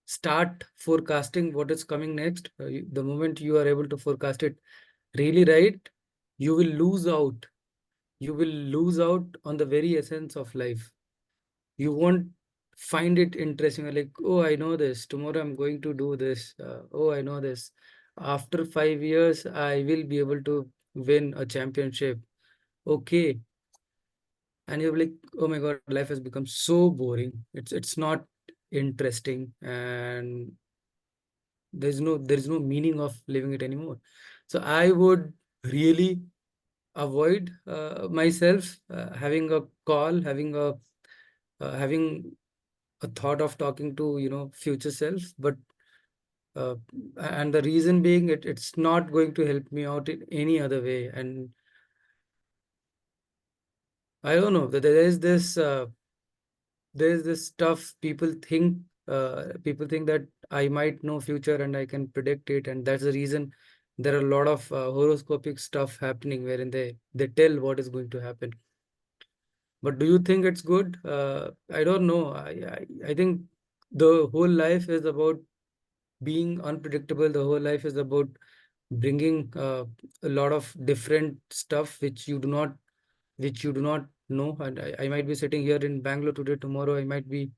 start forecasting what is coming next, the moment you are able to forecast it really right, you will lose out. You will lose out on the very essence of life. You won't find it interesting. You're like, oh, I know this. Tomorrow I'm going to do this. Oh, I know this. After 5 years, I will be able to win a championship. Okay. And you're like, oh my God, life has become so boring. It's not interesting, and there is no meaning of living it anymore. So I would really avoid myself having a call, having a thought of talking to future self. But uh, and the reason being, it's not going to help me out in any other way. And I don't know that there's this stuff people think that I might know future and I can predict it, and that's the reason there are a lot of horoscopic stuff happening wherein they tell what is going to happen. But do you think it's good? I don't know. I think the whole life is about being unpredictable. The whole life is about bringing a lot of different stuff which you do not know. And I might be sitting here in Bangalore today. Tomorrow I might be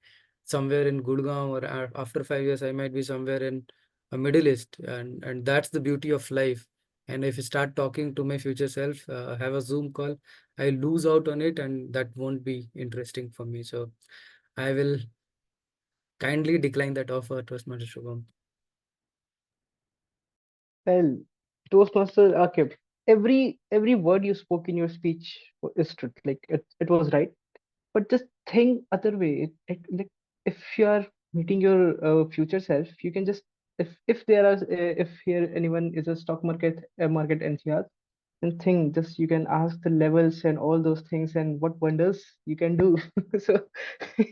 somewhere in Gurgaon, or after 5 years I might be somewhere in a Middle East. And that's the beauty of life. And if you start talking to my future self, have a Zoom call, I lose out on it, and that won't be interesting for me. So I will kindly decline that offer, Toastmaster Shubham. Well, Toastmaster Akib, every word you spoke in your speech is truth. Like it was right. But just think other way. Like if you are meeting your future self, you can just if there are if here anyone is a stock market enthusiast, then think just you can ask the levels and all those things and what wonders you can do. So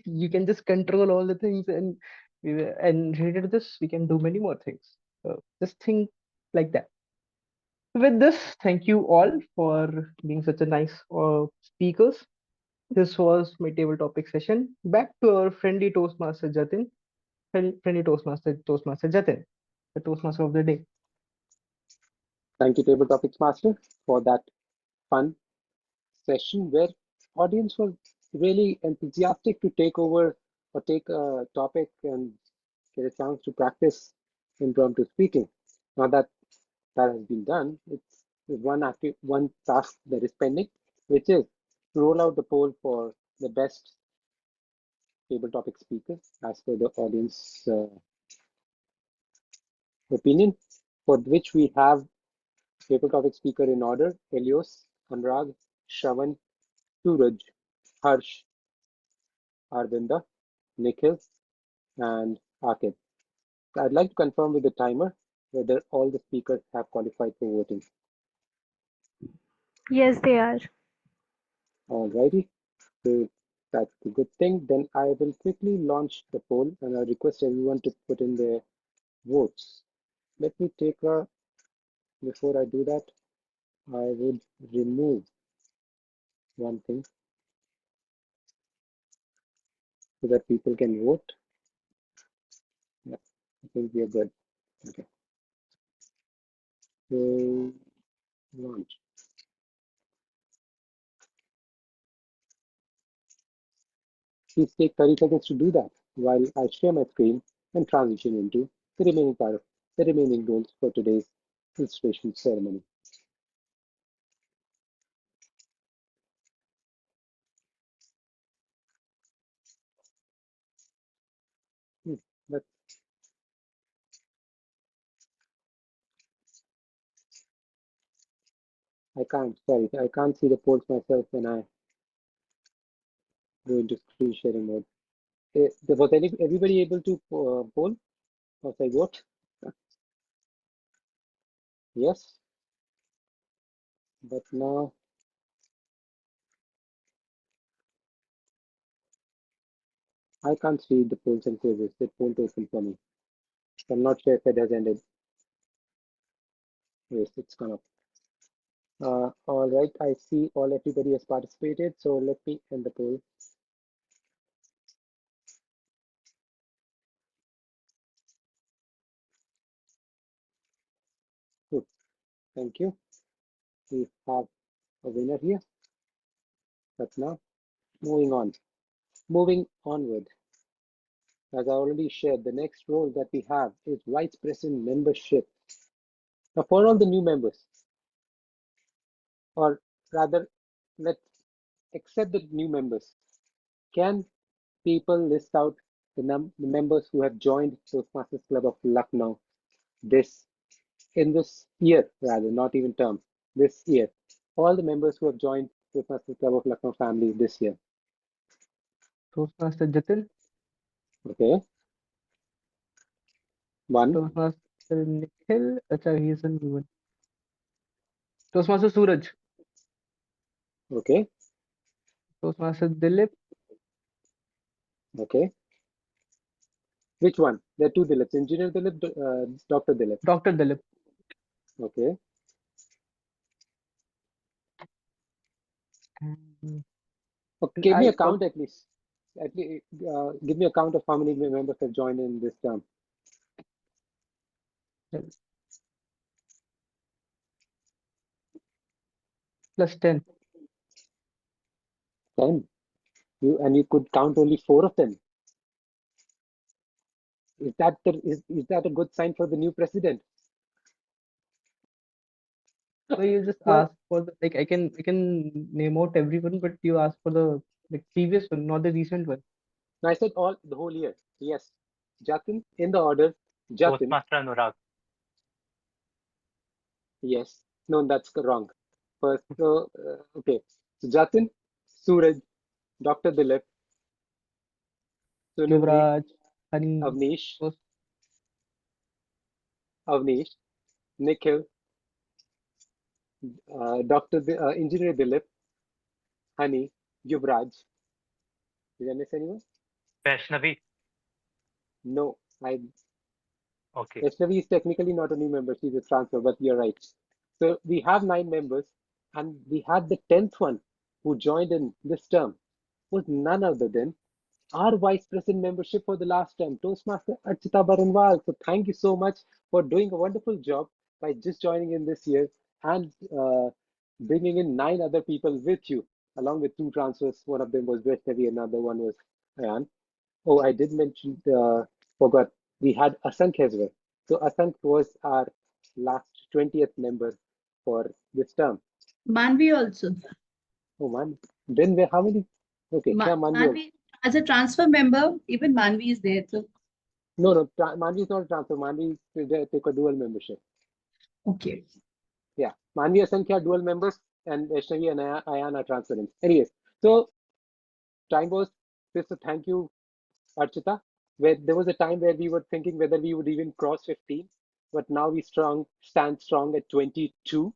you can just control all the things, and related to this, we can do many more things. So just think like that. With this, thank you all for being such a nice speakers. This was my table topic session. Back to our friendly Toastmaster Jatin. Friendly Toastmaster Jatin, the Toastmaster of the day. Thank you, Table Topics Master, for that fun session where audience was really enthusiastic to take over or take a topic and get a chance to practice impromptu speaking. Now that that has been done, it's one task that is pending, which is to roll out the poll for the best table topic speaker as per the audience opinion, for which we have table topic speaker in order: Helios, Anurag, Shravan, Suraj, Harsh, Arvinda, Nikhil, and Akib. I'd like to confirm with the timer whether all the speakers have qualified for voting. Yes, they are. Alrighty. So that's a good thing. Then I will quickly launch the poll and I request everyone to put in their votes. Let me take a, before I do that, I would remove one thing so that people can vote. Yeah, I think we are good. Okay. So launch. Please take 30 seconds to do that while I share my screen and transition into the remaining part of the remaining roles for today's installation ceremony. But sorry, I can't see the polls myself when I go into screen sharing mode. Was everybody able to poll or say vote? Yes, but now I can't see the polls and quizzes. It won't open for me. So I'm not sure if it has ended. Yes, it's gone up. All right, I see everybody has participated. So let me end the poll. Good, thank you. We have a winner here. But now, moving onward. As I already shared, the next role that we have is Vice President Membership. Now, for all the new members, or rather, let's accept the new members. Can people list out the members who have joined Toastmasters Club of Lucknow in this year, rather, not even term, this year? All the members who have joined Toastmasters Club of Lucknow family this year. Toastmaster Jatin. Okay. One. Toastmaster Nikhil. Acha, he is a new one. Toastmaster Suraj. Okay. Toastmaster Dilip. Okay. Which one? There are two Dilips, Engineer Dilip, Dr. Dilip. Dr. Dilip. Okay. Give me a count at least. Give me a count of how many members have joined in this term. Plus 10. 10. You could count only 4 of them. Is that a good sign for the new president? So you just ask for the, like I can name out everyone, but you ask for the previous one, not the recent one. No, I said the whole year. Yes. Jatin, in the order. Jatin. Toastmaster Anurag. Yes. No, that's wrong. First, okay. So Jatin, Suraj, Dr. Dilip, Sunil, Yuvraj, Honey, Avnish, Nikhil, Engineer Dilip, Honey, Yuvraj. Did I miss anyone? Vaishnavi. No, Okay. Vaishnavi is technically not a new member. She's a transfer, but you're right. So we have 9 members, and we had the 10th one who joined in this term was none other than our vice president membership for the last term, Toastmaster Archita Baranwal. So thank you so much for doing a wonderful job by just joining in this year and bringing in 9 other people with you, along with 2 transfers. One of them was Vaishnavi, another one was Ayan. Oh, I did mention, forgot, we had Asank as well. So Asank was our last 20th member for this term. Manvi also. Oh man, then how many? Okay, yeah, Manvi. Manvi, as a transfer member, even Manvi is there. So No, Manvi is not a transfer. Manvi took a dual membership. okay. Yeah, Manvi Asankhya are dual members, and Vaishnavi and Ayan are transferring. Anyways, so time was just a thank you, Archita. Where there was a time where we were thinking whether we would even cross 15, but now we stand strong at 22.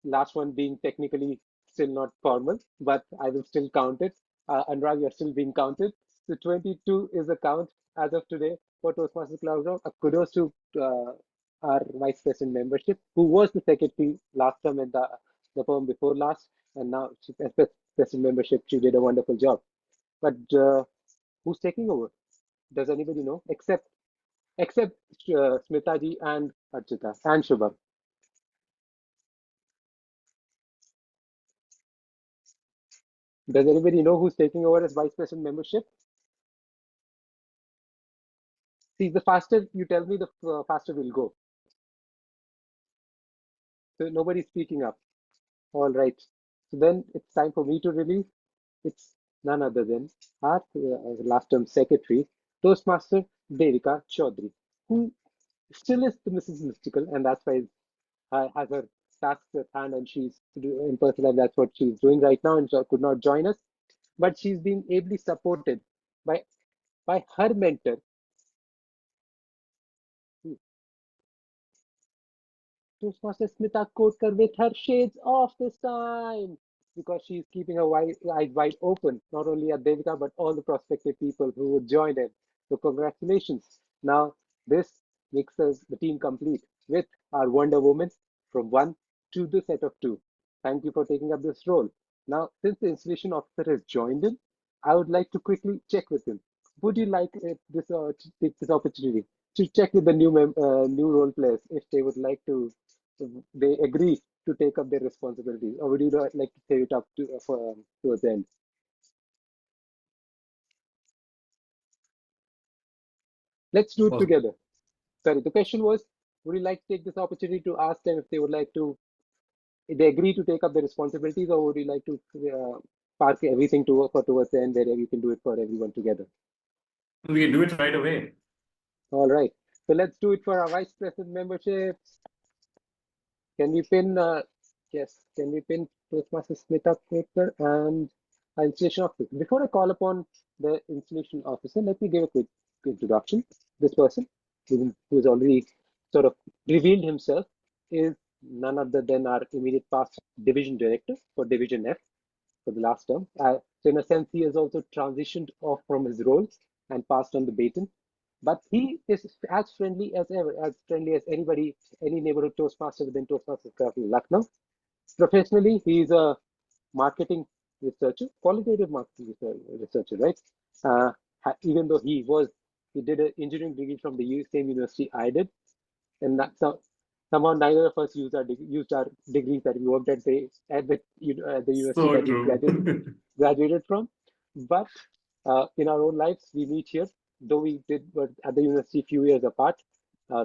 last one being technically still not formal, but I will still count it. Anurag, you're still being counted. So 22 is the count as of today for Toastmasters Club. Kudos to our vice president membership, who was the secretary last term and the firm before last, and now as president membership, she did a wonderful job. But who's taking over? Does anybody know? Except Smita ji and Archita and Shubham. Does anybody know who's taking over as vice president membership? See, the faster you tell me, the faster we'll go. So nobody's speaking up. All right. So then it's time for me to release. It's none other than our last term secretary, Toastmaster Devika Chaudhary, who still is the Mrs. Mystical, and that's why has her tasks at hand, and she's in person, and that's what she's doing right now, and so could not join us. But she's been ably supported by her mentor, Toastmaster Smita Kotkar, with her shades off this time because she's keeping her eyes wide open, not only at Devika, but all the prospective people who would join in. So, congratulations. Now, this makes us the team complete with our Wonder Woman from 1 to the set of 2. Thank you for taking up this role. Now, since the installation officer has joined in, I would like to quickly check with him. Would you like to take this opportunity to check with the new role players if they would like to, if they agree to take up their responsibilities, or would you like to save it up towards the end? Let's do it together. Sorry, the question was, would you like to take this opportunity to ask them if they would like to, if they agree to take up the responsibilities, or would you like to park everything towards the end where you can do it for everyone together? We can do it right away. All right. So let's do it for our vice president memberships. Can we pin, yes, can we pin Toastmaster Smita Kotkar and installation officer? Before I call upon the installation officer, let me give a quick introduction. This person, who has already sort of revealed himself, is none other than our immediate past division director for Division F for the last term. So in a sense, he has also transitioned off from his role and passed on the baton. But he is as friendly as ever, as friendly as anybody, any neighborhood Toastmaster within Toastmasters Club in Lucknow. Professionally, he is a marketing researcher, qualitative marketing researcher, right? Even though he did an engineering degree from the same university I did, and somehow neither of us used our degrees that we worked at the university So that true. we graduated from. But in our own lives, we meet here. Though we were at the university a few years apart,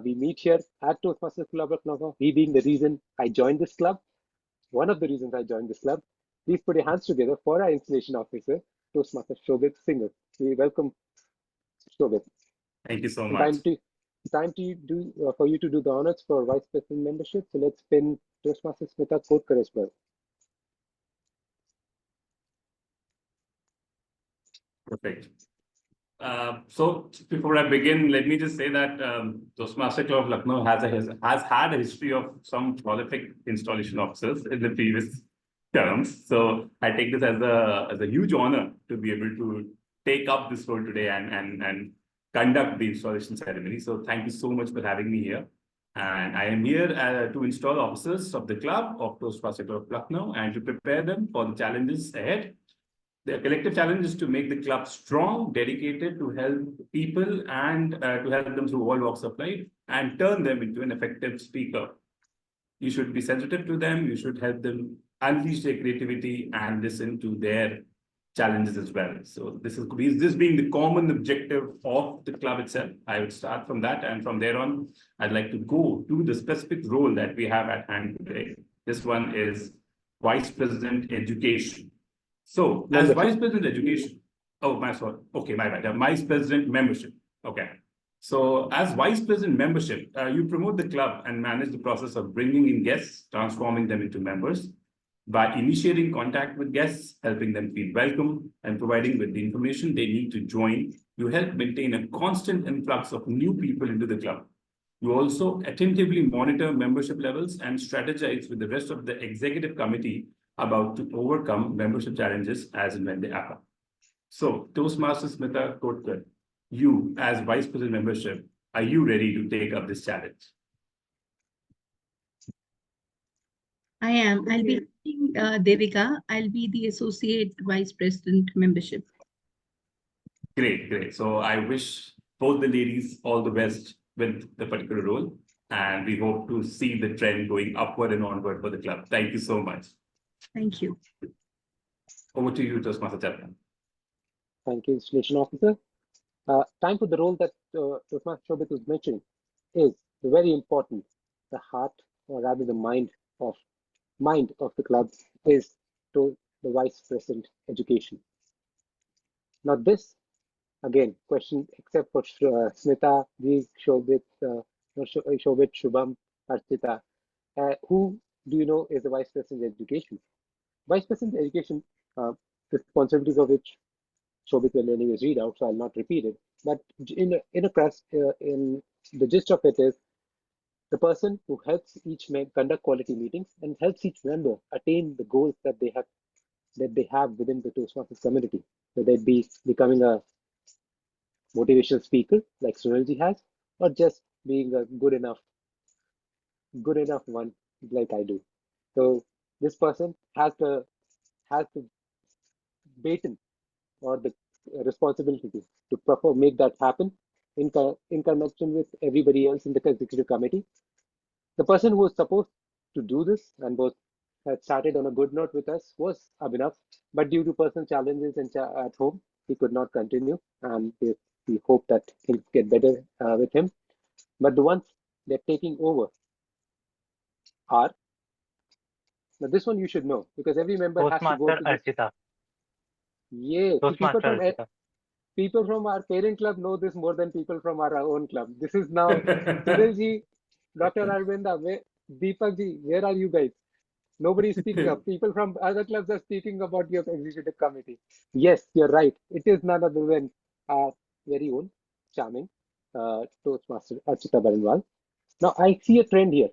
we meet here at Toastmasters Club Lucknow. He being the reason I joined this club, one of the reasons I joined this club. Please put your hands together for our installation officer, Toastmaster Shobit Singer. We welcome Shobit. Thank you so And much. time to do for you to do the honors for vice president membership. So let's pin Toastmaster Smita Kotkar as well. Perfect. So before I begin, let me just say that Toastmaster Club of Lucknow has had a history of some prolific installation officers in the previous terms. So I take this as a huge honor to be able to take up this role today and conduct the installation ceremony. So thank you so much for having me here. And I am here to install officers of the club of Toastmaster Club of Lucknow and to prepare them for the challenges ahead. The collective challenge is to make the club strong, dedicated to help people and to help them through all walks of life and turn them into an effective speaker. You should be sensitive to them. You should help them unleash their creativity and listen to their challenges as well. So this being the common objective of the club itself. I would start from that, and from there on, I'd like to go to the specific role that we have at hand today. This one is Vice President Education. So as Vice President Education, my bad. Vice President Membership. Okay. So as Vice President Membership, you promote the club and manage the process of bringing in guests, transforming them into members. By initiating contact with guests, helping them feel welcome, and providing with the information they need to join, you help maintain a constant influx of new people into the club. You also attentively monitor membership levels and strategize with the rest of the executive committee about to overcome membership challenges as and when they happen. So, Toastmasters Smita Kotkar, you as Vice President Membership, are you ready to take up this challenge? I am. I'll be Devika. I'll be the Associate Vice President Membership. Great, great. So I wish both the ladies all the best with the particular role. And we hope to see the trend going upward and onward for the club. Thank you so much. Thank you. Over to you, Toastmaster Chapman. Thank you, Installation Officer. Time for the role that Toastmaster Shobit was mentioning is very important. The heart, or rather the mind of the club is to the Vice President Education. Now this, again, question except for Smita, Ji, Shobit, Shubham, Archita, who do you know is the Vice President Education? Vice President Education, responsibilities of which Shobit will anyways read out, so I'll not repeat it. But in the gist of it is the person who helps each member conduct quality meetings and helps each member attain the goals that they have within the Toastmasters community, whether it be becoming a motivational speaker like Sunilji has, or just being a good enough one like I do. So this person has the baton or the responsibility to make that happen in connection with everybody else in the executive committee. The person who was supposed to do this and had started on a good note with us was Abhinav, but due to personal challenges at home, he could not continue, and we hope that things get better with him. But the ones they're taking over are, now this one you should know because every member has to go Toastmaster to this. Archita. Yeah, Toastmaster Archita. people from our parent club know this more than people from our own club. This is now Sunilji, Dr. Arvinda, Deepak ji, where are you guys? Nobody is speaking up. People from other clubs are speaking about your executive committee. Yes, you're right. It is none other than our very own charming Toastmaster Archita Barinwal. Now, I see a trend here.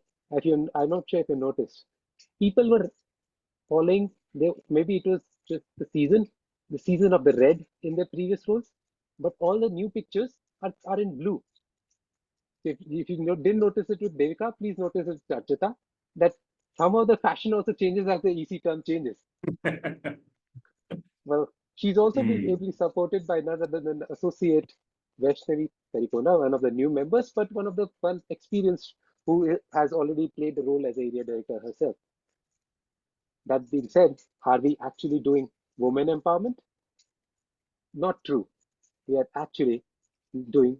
I'm not sure if you noticed. People were following, maybe it was just the season of the red in their previous roles, but all the new pictures are in blue. If you didn't notice it with Devika, please notice it with Archita, that somehow the fashion also changes as the EC term changes. Well, she's also been ably supported by none other than Associate Vaishnavi Perikona, one of the new members, but one of the one experienced who has already played the role as area director herself. That being said, are we actually doing women empowerment? Not true. We are actually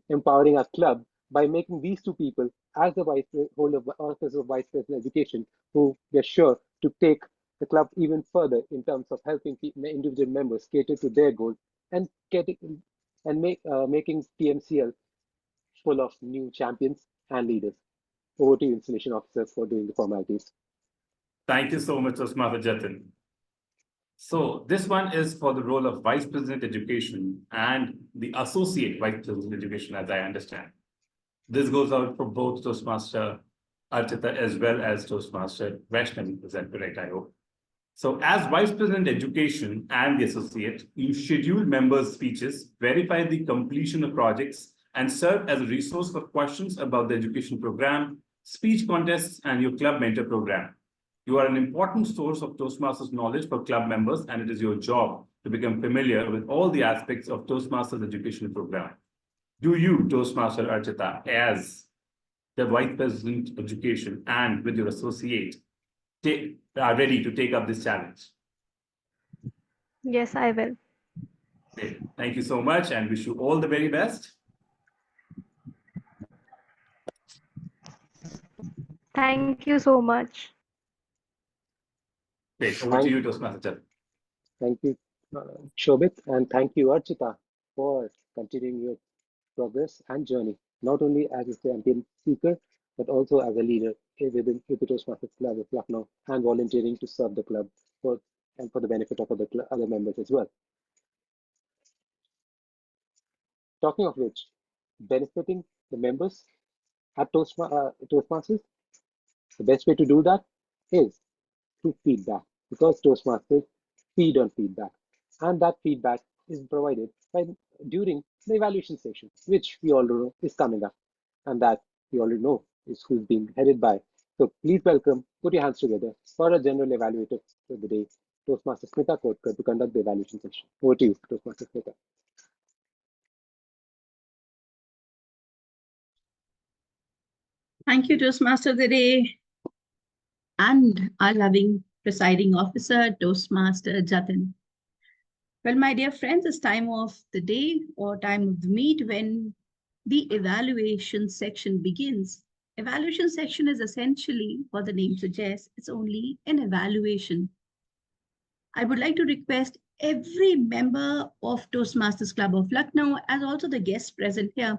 empowering our club by making these two people as the holder of office of Vice President Education, who we are sure to take the club even further in terms of helping individual members cater to their goals and making TMCL full of new champions and leaders. Over to you, Installation Officer, for doing the formalities. Thank you so much, Toastmaster Jatin. So this one is for the role of Vice President Education and the Associate Vice President Education, as I understand. This goes out for both Toastmaster Archita as well as Toastmaster Vaishnavi. Is that correct, I hope? So as Vice President Education and the Associate, you schedule members' speeches, verify the completion of projects, and serve as a resource for questions about the education program, speech contests, and your club mentor program. You are an important source of Toastmasters knowledge for club members, and it is your job to become familiar with all the aspects of Toastmasters education program. Do you, Toastmaster Archita, as the Vice President Education and with your associate, are ready to take up this challenge? Yes, I will. Great. Thank you so much and wish you all the very best. Thank you so much. Great. Over to you, Toastmaster. Thank you, Shobit, and thank you, Archita, for continuing your progress and journey, not only as a champion speaker, but also as a leader within the Toastmasters Club of Lucknow and volunteering to serve the club for the benefit of other members as well. Talking of which, benefiting the members at Toastmasters? The best way to do that is through feedback, because Toastmasters feed on feedback, and that feedback is provided during the evaluation session, which we all know is coming up, and that we already know is who's being headed by. So please welcome, put your hands together for a general evaluator for the day, Toastmaster Smita Kotkar, to conduct the evaluation session. Over to you, Toastmaster Smita. Thank you, Toastmaster of the Day, and our loving presiding officer, Toastmaster Jatin. Well, my dear friends, it's time of the day or time of the meet when the evaluation section begins. Evaluation section is essentially what the name suggests, it's only an evaluation. I would like to request every member of Toastmasters Club of Lucknow, as also the guests present here,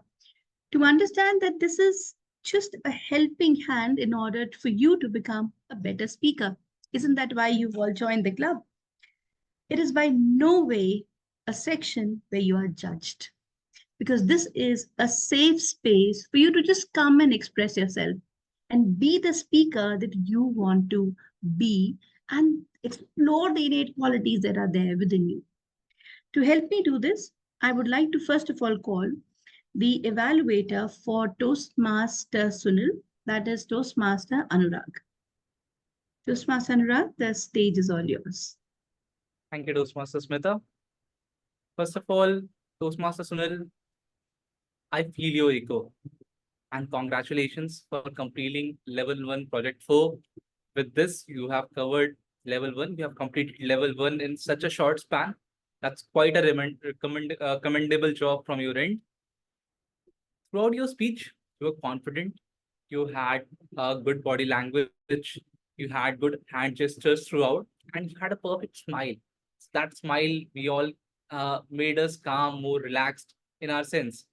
to understand that this is just a helping hand in order for you to become a better speaker. Isn't that why you've all joined the club? It is by no way a section where you are judged, because this is a safe space for you to just come and express yourself and be the speaker that you want to be and explore the innate qualities that are there within you. To help me do this, I would like to first of all call the evaluator for Toastmaster Sunil, that is Toastmaster Anurag. Toastmaster Anurag, the stage is all yours. Thank you, Toastmaster Smita. First of all, Toastmaster Sunil, I feel your ego. And congratulations for completing level 1 project 4. With this, you have covered level 1. You have completed level 1 in such a short span. That's quite a commendable job from your end. Throughout your speech, you were confident. You had good body language. You had good hand gestures throughout, and you had a perfect smile. That smile, we all made us calm, more relaxed in our sense.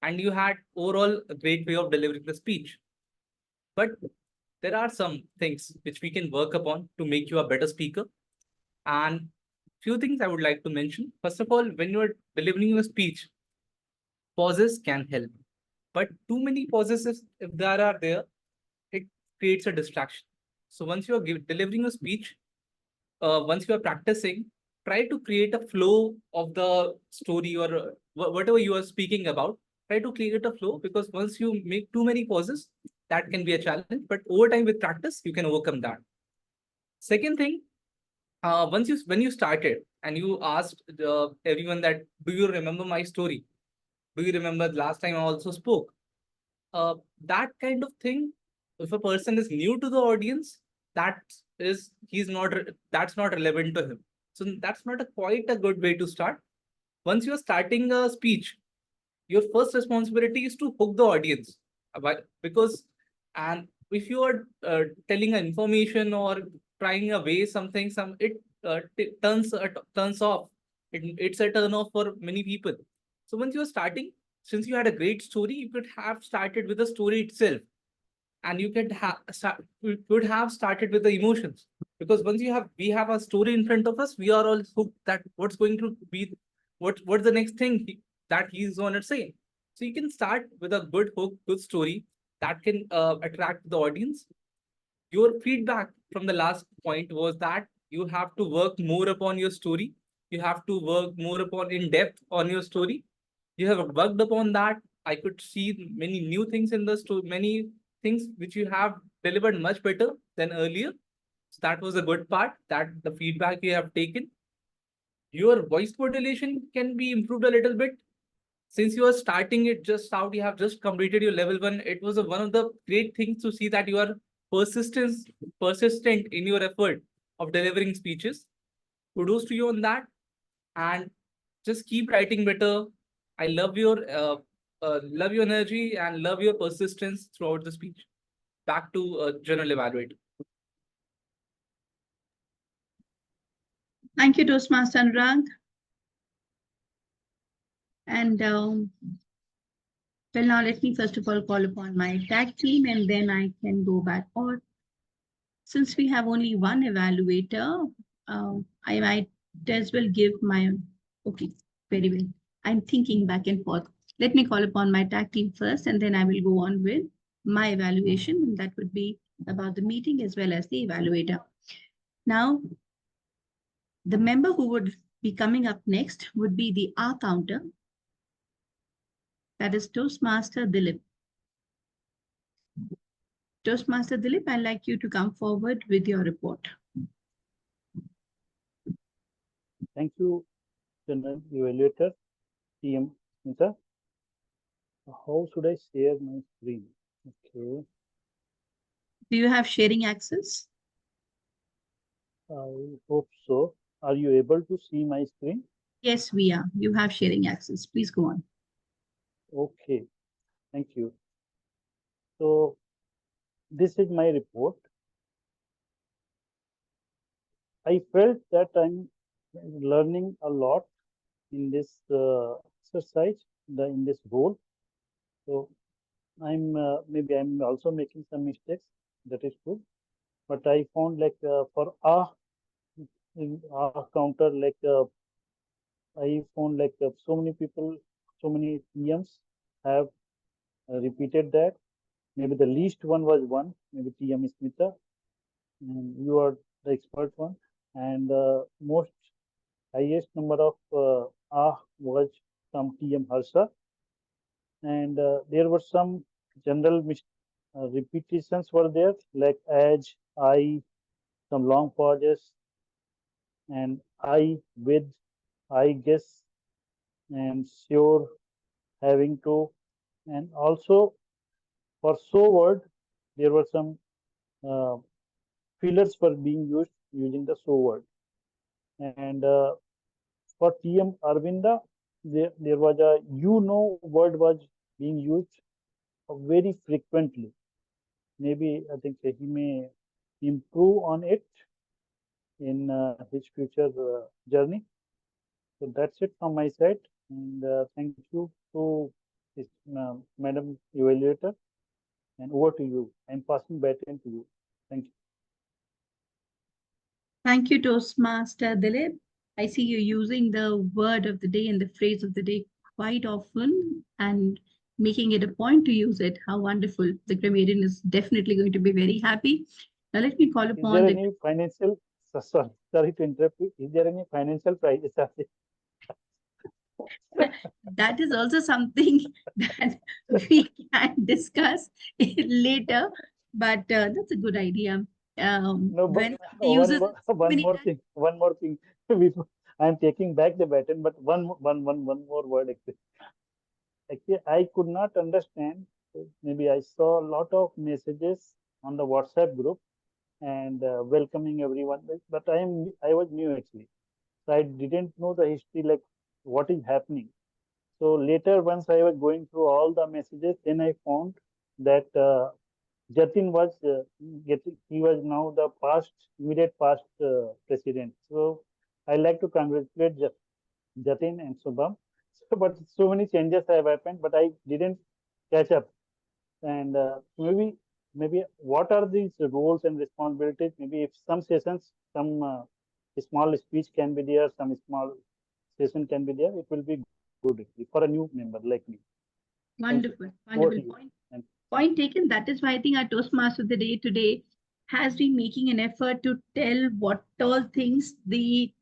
And you had overall a great way of delivering the speech. But there are some things which we can work upon to make you a better speaker. And few things I would like to mention. First of all, when you are delivering your speech, pauses can help. But too many pauses, if there are there, it creates a distraction. So once you are delivering a speech, once you are practicing, try to create a flow of the story or whatever you are speaking about. Try to create a flow, because once you make too many pauses, that can be a challenge. But over time with practice, you can overcome that. Second thing, when you started and you asked everyone that, do you remember my story? Do you remember the last time I also spoke? That kind of thing, if a person is new to the audience, that's not relevant to him. So that's not quite a good way to start. Once you're starting a speech, your first responsibility is to hook the audience. Because and if you are telling information or trying away something, it turns off. It's a turn off for many people. So once you're starting, since you had a great story, you could have started with the story itself, and you could have started with the emotions, because once we have a story in front of us, we are all hooked that what's going to be what's the next thing that he's going to say. So you can start with a good hook, good story that can attract the audience. Your feedback from the last point was that you have to work more upon your story. You have to work more upon in depth on your story. You have worked upon that. I could see many new things in the story, many things which you have delivered much better than earlier. So that was a good part, that the feedback you have taken. Your voice modulation can be improved a little bit. Since you are starting it just out, you have just completed your level 1. It was one of the great things to see that you are persistent in your effort of delivering speeches. Kudos to you on that. And just keep writing better. I love your energy and love your persistence throughout the speech. Back to General Evaluator. Thank you, Toastmaster Anurag. And well, now let me first of all call upon my tag team, and then I can go back. Or since we have only one evaluator, I might as well give my, okay, very well. I'm thinking back and forth. Let me call upon my tag team first, and then I will go on with my evaluation, and that would be about the meeting as well as the evaluator. Now, the member who would be coming up next would be the R counter, that is Toastmaster Dilip. Toastmaster Dilip, I'd like you to come forward with your report. Thank you, General Evaluator, TM Smita. How should I share my screen? Okay, Do you have sharing access? I hope so. Are you able to see my screen? Yes, we are. You have sharing access. Please go on. Okay, thank you. So this is my report. I felt that I'm learning a lot in this exercise, in this role. So maybe I'm also making some mistakes. That is true. But I found like for a counter, like I found like so many people, so many TMs have repeated that. Maybe the least one was one, maybe TM Smita, and you are the expert one. And most highest number of was from TM Harsha. And there were some general repetitions were there, like as, I, some long pauses, and I, with, I guess, and sure, having to, and also for so word, there were some uh, fillers for being used using the so word. And for TM Arvinda, there was a word was being used very frequently. Maybe I think he may improve on it in his future journey. So that's it from my side. And thank you to this, Madam Evaluator. And over to you. I'm passing baton to you. Thank you. Thank you, Toastmaster Dilip. I see you're using the word of the day and the phrase of the day quite often and making it a point to use it. How wonderful. The grammarian is definitely going to be very happy. Now let me call Is upon there the any financial, sorry to interrupt you. Is there any financial prizes? that is also something that we can discuss later, but that's a good idea. No, but When the users one more thing. One more thing. I'm taking back the baton, but one more word actually. Actually, I could not understand. Maybe I saw a lot of messages on the WhatsApp group and welcoming everyone, but I was new actually, so I didn't know the history, like what is happening. So later, once I was going through all the messages, then I found that Jatin was he was now the immediate past president. So I like to congratulate Jatin and Subham. So, but so many changes have happened, but I didn't catch up. And maybe what are these roles and responsibilities? Maybe if some sessions, some small speech can be there, some small session can be there, it will be good actually for a new member like me. wonderful, Over to wonderful you. point taken. That is why I think our Toastmaster of the day today has been making an effort to tell what all things the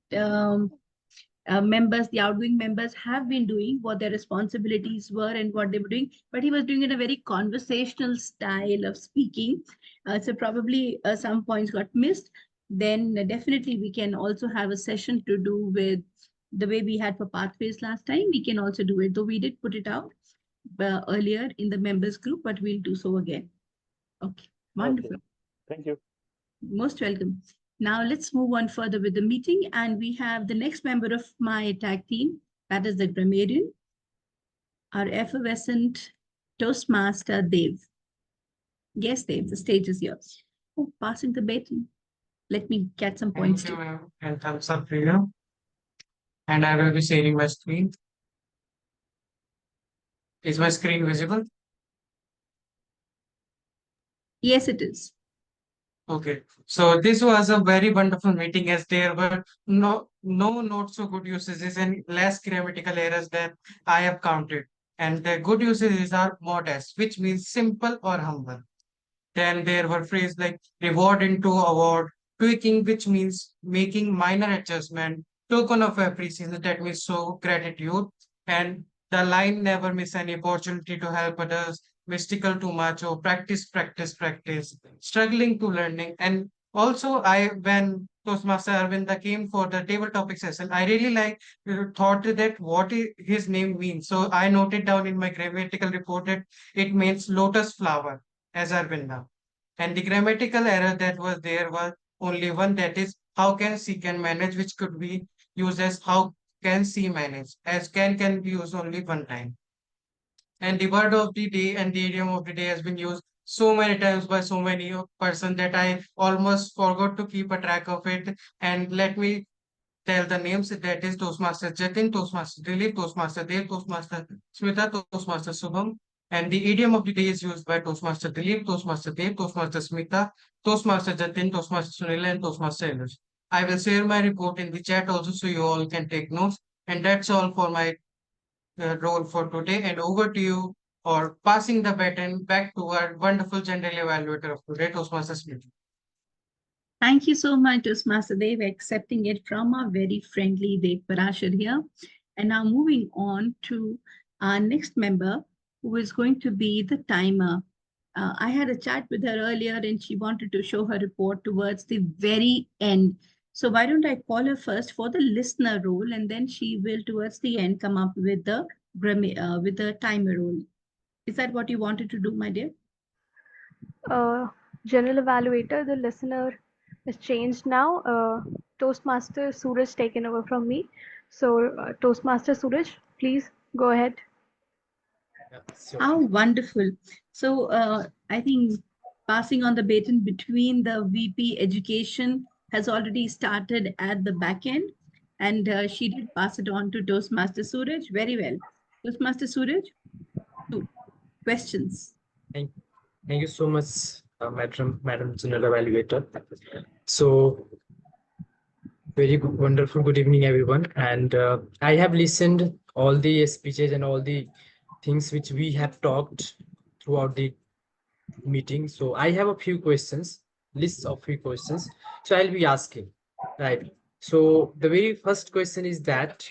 members, the outgoing members have been doing, what their responsibilities were and what they were doing. But he was doing it in a very conversational style of speaking. So probably some points got missed. Then definitely we can also have a session to do with the way we had for pathways last time. We can also do it, though we did put it out earlier in the members group, but we'll do so again. Okay, wonderful. Okay. Thank you. Most welcome. Now let's move on further with the meeting, and we have the next member of my tag team, that is the grammarian, our effervescent Toastmaster Dev. Yes, Dev, the stage is yours. Oh, passing the baton. Let me get some points Thank you, too. ma'am, and thumbs up, Priya. And I will be sharing my screen. Is my screen visible? Yes, it is. Okay, so this was a very wonderful meeting as there were no not so good usages and less grammatical errors than I have counted. And the good usages are modest, which means simple or humble. Then there were phrases like reward into award, tweaking, which means making minor adjustment, token of appreciation, that means show gratitude, and the line never miss any opportunity to help others, mystical too much, or practice, practice, practice, struggling to learning. And also when Toastmaster Arvinda came for the table topic session, I really thought that his name means. So I noted down in my grammatical report that it means lotus flower as Arvinda. And the grammatical error that was there was only one, that is how can she can manage, which could be used as how can she manage, as can be used only one time. And the word of the day and the idiom of the day has been used so many times by so many person that I almost forgot to keep a track of it. And let me tell the names, that is Toastmaster Jatin, Toastmaster Dilip, Toastmaster Dev, Toastmaster Smita, Toastmaster Subham. And the idiom of the day is used by Toastmaster Dilip, Toastmaster Dev, Toastmaster Smita, Toastmaster Jatin, Toastmaster Sunil, and Toastmaster Anush. I will share my report in the chat also so you all can take notes. And that's all for my role for today. And over to you, or passing the baton back to our wonderful general evaluator of today, Toastmaster Smita. Thank you so much, Toastmaster Dev, accepting it from our very friendly Dev Parashar here. And now moving on to our next member, who is going to be the timer. I had a chat with her earlier and she wanted to show her report towards the very end. So why don't I call her first for the listener role, and then she will towards the end come up with the timer role. Is that what you wanted to do, my dear? General evaluator, the listener is changed now. Toastmaster Suraj taken over from me. So Toastmaster Suraj, please go ahead. How wonderful. So I think passing on the baton between the VP education has already started at the back end, and she did pass it on to Toastmaster Suraj. Very well. Toastmaster Suraj, two questions. Thank you so much, Madam General Evaluator. So, very good, wonderful. Good evening, everyone. And I have listened all the speeches and all the things which we have talked throughout the meeting. So I have a few questions, lists of few questions. So I'll be asking, right? So the very first question is that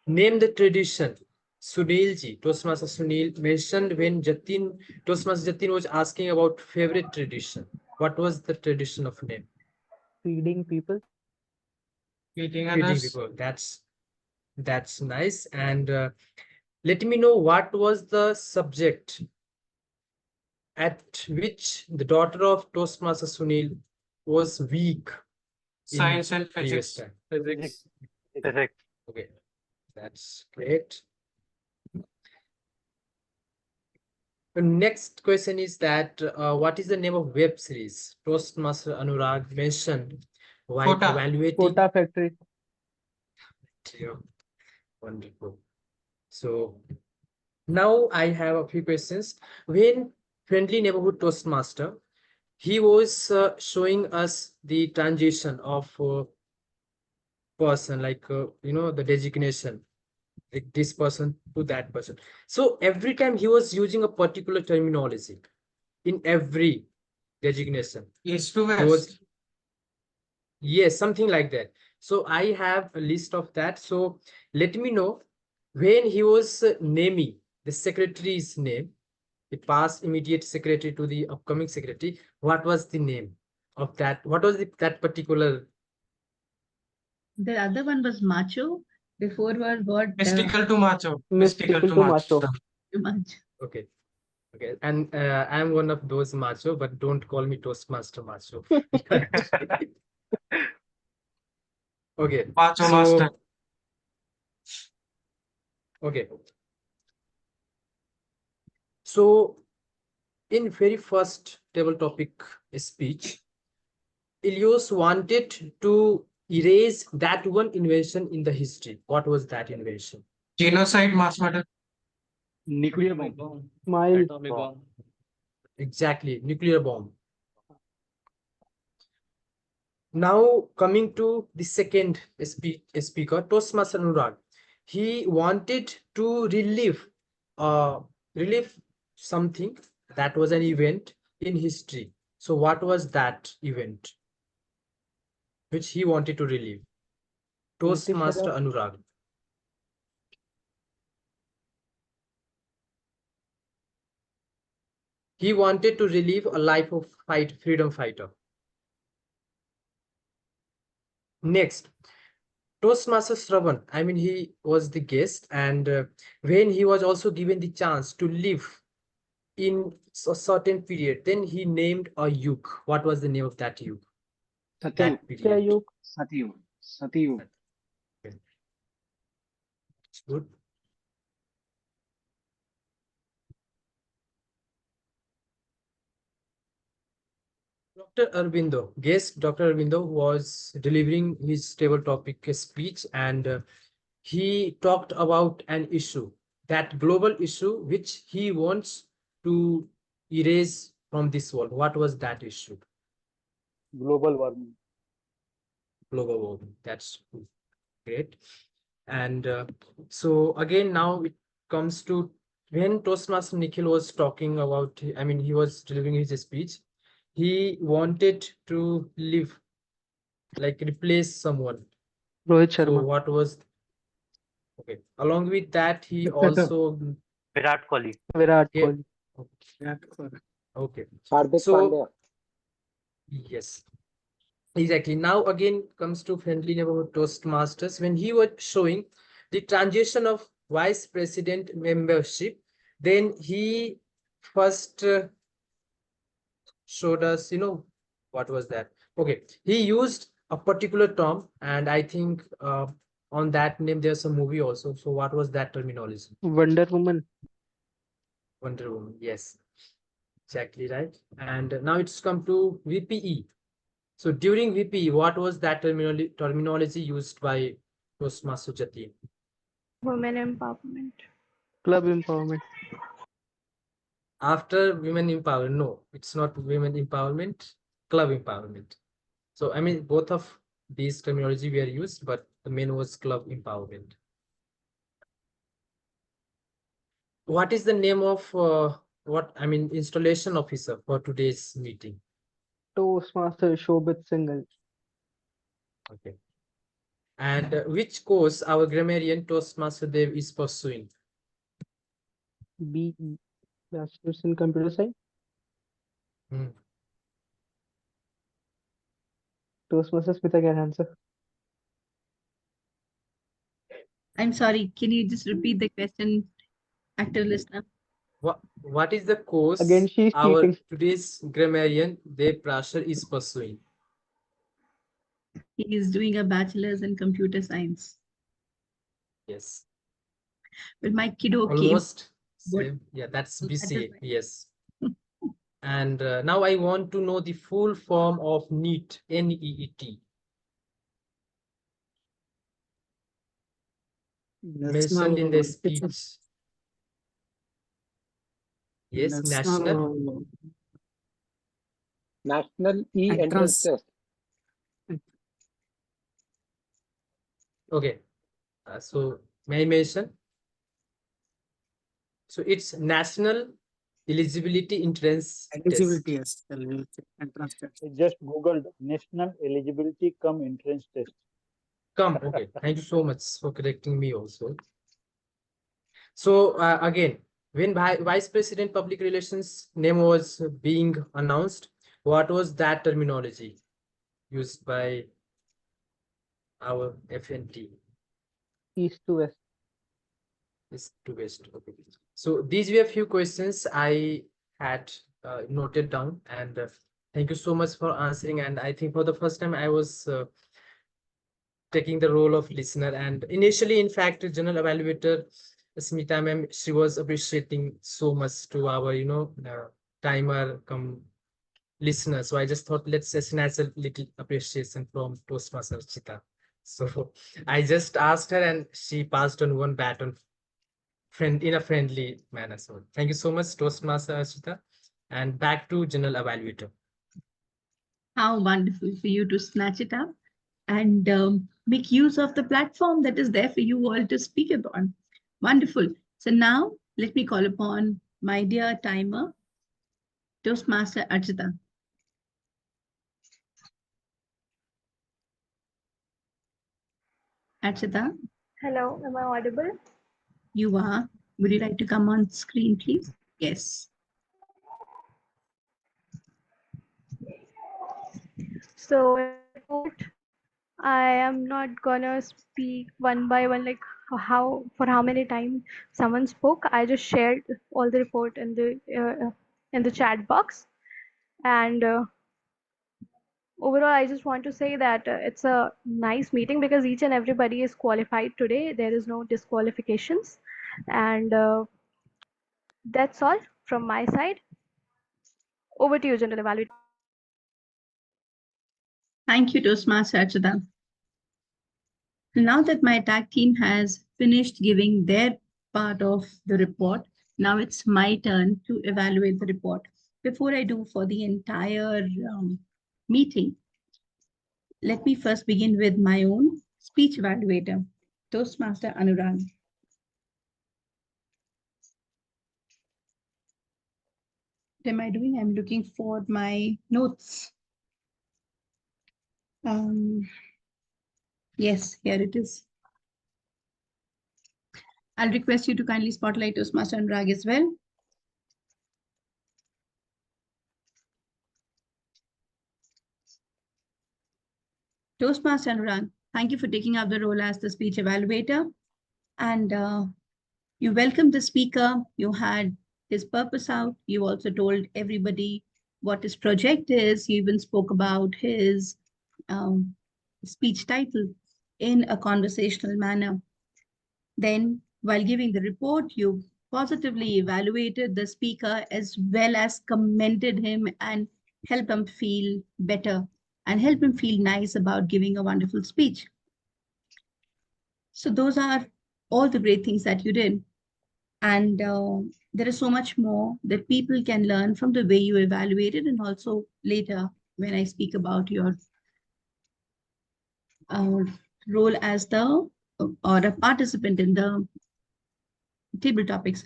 name the tradition. Sunil Toastmaster Sunil mentioned when Toastmaster Jatin was asking about favorite tradition. What was the tradition of name? Feeding people. Feeding Feeding others. people. That's nice. And let me know what was the subject at which the daughter of Toastmaster Sunil was weak in Science and previous physics. time. Physics. Correct. Okay, that's great. The next question is that what is the name of web series Toastmaster Anurag mentioned while Quota. evaluating? Quota factory. Yeah, wonderful. So now I have a few questions. When Friendly Neighborhood Toastmaster, he was showing us the transition of person, like the designation, like this person to that person. So every time he was using a particular terminology in every designation. East to He was, west. yes, something like that. So I have a list of that. So let me know when he was naming the secretary's name, the past immediate secretary to the upcoming secretary, what was the name of that? What was that particular? The other one was macho. Before was what? Mystical to macho. Mystical to macho. Macho. Okay. Okay, and I'm one of those macho, but don't call me Toastmaster macho. Okay, Macho so master. okay, so in very first table topic speech, Ilios wanted to erase that one invention in the history. What was that invention? Genocide, mass murder. Nuclear bomb. Smile. Atomic bomb. Exactly, nuclear bomb. Now coming to the second speaker, Toastmaster Anurag. he wanted to relive something that was an event in history. So what was that event which he wanted to relive? British Toastmaster era. Anurag. He wanted to relive a life of freedom fighter. Next, Toastmaster Shravan, I mean, he was the guest, and when he was also given the chance to live in a certain period, then he named a yug. What was the name of that yug? Satyayug. That period. Satyayug. Satyayug. Satyayug. Okay. It's good. Dr. Arvindo, guest Dr. Arvindo was delivering his table topic speech, and he talked about an issue, that global issue which he wants to erase from this world. What was that issue? Global warming. Global warming. That's great. And so again, now it comes to when Toastmaster Nikhil was talking about, I mean, he was delivering his speech, he wanted to live, like replace someone. Rohit So Sharma. what was, okay. Along with that, he also Virat Kohli. Virat yeah, Kohli. okay. Hardik So Pandya. yes, exactly. Now again comes to friendly neighborhood Toastmasters when he was showing the transition of vice president membership. Then he first showed us, what was that? Okay, he used a particular term, and I think on that name there's a movie also. So what was that terminology? Wonder Woman. Wonder Woman. Yes, exactly right. And now it's come to VPE. So during VPE, what was that terminology used by Toastmaster Jatin? Women empowerment. Club empowerment. After women empowerment, no, it's not women empowerment, club empowerment. So I mean, both of these terminology were used, but the main was club empowerment. What is the name of installation officer for today's meeting? Toastmaster Shobit Singhal. Okay. And which course our grammarian Toastmaster Dev is pursuing? BE. Bachelor's in Computer Science. Hmm. Toastmaster Smita can answer. I'm sorry, can you just repeat the question, active listener? What is the course Again, she's our cheating. today's grammarian Dev Prasher is pursuing? He is doing a bachelor's in computer science. Yes. But my kiddo came. Almost What? same. Yeah, that's That is BCA. why. Yes. And now I want to know the full form of NEET, N-E-E-T, mentioned in the speech. Yes, national National E-Entrance Test. Okay. So may I mention? So it's National Eligibility Entrance Test. Yes. Entrance test. I just googled National Eligibility Cum Entrance Test. Come, okay. Thank you so much for correcting me also. So again, when Vice President Public Relations name was being announced, what was that terminology used by our FNT? East to West. East to West. Okay. So these were a few questions I had noted down, and thank you so much for answering. And I think for the first time I was taking the role of listener. And initially, in fact, general evaluator Smita ma'am, she was appreciating so much to our, timer come listener. So I just thought let's just snatch a little appreciation from Toastmaster Chita. So I just asked her, and she passed on one baton in a friendly manner. So thank you so much, Toastmaster Chita. And back to general evaluator. How wonderful for you to snatch it up. and make use of the platform that is there for you all to speak upon. Wonderful. So now let me call upon my dear timer, Toastmaster Archita. Archita, Hello, am I audible? you are. Would you like to come on screen, please? Yes. So in the report, I am not gonna speak one by one, like how many times someone spoke. I just shared all the report in the chat box, and overall, I just want to say that it's a nice meeting because each and everybody is qualified today. There is no disqualifications, and that's all from my side. Over to you, General Evaluator. Thank you, Toastmaster Archita. Now that my tag team has finished giving their part of the report, now it's my turn to evaluate the report. Before I do for the entire meeting, let me first begin with my own speech evaluator, Toastmaster Anurag. What am I doing? I'm looking for my notes. Yes, here it is. I'll request you to kindly spotlight Toastmaster Anurag as well. Toastmaster Anurag, thank you for taking up the role as the speech evaluator. And you welcomed the speaker, you had his purpose out, you also told everybody what his project is, you even spoke about his speech title in a conversational manner. Then, while giving the report, you positively evaluated the speaker as well as commended him and helped him feel better and help him feel nice about giving a wonderful speech. So those are all the great things that you did. And there is so much more that people can learn from the way you evaluated, and also later when I speak about your role as the or a participant in the table topics.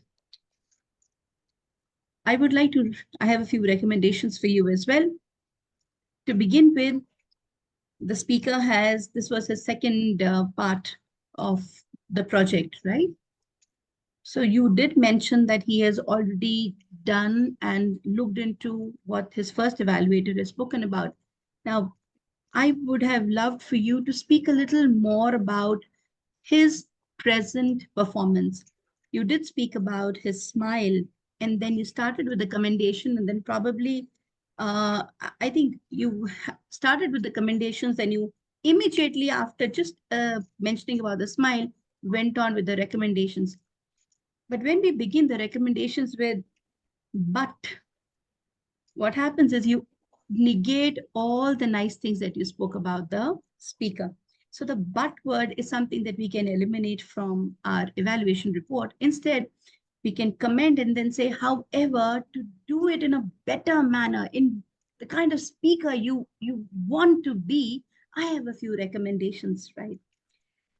I have a few recommendations for you as well. To begin with, the speaker this was his second part of the project, right? So you did mention that he has already done and looked into what his first evaluator has spoken about. Now, I would have loved for you to speak a little more about his present performance. You did speak about his smile, and then you started with the commendation, and then probably, I think you started with the commendations, and you immediately after just mentioning about the smile, went on with the recommendations. But when we begin the recommendations with but, what happens is you negate all the nice things that you spoke about the speaker. So the but word is something that we can eliminate from our evaluation report. Instead, we can comment and then say, however, to do it in a better manner, in the kind of speaker you want to be, I have a few recommendations, right?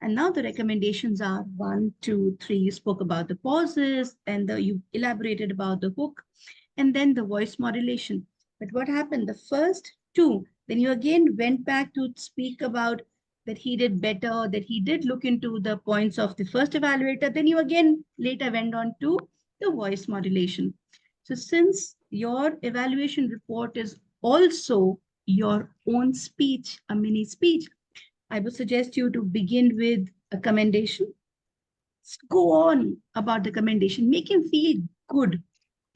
And now the recommendations are 1, 2, 3. You spoke about the pauses, and you elaborated about the hook, and then the voice modulation. But what happened? The first 2, then you again went back to speak about that he did better, that he did look into the points of the first evaluator. Then you again later went on to the voice modulation. So since your evaluation report is also your own speech, a mini speech, I would suggest you to begin with a commendation. Go on about the commendation. Make him feel good.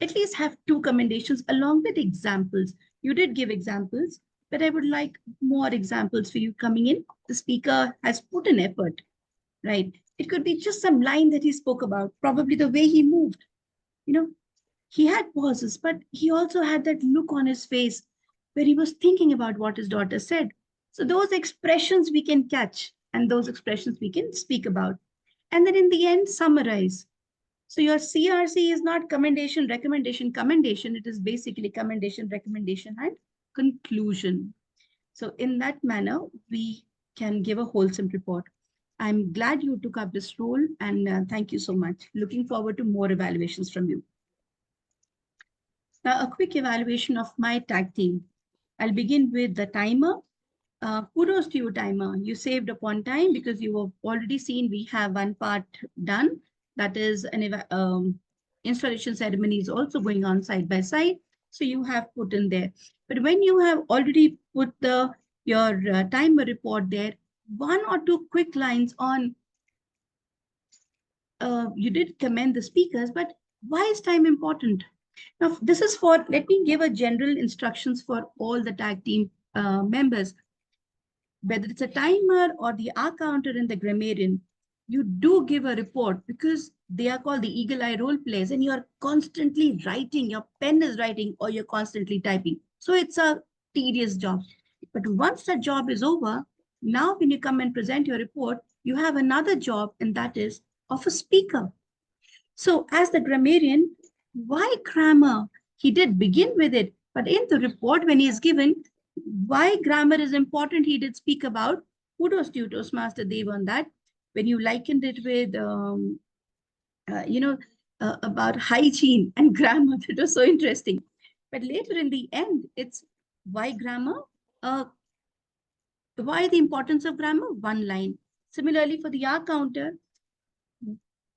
At least have 2 commendations along with examples. You did give examples, but I would like more examples for you coming in. The speaker has put an effort, right? It could be just some line that he spoke about, probably the way he moved. You know, he had pauses, but he also had that look on his face where he was thinking about what his daughter said. So those expressions we can catch, and those expressions we can speak about. And then in the end, summarize. So your CRC is not commendation, recommendation, commendation. It is basically commendation, recommendation, and conclusion. So in that manner, we can give a wholesome report. I'm glad you took up this role, and thank you so much. Looking forward to more evaluations from you. Now, a quick evaluation of my tag team. I'll begin with the timer. Kudos to you, timer. You saved upon time because you have already seen we have one part done. That is an installation ceremony is also going on side by side. So you have put in there. But when you have already put your timer report there, one or two quick lines on, you did commend the speakers, but why is time important? Now, this is for, let me give a general instructions for all the tag team members. Whether it's a timer or the R counter in the grammarian, you do give a report because they are called the eagle eye role plays and you are constantly writing, your pen is writing or you're constantly typing. So it's a tedious job. But once that job is over, now when you come and present your report, you have another job, and that is of a speaker. So as the grammarian, why grammar? He did begin with it, but in the report when he is given, why grammar is important, he did speak about. Kudos to you, Toastmaster Dev, on that. When you likened it with, about hygiene and grammar, that was so interesting. But later in the end, it's why grammar? Why the importance of grammar? One line. Similarly, for the R counter,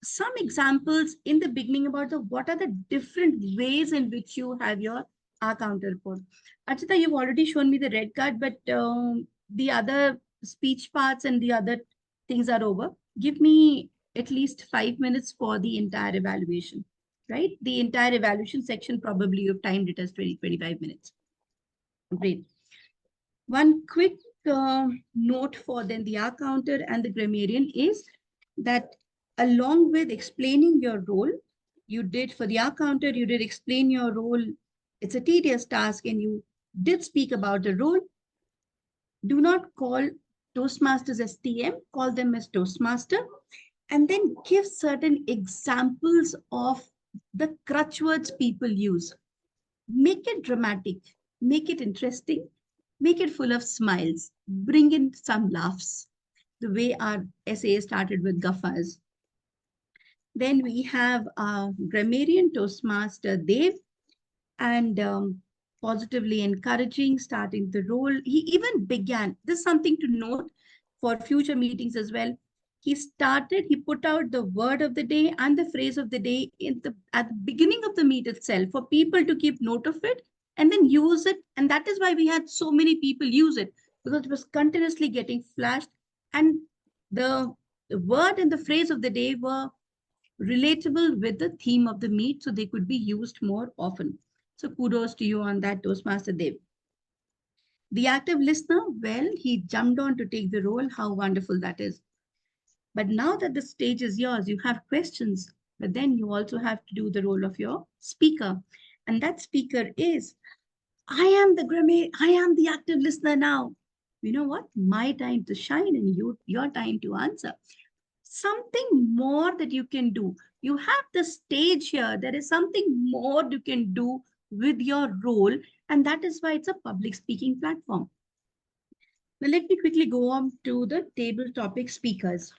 some examples in the beginning about what are the different ways in which you have your R counter report. Achita, you've already shown me the red card, but the other speech parts and the other things are over. Give me at least 5 minutes for the entire evaluation, right? The entire evaluation section, probably you've timed it as 20-25 minutes. Great. One quick note for then the R counter and the grammarian is that along with explaining your role, you did for the R counter, you did explain your role. It's a tedious task and you did speak about the role. Do not call Toastmasters as TM, call them as Toastmaster, and then give certain examples of the crutch words people use. Make it dramatic, make it interesting, make it full of smiles, bring in some laughs, the way our essay started with gaffas. Then we have our grammarian Toastmaster Dev, and positively encouraging, starting the role. He even began, this is something to note for future meetings as well. He put out the word of the day and the phrase of the day at the beginning of the meet itself for people to keep note of it and then use it. And that is why we had so many people use it, because it was continuously getting flashed. And the word and the phrase of the day were relatable with the theme of the meet, so they could be used more often. So kudos to you on that, Toastmaster Dev. The active listener, well, he jumped on to take the role. How wonderful that is. But now that the stage is yours, you have questions, but then you also have to do the role of your speaker. And that speaker is, I am the active listener now. You know what? My time to shine and your time to answer. Something more that you can do. You have the stage here. There is something more you can do with your role, and that is why it's a public speaking platform. Now, let me quickly go on to the table topic speakers.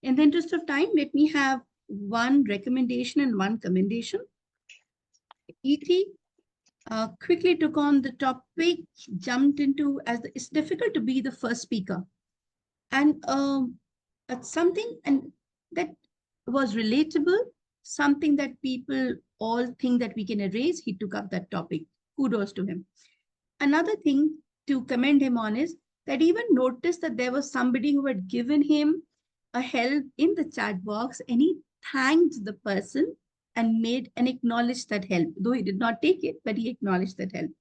In the interest of time, let me have one recommendation and one commendation. ET quickly took on the topic, jumped into, it's difficult to be the first speaker. And something and that was relatable, something that people all think that we can erase. He took up that topic. Kudos to him. Another thing to commend him on is that even noticed that there was somebody who had given him a help in the chat box, and he thanked the person and made and acknowledged that help. Though he did not take it, but he acknowledged that help.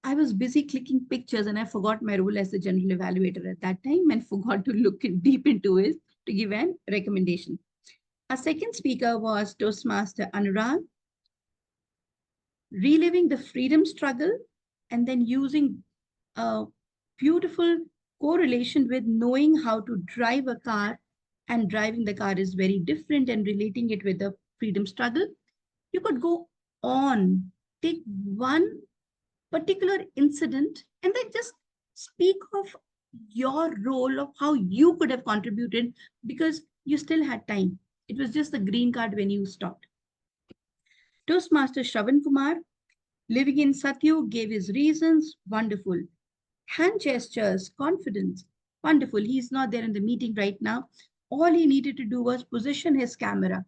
I was busy clicking pictures and I forgot my role as the general evaluator at that time and forgot to look deep into it to give a recommendation. Our second speaker was Toastmaster Anurag, reliving the freedom struggle and then using a beautiful correlation with knowing how to drive a car, and driving the car is very different, and relating it with the freedom struggle. You could go on, take one particular incident and then just Speak of your role of how you could have contributed because you still had time. It was just the green card when you stopped. Toastmaster Shravan Kumar, living in Satyu, gave his reasons. Wonderful. Hand gestures, confidence. Wonderful. He's not there in the meeting right now. All he needed to do was position his camera.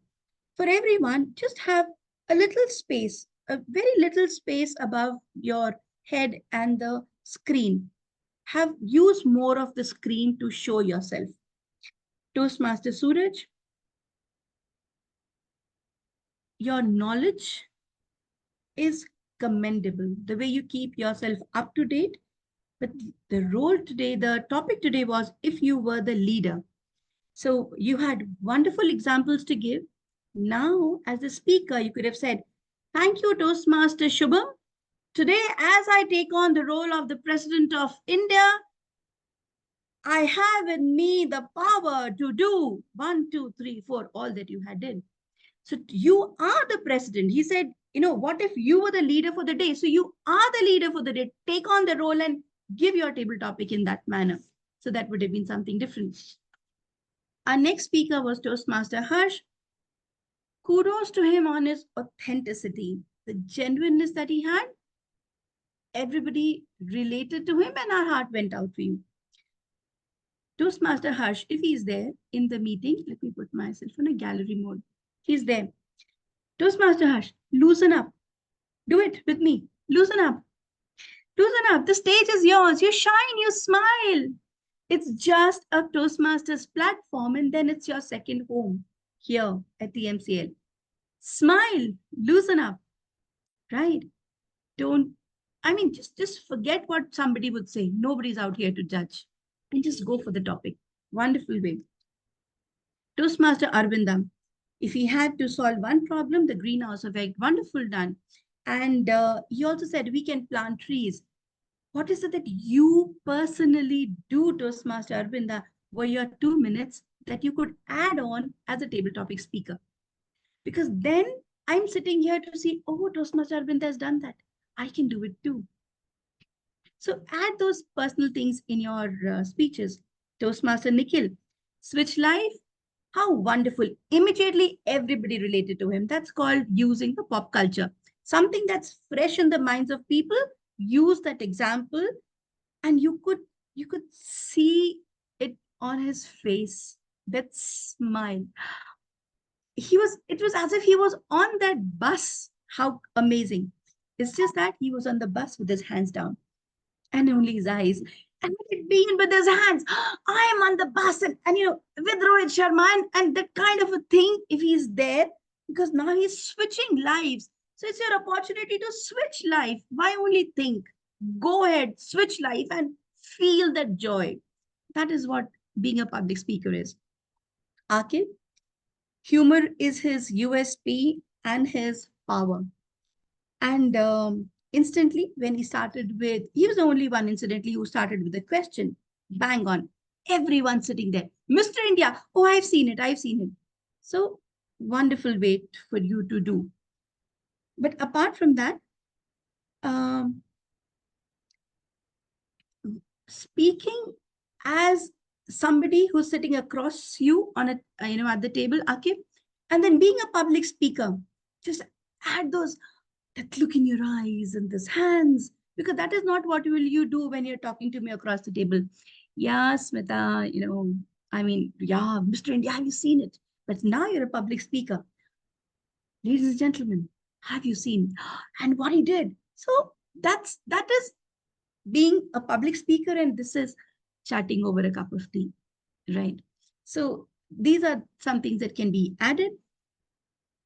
For everyone, just have a little space, a very little space above your head and the screen. Have use more of the screen to show yourself. Toastmaster Suraj, your knowledge is commendable. The way you keep yourself up to date. But the role today, the topic today was if you were the leader. So you had wonderful examples to give. Now, as a speaker, you could have said, thank you, Toastmaster Shubham. Today, as I take on the role of the President of India, I have in me the power to do 1, 2, 3, 4, all that you had done. So you are the president. He said, what if you were the leader for the day? So you are the leader for the day. Take on the role and give your table topic in that manner. So that would have been something different. Our next speaker was Toastmaster Harsh. Kudos to him on his authenticity, the genuineness that he had. Everybody related to him and our heart went out to you. Toastmaster Harsh, if he's there in the meeting, let me put myself in a gallery mode. He's there. Toastmaster Harsh, loosen up. Do it with me. Loosen up. Loosen up. The stage is yours. You shine, you smile. It's just a Toastmasters platform and then it's your second home here at TMCL. Smile, loosen up, right? Just forget what somebody would say. Nobody's out here to judge. And just go for the topic. Wonderful way. Toastmaster Arvindam, if he had to solve one problem, the greenhouse effect, wonderful done. And he also said we can plant trees. What is it that you personally do, Toastmaster Arvinda, were your 2 minutes that you could add on as a table topic speaker? Because then I'm sitting here to see, oh, Toastmaster Arvinda has done that. I can do it too. So add those personal things in your speeches. Toastmaster Nikhil, switch life. How wonderful. Immediately everybody related to him. That's called using the pop culture. Something that's fresh in the minds of people. Use that example and you could see it on his face, that smile. It was as if he was on that bus. How amazing. It's just that he was on the bus with his hands down and only his eyes. And with it being with his hands, I am on the bus and with Rohit Sharma and that kind of a thing, if he's there, because now he's switching lives. So it's your opportunity to switch life. Why only think? Go ahead, switch life and feel that joy. That is what being a public speaker is. Akil, humor is his USP and his power. And instantly, when he started with, he was the only one, incidentally, who started with a question. Bang on. Everyone sitting there. Mr. India. Oh, I've seen it. I've seen it. So wonderful way for you to do. But apart from that, speaking as somebody who's sitting across you on a at the table, Akib, and then being a public speaker, just add that look in your eyes and these hands, because that is not what will you do when you're talking to me across the table. Yeah, Smita, yeah, Mr. India, have you seen it? But now you're a public speaker. Ladies and gentlemen, have you seen? And what he did. So that is being a public speaker, and this is chatting over a cup of tea, right? So these are some things that can be added.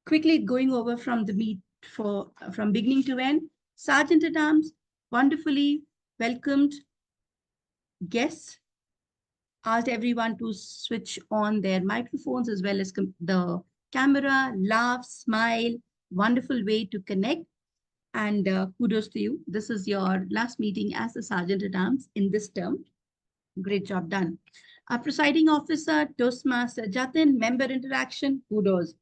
Quickly going over from the meet from beginning to end. Sergeant at Arms wonderfully welcomed guests, asked everyone to switch on their microphones as well as the camera, laugh, smile, wonderful way to connect. And kudos to you. This is your last meeting as the Sergeant at Arms in this term. Great job done. Our presiding officer, Toastmaster Jatin, member interaction, kudos.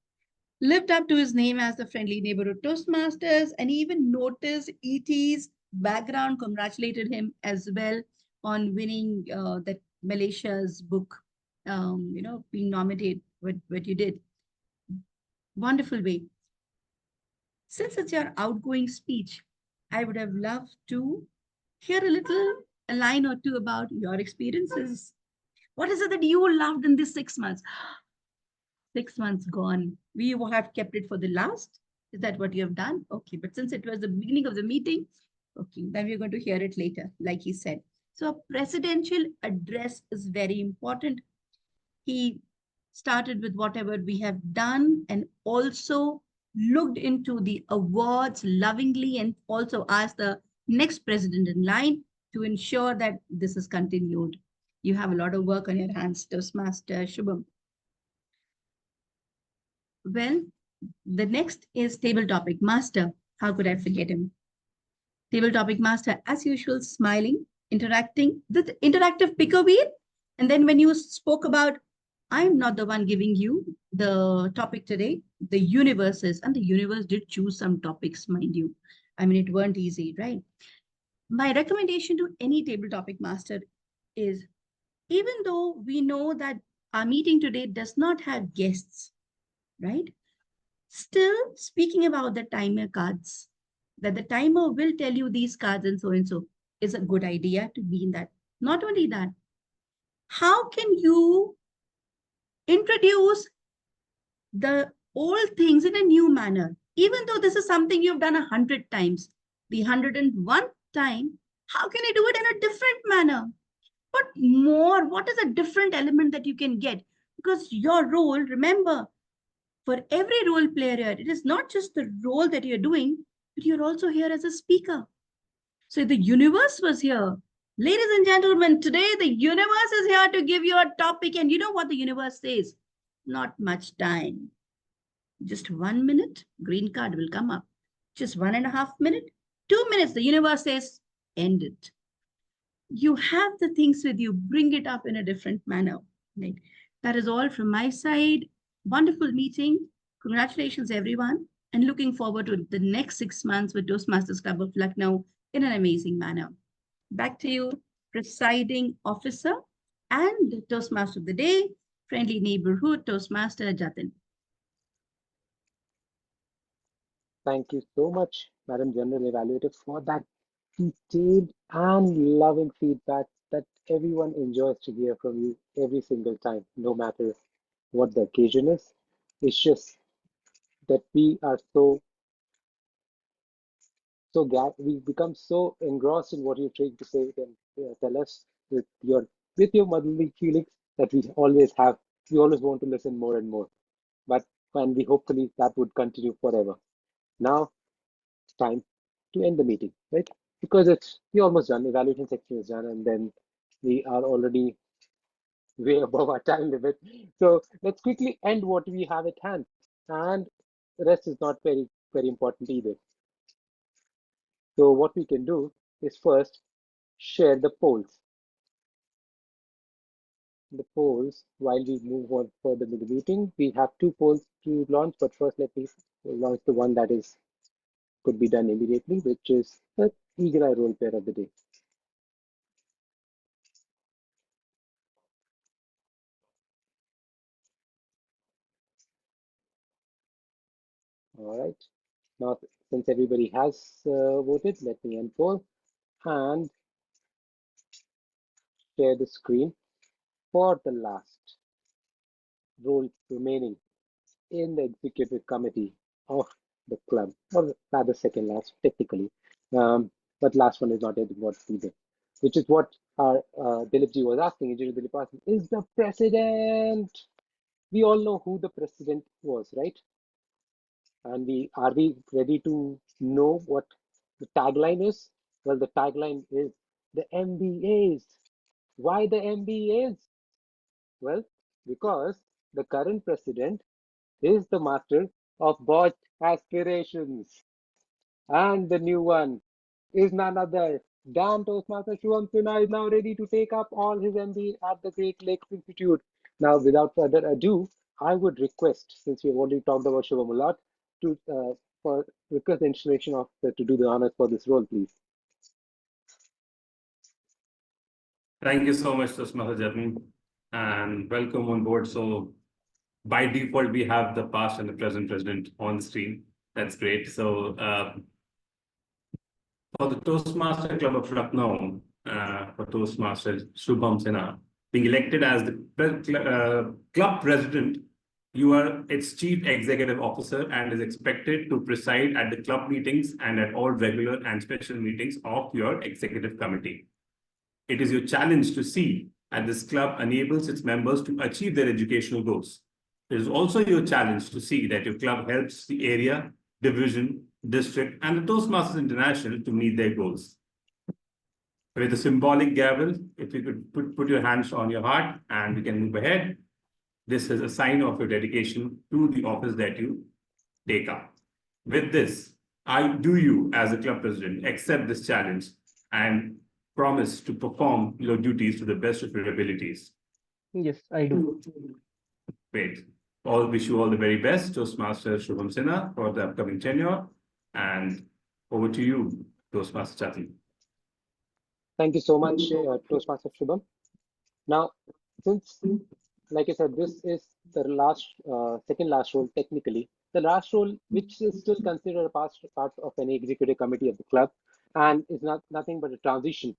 Lived up to his name as the friendly neighborhood Toastmasters and even noticed ET's background, congratulated him as well. on winning that Malaysia's book, being nominated, what you did. Wonderful way. Since it's your outgoing speech, I would have loved to hear a line or two about your experiences. What is it that you loved in this 6 months? 6 months gone. We have kept it for the last. Is that what you have done? Okay, but since it was the beginning of the meeting, okay, then we're going to hear it later, like he said. So a presidential address is very important. He started with whatever we have done and also looked into the awards lovingly and also asked the next president in line to ensure that this is continued. You have a lot of work on your hands, Toastmaster Shubham. Well, the next is table topic master. How could I forget him? Table topic master, as usual, smiling, interacting, the interactive picker wheel. And then when you spoke about, I'm not the one giving you the topic today, the universe is, and the universe did choose some topics, mind you. I mean, it weren't easy, right? My recommendation to any table topic master is, even though we know that our meeting today does not have guests, right? Still speaking about the timer cards, that the timer will tell you these cards and so is a good idea to be in that. Not only that, how can you introduce the old things in a new manner? Even though this is something you've done 100 times, the 101st time, how can you do it in a different manner? What is a different element that you can get? Because your role, remember, for every role player here, it is not just the role that you're doing, but you're also here as a speaker. So the universe was here. Ladies and gentlemen, today the universe is here to give you a topic. And you know what the universe says? Not much time. Just 1 minute, green card will come up. Just 1.5 minutes, 2 minutes, the universe says, end it. You have the things with you, bring it up in a different manner. Right? That is all from my side. Wonderful meeting. Congratulations, everyone. And looking forward to the next 6 months with Toastmasters Club of Lucknow in an amazing manner. Back to you, presiding officer and Toastmaster of the day, friendly neighborhood Toastmaster Jatin. Thank you so much, Madam General Evaluator, for that detailed and loving feedback that everyone enjoys to hear from you every single time, no matter what the occasion is. It's just that we are we become so engrossed in what you're trying to say and tell us with your motherly feelings that we always want to listen more and more. But and we hopefully that would continue forever. Now it's time to end the meeting, right? Because we're almost done. Evaluation section is done, and then we are already way above our time limit. So let's quickly end what we have at hand. And the rest is not very important either. So what we can do is first share the polls. The polls, while we move on further in the meeting, we have 2 polls to launch, but first let me launch the one that could be done immediately, which is the Eagle Eye Role Pair of the Day. All right. Now, since everybody has voted, let me unfold and share the screen for the last role remaining in the executive committee of the club, or rather second last technically, but last one is not as important either, which is what our Dilipji was asking. Engineer Dilip asking, is the president? We all know who the president was, right? And are we ready to know what the tagline is? Well, the tagline is the MBAs. Why the MBAs? Well, because the current president is the master of botched aspirations. And the new one is none other than Toastmaster Shivam Sinha is now ready to take up all his MBA at the Great Lakes Institute. Now, without further ado, I would request, since we've already talked about Shivam a lot, to for request the installation of to do the honors for this role, please. Thank you so much, Toastmaster Jatin, and welcome on board. So by default, we have the past and the present president on screen. That's great. So for the Toastmaster Club of Lucknow, for Toastmaster Shubham Sinha, being elected as the club president, you are its chief executive officer and is expected to preside at the club meetings and at all regular and special meetings of your executive committee. It is your challenge to see that this club enables its members to achieve their educational goals. It is also your challenge to see that your club helps the area, division, district, and the Toastmasters International to meet their goals. With a symbolic gavel, if you could put your hands on your heart and we can move ahead. This is a sign of your dedication to the office that you take up. With this, do you, as a club president, accept this challenge and promise to perform your duties to the best of your abilities? Yes, I do. Great. Wish you all the very best, Toastmaster Shubham Sinha, for the upcoming tenure. And over to you, Toastmaster Jatin. Thank you so much, Toastmaster Shubham. Now, since, like I said, this is the second last role technically, the last role which is still considered a part of any executive committee of the club, and is nothing but a transition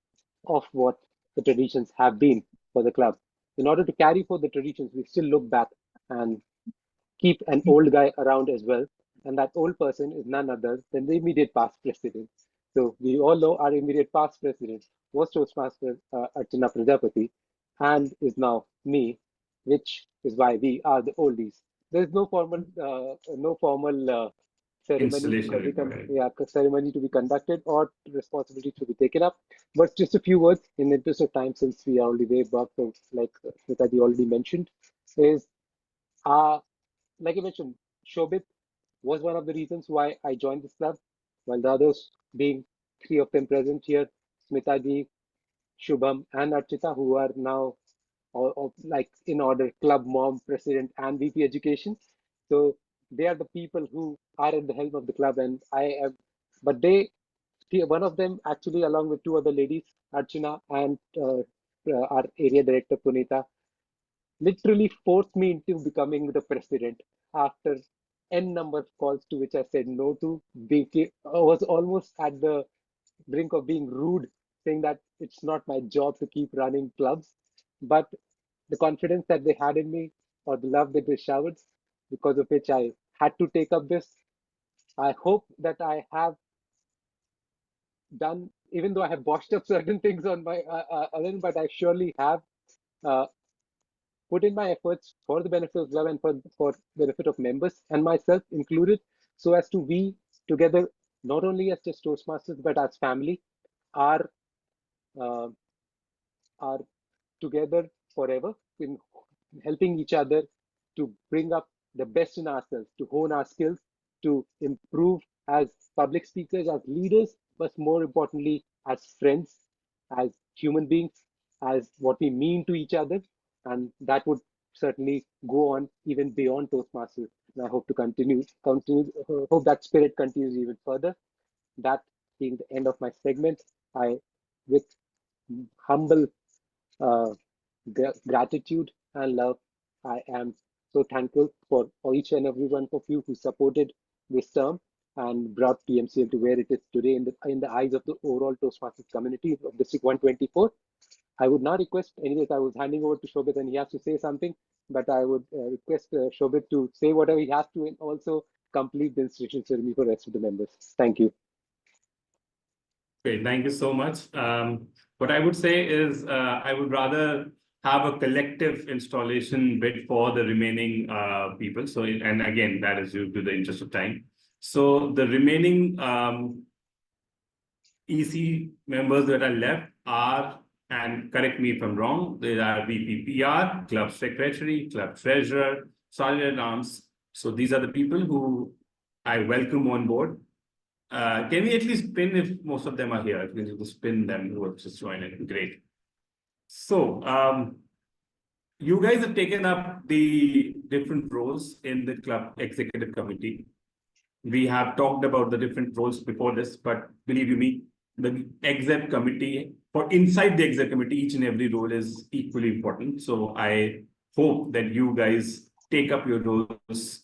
of what the traditions have been for the club. In order to carry forth the traditions, we still look back and keep an old guy around as well. And that old person is none other than the immediate past president. So we all know our immediate past president was Toastmaster Archana Prajapati and is now me, which is why we are the oldies. There is no formal ceremony ceremony to be conducted or responsibility to be taken up. But just a few words in the interest of time, since we are already way back, so like Smitaji already mentioned, is like I mentioned, Shobit was one of the reasons why I joined this club, while the others being three of them present here, Smitaji, Shubham, and Archita, who are now like in order club mom, president, and VP education. So they are the people who are at the helm of the club, and I am. But one of them actually, along with two other ladies, Archana and our area director Punita, literally forced me into becoming the president after n number of calls to which I said no to. I was almost at the brink of being rude, saying that it's not my job to keep running clubs. But the confidence that they had in me, or the love that they showered, because of which I had to take up this. I hope that I have done, even though I have botched up certain things on my own, but I surely have uh, put in my efforts for the benefit of the club and for benefit of members and myself included, so as to we together, not only as just Toastmasters, but as family, are uh, are together forever in helping each other to bring up the best in ourselves, to hone our skills, to improve as public speakers, as leaders, but more importantly, as friends, as human beings, as what we mean to each other. And that would certainly go on even beyond Toastmasters. And I hope to hope that spirit continues even further. That being the end of my segment, with humble uh, gratitude and love, I am so thankful for each and every one of you who supported this term and brought TMCL to where it is today in the eyes of the overall Toastmasters community of District 124. I would now request, anyways, I was handing over to Shobit and he has to say something, but I would request Shobit to say whatever he has to and also complete the institution ceremony for the rest of the members. Thank you. Great, thank you so much. What I would say is I would rather have a collective installation bid for the remaining people. So, and again, that is due to the interest of time. So the remaining EC members that are left are, and correct me if I'm wrong, they are VPPR, Club Secretary, Club Treasurer, Sergeant at Arms. So these are the people who I welcome on board. Can we at least pin if most of them are here? If we can just pin them who have just joined in. Great. So you guys have taken up the different roles in the club executive committee. We have talked about the different roles before this, but believe you me, the exec committee, for inside the exec committee, each and every role is equally important. So I hope that you guys take up your roles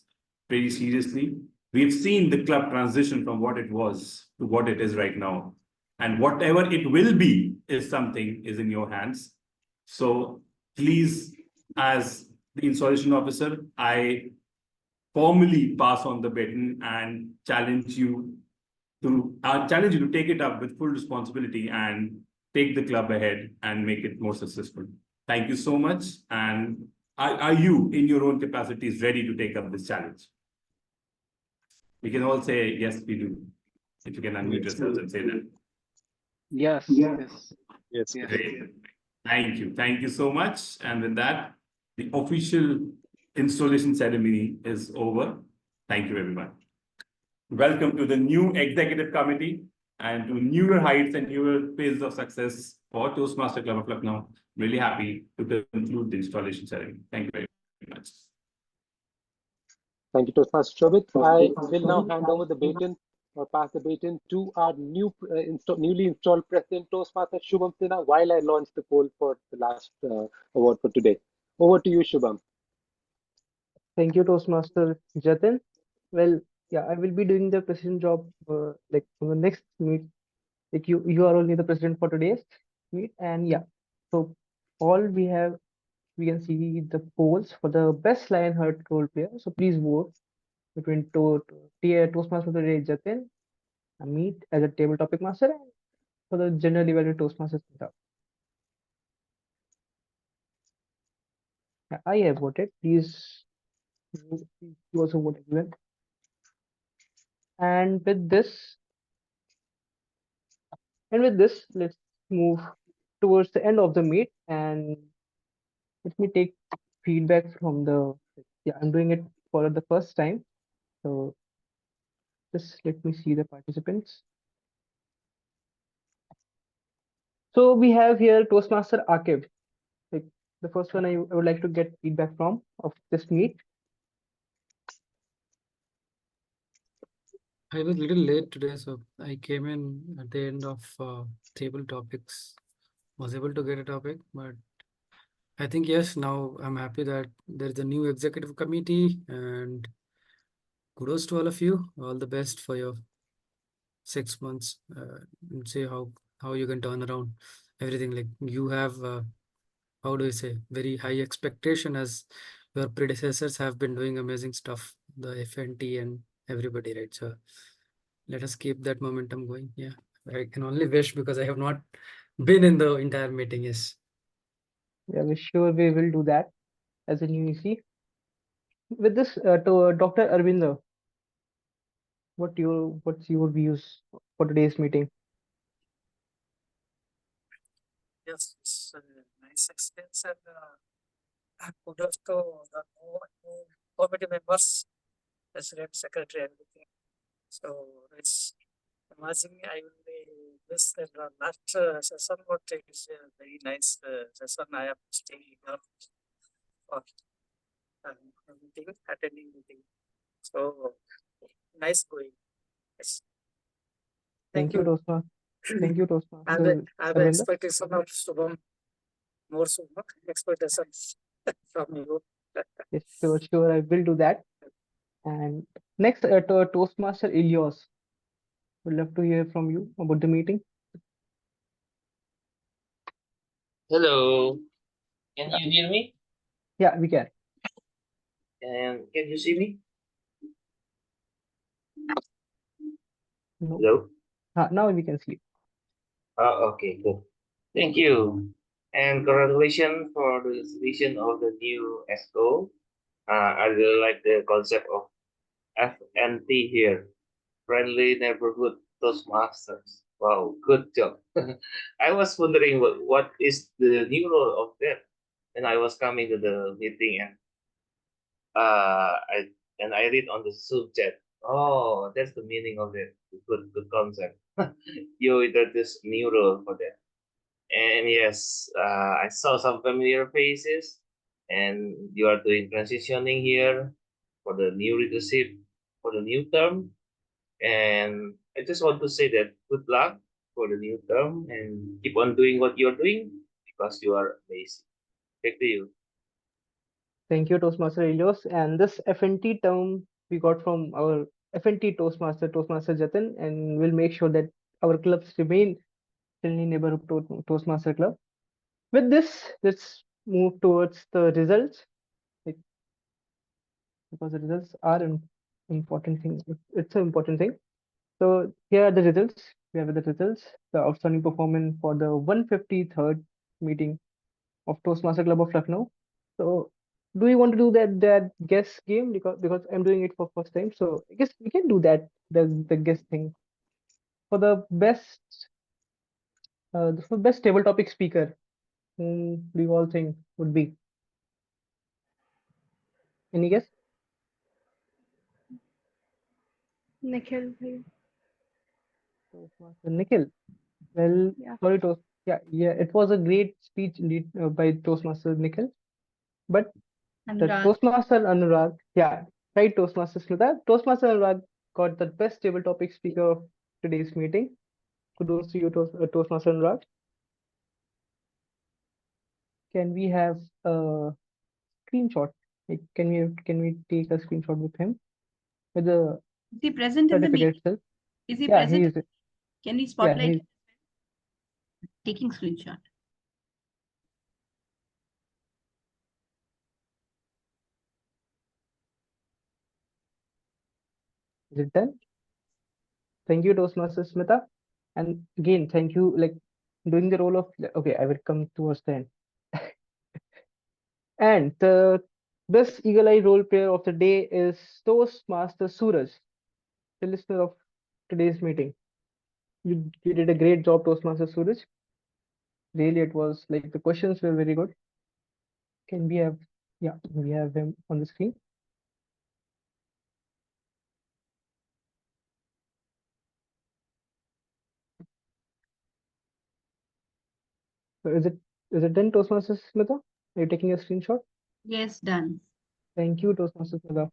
very seriously. We've seen the club transition from what it was to what it is right now. And whatever it will be is something is in your hands. So please, as the installation officer, I formally pass on the baton and challenge you to take it up with full responsibility and take the club ahead and make it more successful. Thank you so much. And are you, in your own capacities, ready to take up this challenge? We can all say, yes, we do. If you can unmute yourselves and say that. Yes, yes. Yes. Great. Thank you. Thank you so much. And with that, the official installation ceremony is over. Thank you, everyone. Welcome to the new executive committee and to newer heights and newer phases of success for Toastmaster Club of Lucknow. Really happy to conclude the installation ceremony. Thank you very much. Thank you, Toastmaster Shobit. I will now hand over the baton or pass the baton to our newly installed president, Toastmaster Shubham Sinha, while I launch the poll for the last award for today. Over to you, Shubham. Thank you, Toastmaster Jatin. Well, yeah, I will be doing the president job like for the next meet. Like you are only the president for today's meet, and yeah. So all we can see the polls for the best Lionheart role player. So please vote between Toastmaster today Jatin, Amit as a table topic master, and for the general evaluated Toastmaster. I have voted. Please, you also vote as well. And with this, let's move towards the end of the meet, and let me take feedback from the. Yeah, I'm doing it for the first time, so just let me see the participants. So we have here Toastmaster Akib. Like the first one I would like to get feedback from of this meet. I was a little late today, so I came in at the end of table topics. Was able to get a topic, but I think yes, now I'm happy that there's a new executive committee, and kudos to all of you. All the best for your 6 months, and see how you can turn around everything. Like you have, how do you say, very high expectation, as your predecessors have been doing amazing stuff, the FNT and everybody, right? So let us keep that momentum going. Yeah, I can only wish, because I have not been in the entire meeting. Yes. Yeah, we're sure we will do that as a new EC. With this, to Dr. Arvinder, what's your views for today's meeting? Yes, it's a nice experience, and kudos to the new committee members, president, secretary, everything. So it's amazing. I will be this and last session, what is a very nice session. I am staying here for meeting, attending meeting. So nice going. Yes. Thank you, Tosma. Thank you, Tosma. I have the expectation of Shubham, more Shubham expectations from you. Yes, sure, I will do that. And next, Toastmaster Ilyos. Would love to hear from you about the meeting. Hello, can you hear me? Yeah, we can. And can you see me? No. Hello? Now we can see. Oh, okay, good. Thank you. And congratulations for the installation of the new ESCO. I really like the concept of FNT here. Friendly Neighborhood Toastmasters. Wow, good job. I was wondering what is the new role of that. And I was coming to the meeting, and I read on the Zoom chat. Oh, that's the meaning of it. Good concept. You introduced new role for that. And yes, I saw some familiar faces, and you are doing transitioning here for the new leadership for the new term. And I just want to say that good luck for the new term and keep on doing what you're doing because you are amazing. Back to you. Thank you, Toastmaster Elios. And this FNT term we got from our FNT Toastmaster Jatin, and we'll make sure that our clubs remain friendly neighborhood Toastmaster club. With this, let's move towards the results, like, because the results are an important thing. It's an important thing. So here are the results. We have the results. The outstanding performance for the 153rd meeting of Toastmaster Club of Lucknow. So do you want to do that guess game, because I'm doing it for first time? So I guess we can do that, the guess thing. For the best table topic speaker, whom do you all think would be? Any guess? Nikhil. bhai. Toastmaster Nikhil. Well, Yeah. sorry, yeah, it was a great speech indeed by Toastmaster Nikhil. But the Anurag. Toastmaster Anurag, yeah, right, Toastmaster Smita. Toastmaster Anurag got the best table topic speaker of today's meeting. Kudos to you, Toastmaster Anurag. Can we have a screenshot? Like, can we take a screenshot with him with the Is he present in the certificate meeting? itself? Is he Yeah, he present? is. Can we Yeah, spotlight he's. him? Taking screenshot. Is it done? Thank you, Toastmaster Smita. And again, thank you, like, doing the role of. Okay, I will come towards the end. And the best Eagle Eye role player of the day is Toastmaster Suraj, the listener of today's meeting. You did a great job, Toastmaster Suraj. Really, it was like the questions were very good. Can we have, yeah, we have him on the screen. So is it done, Toastmaster Smita? Are you taking a screenshot? Yes, done. Thank you, Toastmaster Smita.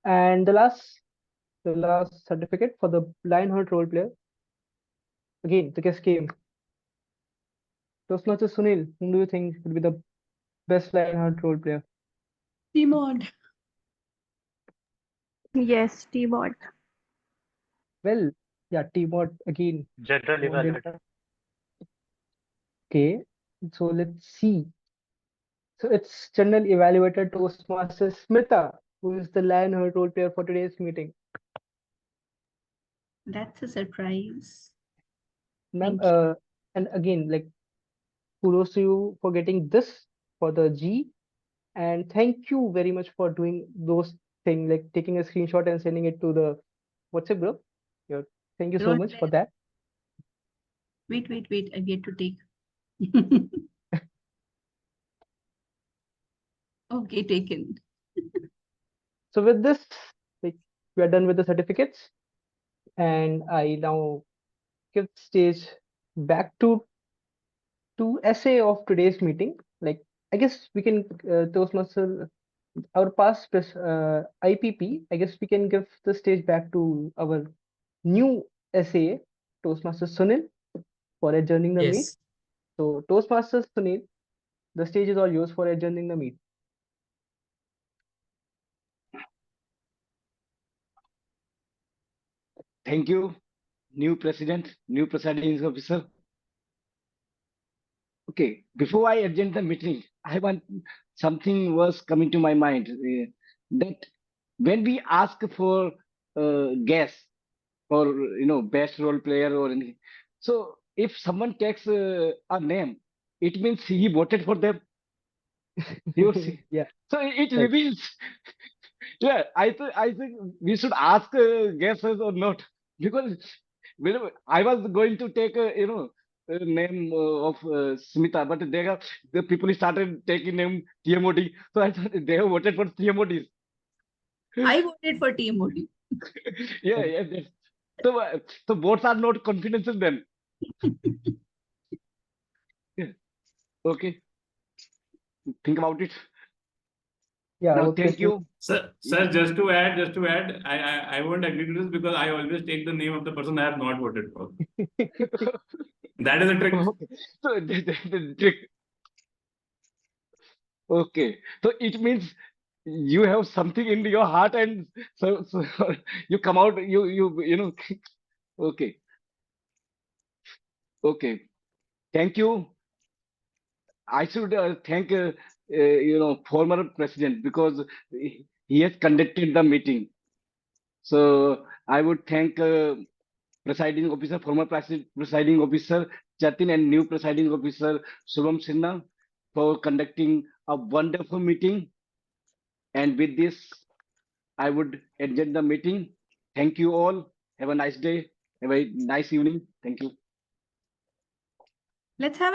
And the last certificate for the Lionheart role player. Again, the guest game. Toastmaster Sunil, whom do you think would be the best Lionheart role player? Timon. Yes, T-Bot. Well, yeah, T-Bot again. General Won it. evaluator. Okay, so let's see. So it's General Evaluator Toastmaster Smita, who is the Lionheart role player for today's meeting. That's a surprise. Ma'am, Thank you. and again, like, kudos to you for getting this for the G, and thank you very much for doing those things, like taking a screenshot and sending it to the WhatsApp group. Yeah, thank you so Role much for player. that. Wait. I get to take. Okay, taken. So with this, like, we are done with the certificates, and I now give stage back to essay of today's meeting. Like, I guess we can Toastmaster our past IPP. I guess we can give the stage back to our new essay, Toastmaster Sunil, for adjourning the meet. Yes. So Toastmaster Sunil, the stage is all yours for adjourning the meet. Thank you, new president, new presiding officer. Okay, before I adjourn the meeting, I want something was coming to my mind that when we ask for guess for best role player or anything, so if someone takes a name, it means he voted for them. You see, Yeah, so it right. reveals. Yeah, I think we should ask guesses or not, because I was going to take a name of Smita, but the people started taking name TMOD, so I thought they have voted for TMODs. I voted for Team Modi. Yeah, yeah. So votes are not confidential then. Yeah. Okay, think about it. Yeah, Now, okay. thank you. Sir, just to add, I won't agree to this because I always take the name of the person I have not voted for. That is a trick. Okay. So the trick. Okay. So it means you have something in your heart, and so you come out. You know. Okay. Okay. Thank you. I should thank former president because he has conducted the meeting. So I would thank presiding officer, former presiding officer Jatin, and new presiding officer Shubham Sinha for conducting a wonderful meeting. And with this, I would adjourn the meeting. Thank you all. Have a nice day. Have a nice evening. Thank you. Let's have